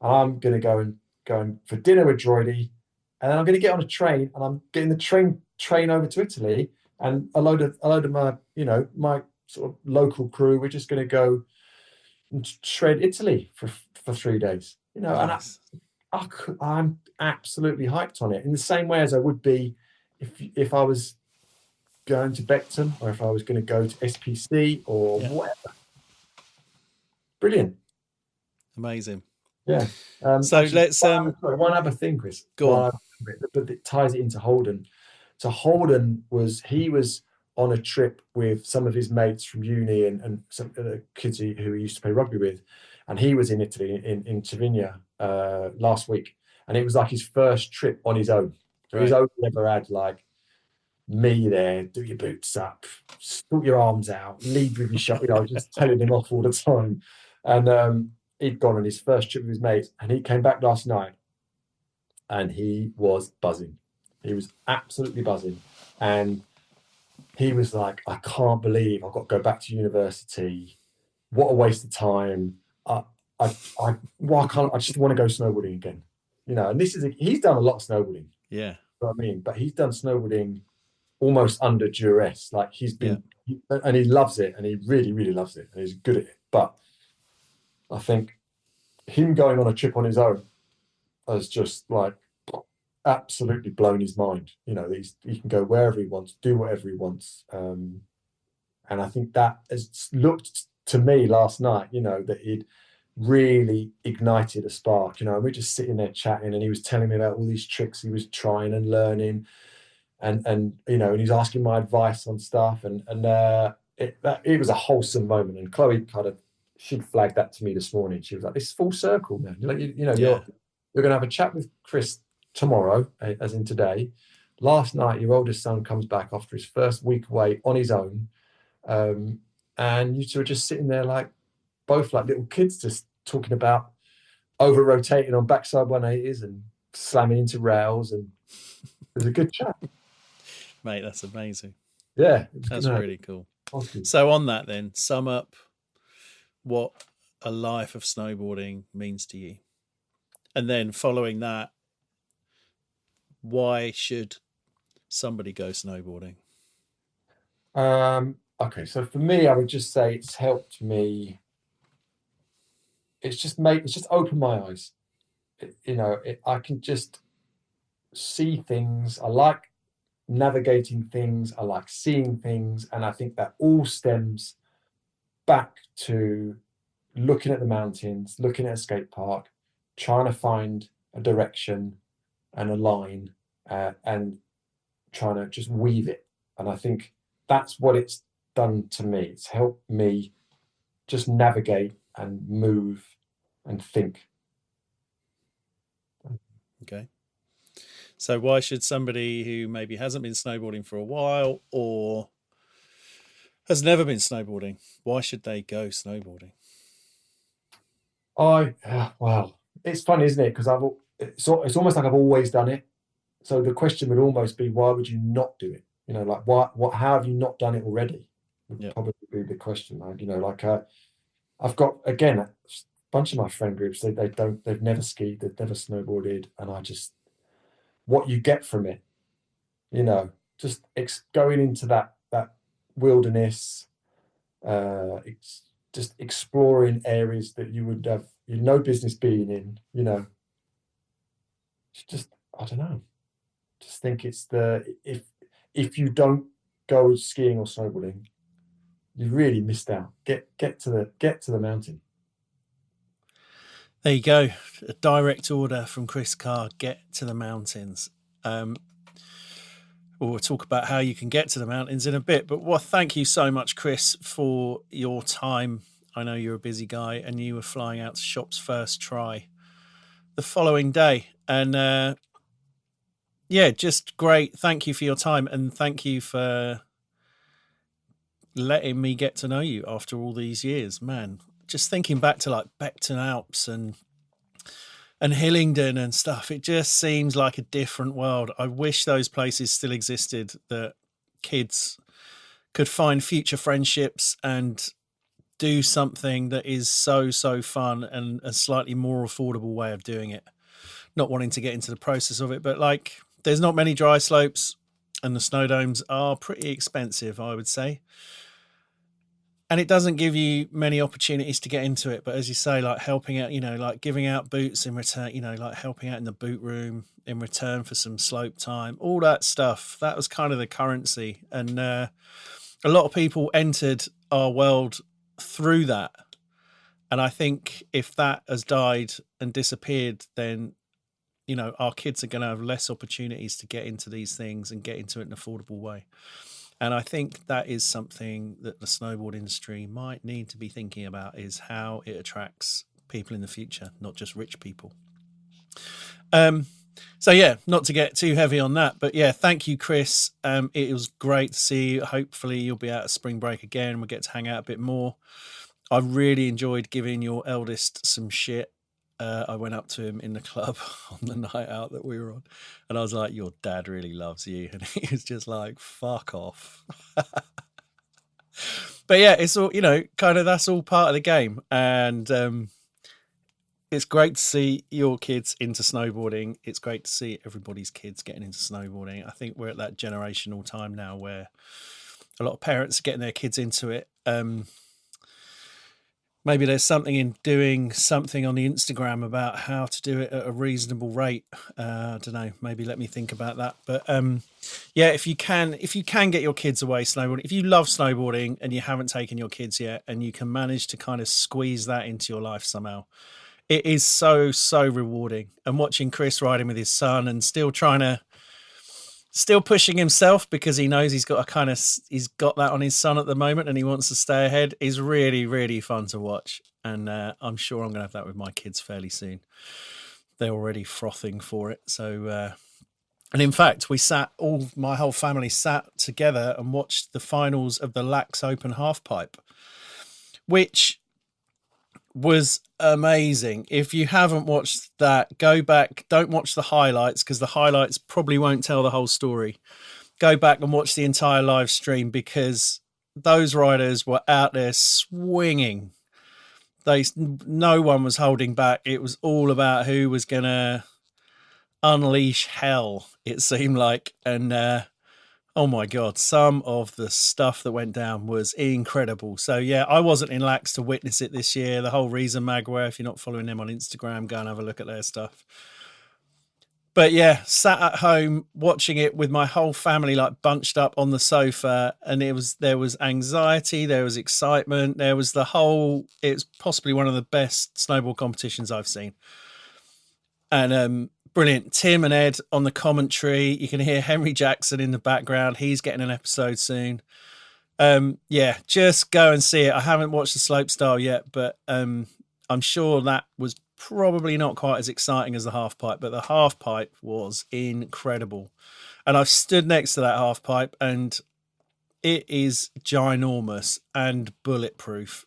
And I'm going to go for dinner with Droidy. And then I'm going to get on a train, and I'm getting the train over to Italy. And a load of my, my sort of local crew, we're just going to go and shred Italy for for 3 days, Nice. and I'm absolutely hyped on it in the same way as I would be if I was going to Beckton or if I was going to go to SPC or whatever. Brilliant. Amazing. Yeah. So actually, let's one other thing, Chris. go on. But it ties it into Holden. So Holden was on a trip with some of his mates from uni and some of the kids who he used to play rugby with, and he was in Italy in Cervinia last week, and it was like his first trip on his own. So he's only ever had like me there, do your boots up, put your arms out, lead with your shot. Just telling him off all the time, and he'd gone on his first trip with his mates, and he came back last night, and he was buzzing. He was absolutely buzzing, and he was like, I can't believe I've got to go back to university. What a waste of time. Why can't I just want to go snowboarding again? And he's done a lot of snowboarding. Yeah. You know what I mean? But he's done snowboarding almost under duress. Like he's been, and he loves it, and he really, really loves it, and he's good at it. But I think him going on a trip on his own has just like absolutely blown his mind. He can go wherever he wants, do whatever he wants, and I think that has looked to me last night, that he'd really ignited a spark. And we're just sitting there chatting, and he was telling me about all these tricks he was trying and learning, and he's asking my advice on stuff, and it was a wholesome moment. And Chloe she flagged that to me this morning. She was like, "This is full circle, man. You're going to have a chat with Chris tomorrow, as in today. Last night, your oldest son comes back after his first week away on his own, and you two are just sitting there like both like little kids, just talking about over rotating on backside 180s and slamming into rails, and it was a good chat." Mate, that's amazing. Yeah, that's really cool. Awesome. So on that, then, sum up what a life of snowboarding means to you, and then following that, why should somebody go snowboarding? Okay, so for me, I would just say it's helped me. It's just opened my eyes. I can just see things. I like navigating things. I like seeing things, and I think that all stems back to looking at the mountains, looking at a skate park, trying to find a direction and a line, and trying to just weave it. And I think that's what it's done to me. It's helped me just navigate and move and think. Okay. So why should somebody who maybe hasn't been snowboarding for a while or has never been snowboarding, why should they go snowboarding? Well, it's fun, isn't it? Because it's almost like I've always done it. So the question would almost be, why would you not do it? Like how have you not done it already? Would probably be the question. I've got, again, a bunch of my friend groups, they've never skied, they've never snowboarded, and what you get from it, just going into that wilderness, just exploring areas that you would have no business being in, it's just, I don't know. Just think it's if you don't go skiing or snowboarding, you've really missed out. Get to the mountain. There you go. A direct order from Chris Carr: get to the mountains. We'll talk about how you can get to the mountains in a bit. But thank you so much, Chris, for your time. I know you're a busy guy, and you were flying out to Shop's first try the following day, and just great. Thank you for your time, and thank you for letting me get to know you after all these years, man. Just thinking back to like Beckton Alps and Hillingdon and stuff, it just seems like a different world. I wish those places still existed, that kids could find future friendships and do something that is so fun and a slightly more affordable way of doing it. Not wanting to get into the process of it, but like there's not many dry slopes and the snow domes are pretty expensive, I would say. and it doesn't give you many opportunities to get into it. But as you say, like helping out, like giving out boots in return, like helping out in the boot room in return for some slope time, all that stuff. That was kind of the currency. And a lot of people entered our world through that. And I think if that has died and disappeared, then, our kids are going to have less opportunities to get into these things and get into it in an affordable way. And I think that is something that the snowboard industry might need to be thinking about, is how it attracts people in the future, not just rich people. So yeah, not to get too heavy on that, but yeah, thank you, Chris. It was great to see you. Hopefully you'll be out of spring break again. We'll get to hang out a bit more. I really enjoyed giving your eldest some shit. I went up to him in the club on the night out that we were on, and I was like, your dad really loves you. And he was just like, fuck off. But yeah, it's all, kind of, that's all part of the game. And it's great to see your kids into snowboarding. It's great to see everybody's kids getting into snowboarding. I think we're at that generational time now where a lot of parents are getting their kids into it. Maybe there's something in doing something on the Instagram about how to do it at a reasonable rate. I don't know. Maybe let me think about that. But yeah, if you can get your kids away snowboarding, if you love snowboarding and you haven't taken your kids yet, and you can manage to kind of squeeze that into your life somehow, it is so, so rewarding. And watching Chris riding with his son and still pushing himself because he knows he's got that on his son at the moment and he wants to stay ahead, is really, really fun to watch. And I'm sure I'm going to have that with my kids fairly soon. They're already frothing for it. So, and in fact, my whole family sat together and watched the finals of the Lax Open halfpipe, which was amazing. If you haven't watched that, go back. Don't watch the highlights, because the highlights probably won't tell the whole story. Go back and watch the entire live stream, because those riders were out there swinging. No one was holding back. It was all about who was going to unleash hell, it seemed like. And oh my God, some of the stuff that went down was incredible. So yeah, I wasn't in Lax to witness it this year. The whole Reason Magware, if you're not following them on Instagram, go and have a look at their stuff. But yeah, sat at home watching it with my whole family, like bunched up on the sofa, and there was anxiety, there was excitement, there was it's possibly one of the best snowboard competitions I've seen. And brilliant. Tim and Ed on the commentary. You can hear Henry Jackson in the background. He's getting an episode soon. Yeah, just go and see it. I haven't watched the slopestyle yet, but I'm sure that was probably not quite as exciting as the halfpipe, but the halfpipe was incredible. And I've stood next to that halfpipe, and it is ginormous and bulletproof.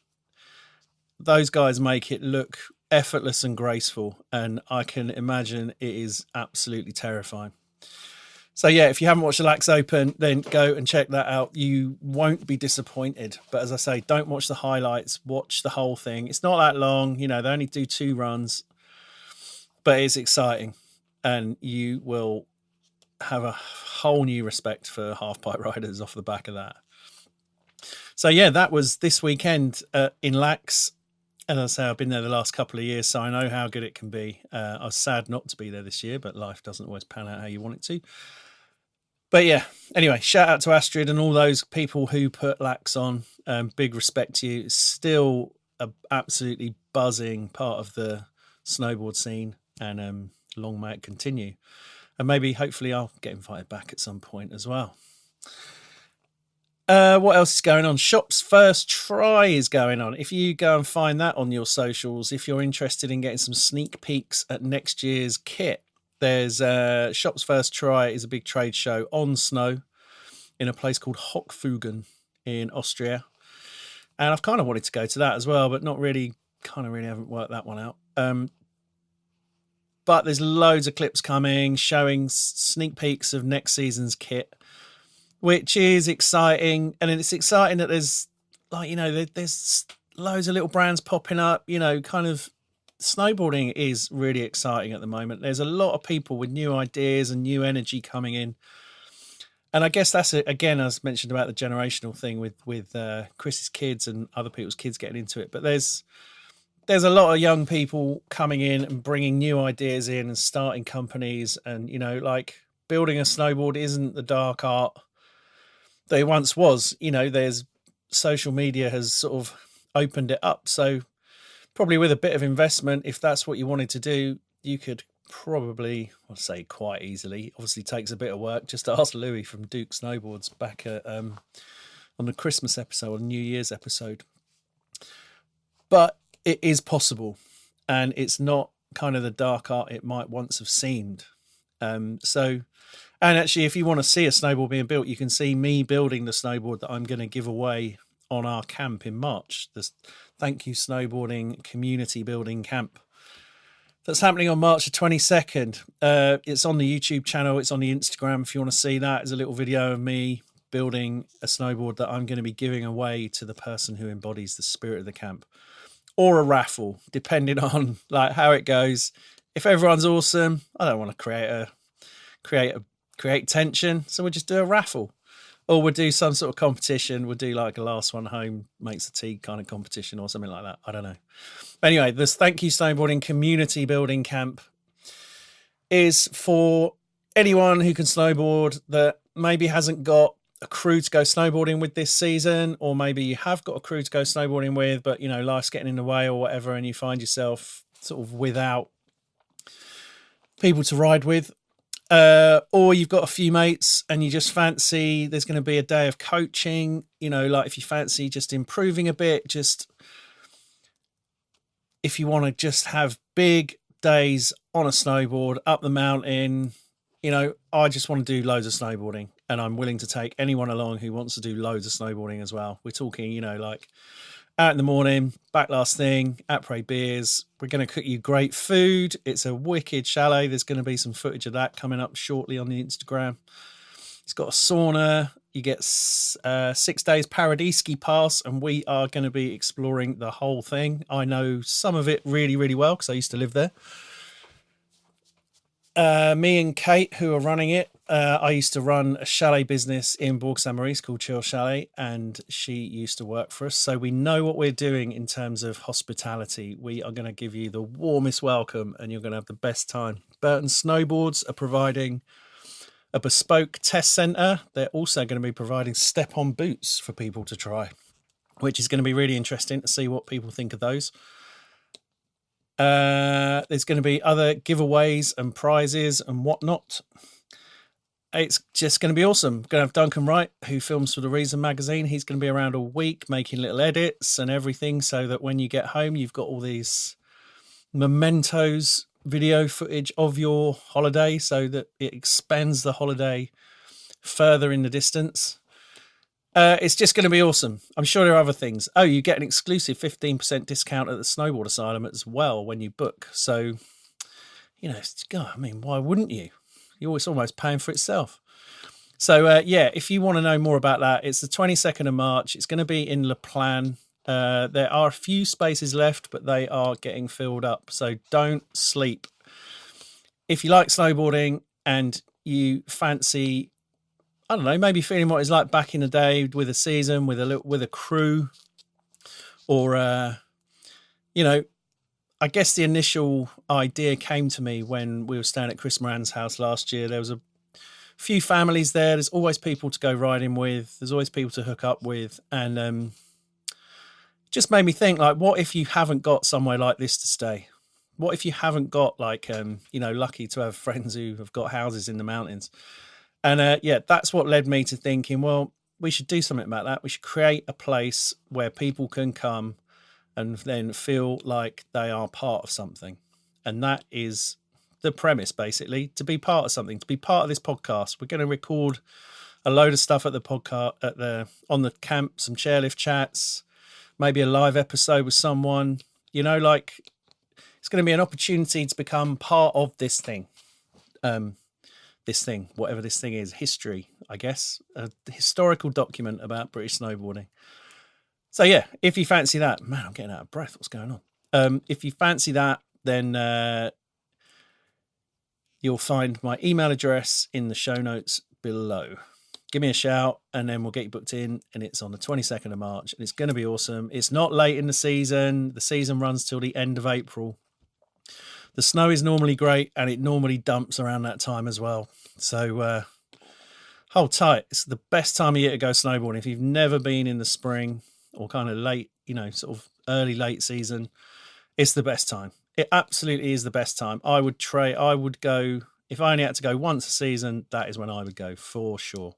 Those guys make it look effortless and graceful, and I can imagine it is absolutely terrifying. So yeah, if you haven't watched the Lax Open, then go and check that out. You won't be disappointed. But as I say, don't watch the highlights, watch the whole thing. It's not that long, they only do 2 runs, but it's exciting, and you will have a whole new respect for halfpipe riders off the back of that. So yeah, that was this weekend in Lax. And as I say, I've been there the last couple of years, so I know how good it can be. I was sad not to be there this year, but life doesn't always pan out how you want it to. But yeah, anyway, shout out to Astrid and all those people who put Lax on. Big respect to you. It's still an absolutely buzzing part of the snowboard scene, and long may it continue. And maybe, hopefully, I'll get invited back at some point as well. What else is going on? Shop's First Try is going on. If you go and find that on your socials, if you're interested in getting some sneak peeks at next year's kit, there's Shop's First Try is a big trade show on snow in a place called Hochfugen in Austria. And I've kind of wanted to go to that as well, but not really, haven't worked that one out. But there's loads of clips coming showing sneak peeks of next season's kit, which is exciting. And it's exciting that there's there's loads of little brands popping up, kind of snowboarding is really exciting at the moment. There's a lot of people with new ideas and new energy coming in. And I guess that's it. Again, as mentioned about the generational thing with Chris's kids and other people's kids getting into it. But there's a lot of young people coming in and bringing new ideas in and starting companies. And, you know, like building a snowboard isn't the dark art that it once was. You know, there's social media has sort of opened it up. So probably with a bit of investment, if that's what you wanted to do, you could probably, I'll say quite easily, obviously takes a bit of work. Just ask Louis from Duke Snowboards back at, on the Christmas episode or New Year's episode. But it is possible, and it's not kind of the dark art it might once have seemed. And actually, if you want to see a snowboard being built, you can see me building the snowboard that I'm going to give away on our camp in March. This Thank You Snowboarding community building camp that's happening on March the 22nd. It's on the YouTube channel. It's on the Instagram. If you want to see that, there's a little video of me building a snowboard that I'm going to be giving away to the person who embodies the spirit of the camp, or a raffle, depending on like how it goes. If everyone's awesome, I don't want to create tension, so we'll just do a raffle, or we'll do some sort of competition. We'll do like a last one home makes the tea kind of competition or something like that. I don't know. Anyway, this Thank You Snowboarding community building camp is for anyone who can snowboard that maybe hasn't got a crew to go snowboarding with this season, or maybe you have got a crew to go snowboarding with, but you know, life's getting in the way or whatever, and you find yourself sort of without people to ride with. Or you've got a few mates and you just fancy there's going to be a day of coaching, you know, like if you fancy just improving a bit, just if you want to just have big days on a snowboard up the mountain, you know, I just want to do loads of snowboarding, and I'm willing to take anyone along who wants to do loads of snowboarding as well. We're talking, you know, like out in the morning, back last thing, après beers. We're going to cook you great food. It's a wicked chalet. There's going to be some footage of that coming up shortly on the Instagram. It's got a sauna. You get 6 days Paradis ski pass, and we are going to be exploring the whole thing. I know some of it really, really well because I used to live there. Me and Kate, who are running it, I used to run a chalet business in Bourg-Saint-Maurice called Chill Chalet, and she used to work for us. So we know what we're doing in terms of hospitality. We are going to give you the warmest welcome, and you're going to have the best time. Burton Snowboards are providing a bespoke test centre. They're also going to be providing step-on boots for people to try, which is going to be really interesting to see what people think of those. There's going to be other giveaways and prizes and whatnot. It's just going to be awesome. Going to have Duncan Wright, who films for The Reason magazine. He's going to be around all week making little edits and everything, so that when you get home, you've got all these mementos, video footage of your holiday, so that it expands the holiday further in the distance. It's just going to be awesome. I'm sure there are other things. Oh, you get an exclusive 15% discount at the Snowboard Asylum as well when you book. So, you know, God, I mean, why wouldn't you? It's almost paying for itself. So, yeah, if you want to know more about that, it's the 22nd of March. It's going to be in La Plan. There are a few spaces left, but they are getting filled up. So don't sleep. If you like snowboarding and you fancy, I don't know, maybe feeling what it's like back in the day with a season, with a crew, or, you know, I guess the initial idea came to me when we were staying at Chris Moran's house last year. There was a few families there. There's always people to go riding with. There's always people to hook up with. And just made me think, like, what if you haven't got somewhere like this to stay? What if you haven't got, like, you know, lucky to have friends who have got houses in the mountains? And yeah, that's what led me to thinking, well, we should do something about that. We should create a place where people can come and then feel like they are part of something. And that is the premise, basically, to be part of something, to be part of this podcast. We're going to record a load of stuff at the podcast, on the camp, some chairlift chats, maybe a live episode with someone, you know, like it's going to be an opportunity to become part of this thing. Whatever this thing is, history, I guess, a historical document about British snowboarding. So yeah, if you fancy that, man, I'm getting out of breath. What's going on? If you fancy that, then you'll find my email address in the show notes below. give me a shout, and then we'll get you booked in. And it's on the 22nd of March, and it's going to be awesome. It's not late in the season. The season runs till the end of April. The snow is normally great, and it normally dumps around that time as well. So hold tight. It's the best time of year to go snowboarding. If you've never been in the spring or kind of late, sort of early, late season, it's the best time. It absolutely is the best time. I would go, if I only had to go once a season, that is when I would go for sure.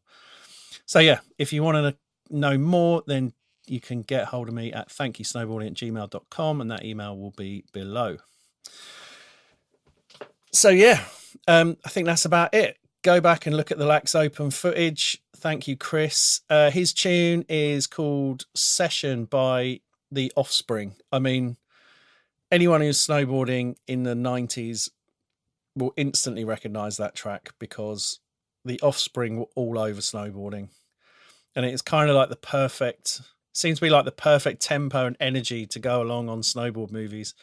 So yeah, if you want to know more, then you can get hold of me at thankyouSnowboarding@gmail.com, and that email will be below. So yeah, I think that's about it. Go back and look at the Lax Open footage. Thank you, Chris. His tune is called Session by The Offspring. I mean, anyone who's snowboarding in the 90s will instantly recognize that track, because The Offspring were all over snowboarding. And it's kind of like seems to be like the perfect tempo and energy to go along on snowboard movies.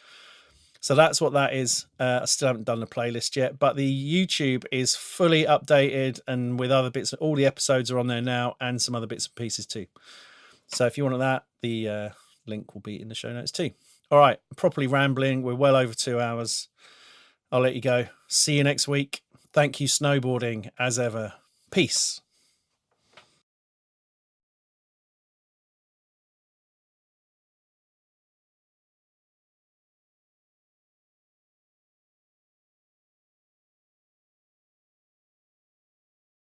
So that's what that is. I still haven't done the playlist yet, but the YouTube is fully updated, and with other bits, all the episodes are on there now, and some other bits and pieces too. So if you want that, the link will be in the show notes too. All right, properly rambling. We're well over 2 hours. I'll let you go. See you next week. Thank you, snowboarding, as ever. Peace.